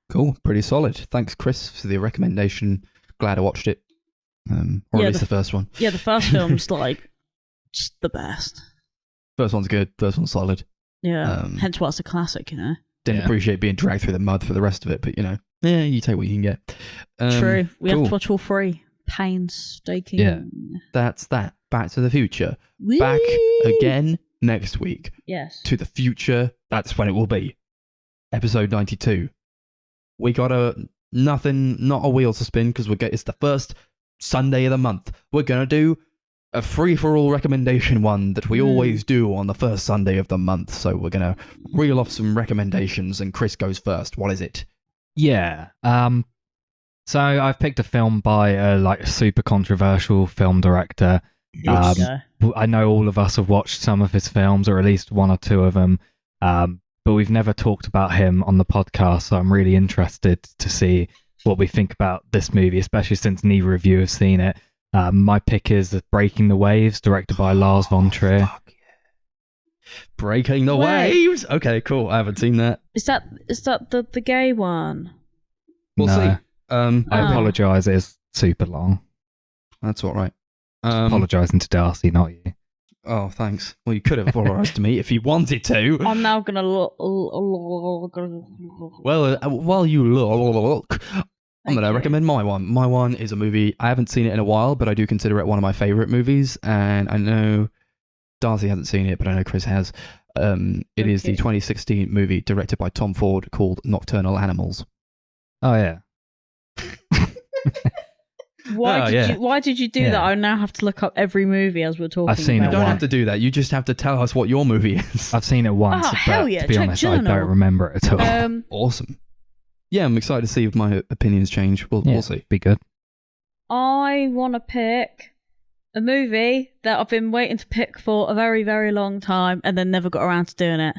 Cool, pretty solid. Thanks, Chris, for the recommendation. Glad I watched it. Or Yeah, at least the first one. Yeah, the first film's like just the best. First one's good. First one's solid. Yeah, hence why it's a classic, you know. Didn't Yeah. appreciate being dragged through the mud for the rest of it, but you know, yeah, you take what you can get. True. We have cool. to watch all 3. Painstaking. Yeah. That's that. Back to the Future. Whee! Back again next week. Yes. To the future. That's when it will be. Episode 92. We got not a wheel to spin because it's the first Sunday of the month. We're gonna do a free-for-all recommendation one that we always do on the first Sunday of the month. So we're gonna reel off some recommendations, and Chris goes first. What is it? Yeah. So I've picked a film by a super controversial film director. There you go. I know all of us have watched some of his films, or at least 1 or 2 of them, but we've never talked about him on the podcast, so I'm really interested to see what we think about this movie, especially since neither of you have seen it. My pick is Breaking the Waves, directed by Lars von Trier. Fuck yeah. Breaking the Wait. Waves! Okay, cool. I haven't seen that. Is that the gay one? We'll No. see. I Oh. apologise, it's super long. That's all right. Apologising to Darcy, not you. Oh, thanks. Well, you could have apologized to me if you wanted to. I'm now gonna look. Well, while you look, I'm Thank going to you. recommend my one. My one is a movie. I haven't seen it in a while, but I do consider it one of my favourite movies. And I know Darcy hasn't seen it, but I know Chris has. It is the Okay. 2016 movie directed by Tom Ford called Nocturnal Animals. Oh, yeah. Why Oh, did yeah. you? Why did you do Yeah. that? I now have to look up every movie as we're talking. I've seen You it about don't once. have to do that. You just have to tell us what your movie is. I've seen it once, Oh, but hell yeah, to be check honest, I Journal. don't remember it at all. Awesome. Yeah, I'm excited to see if my opinions change. We'll see. Be good. I want to pick a movie that I've been waiting to pick for a very, very long time, and then never got around to doing it.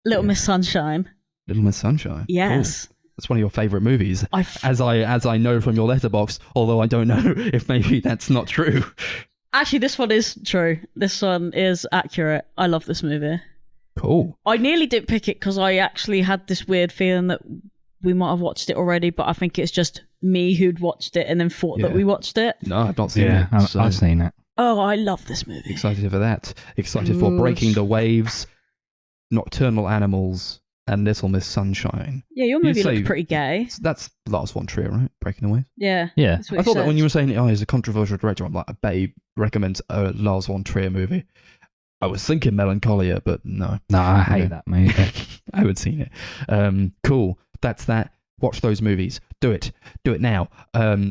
Little Yeah. Miss Sunshine. Little Miss Sunshine. Yes. Cool. That's one of your favourite movies. I f- As I know from your letterbox, although I don't know if maybe that's not true. Actually, this one is true. This one is accurate. I love this movie. Cool. I nearly didn't pick it because I actually had this weird feeling that we might have watched it already, but I think it's just me who'd watched it and then thought that Yeah. we watched it. No, I've not seen Yeah, it. So I've seen it. Oh, I love this movie. excited for that. Excited for Yes. Breaking the Waves, Nocturnal Animals, and Little Miss Sunshine. Yeah, your You movie say- looked pretty gay. That's Lars von Trier, right? Breaking the Waves. Yeah. Yeah. That's what I thought that said. when you were saying, oh, he's a controversial director, I'm like, I bet he recommends a Lars von Trier movie. I was thinking Melancholia, but no. No, I hate Okay. that movie. I haven't seen it. Cool. That's that. Watch those movies. Do it. Do it now.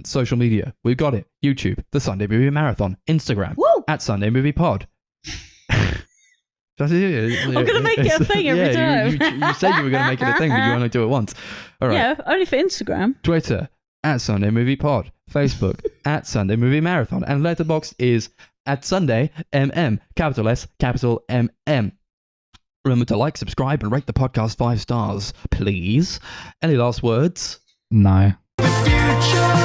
Social media. We've got it. YouTube, The Sunday Movie Marathon, Instagram. Woo! at Sunday Movie Pod. I'm going to make it a thing every time. You said you were going to make it a thing, but you only do it once. All right. Yeah, only for Instagram. Twitter, at Sunday Movie Pod. Facebook, at Sunday Movie Marathon. And Letterboxd is at Sunday MM, capital S, capital MM. Remember to like, subscribe, and rate the podcast 5 stars, please. Any last words? No. The future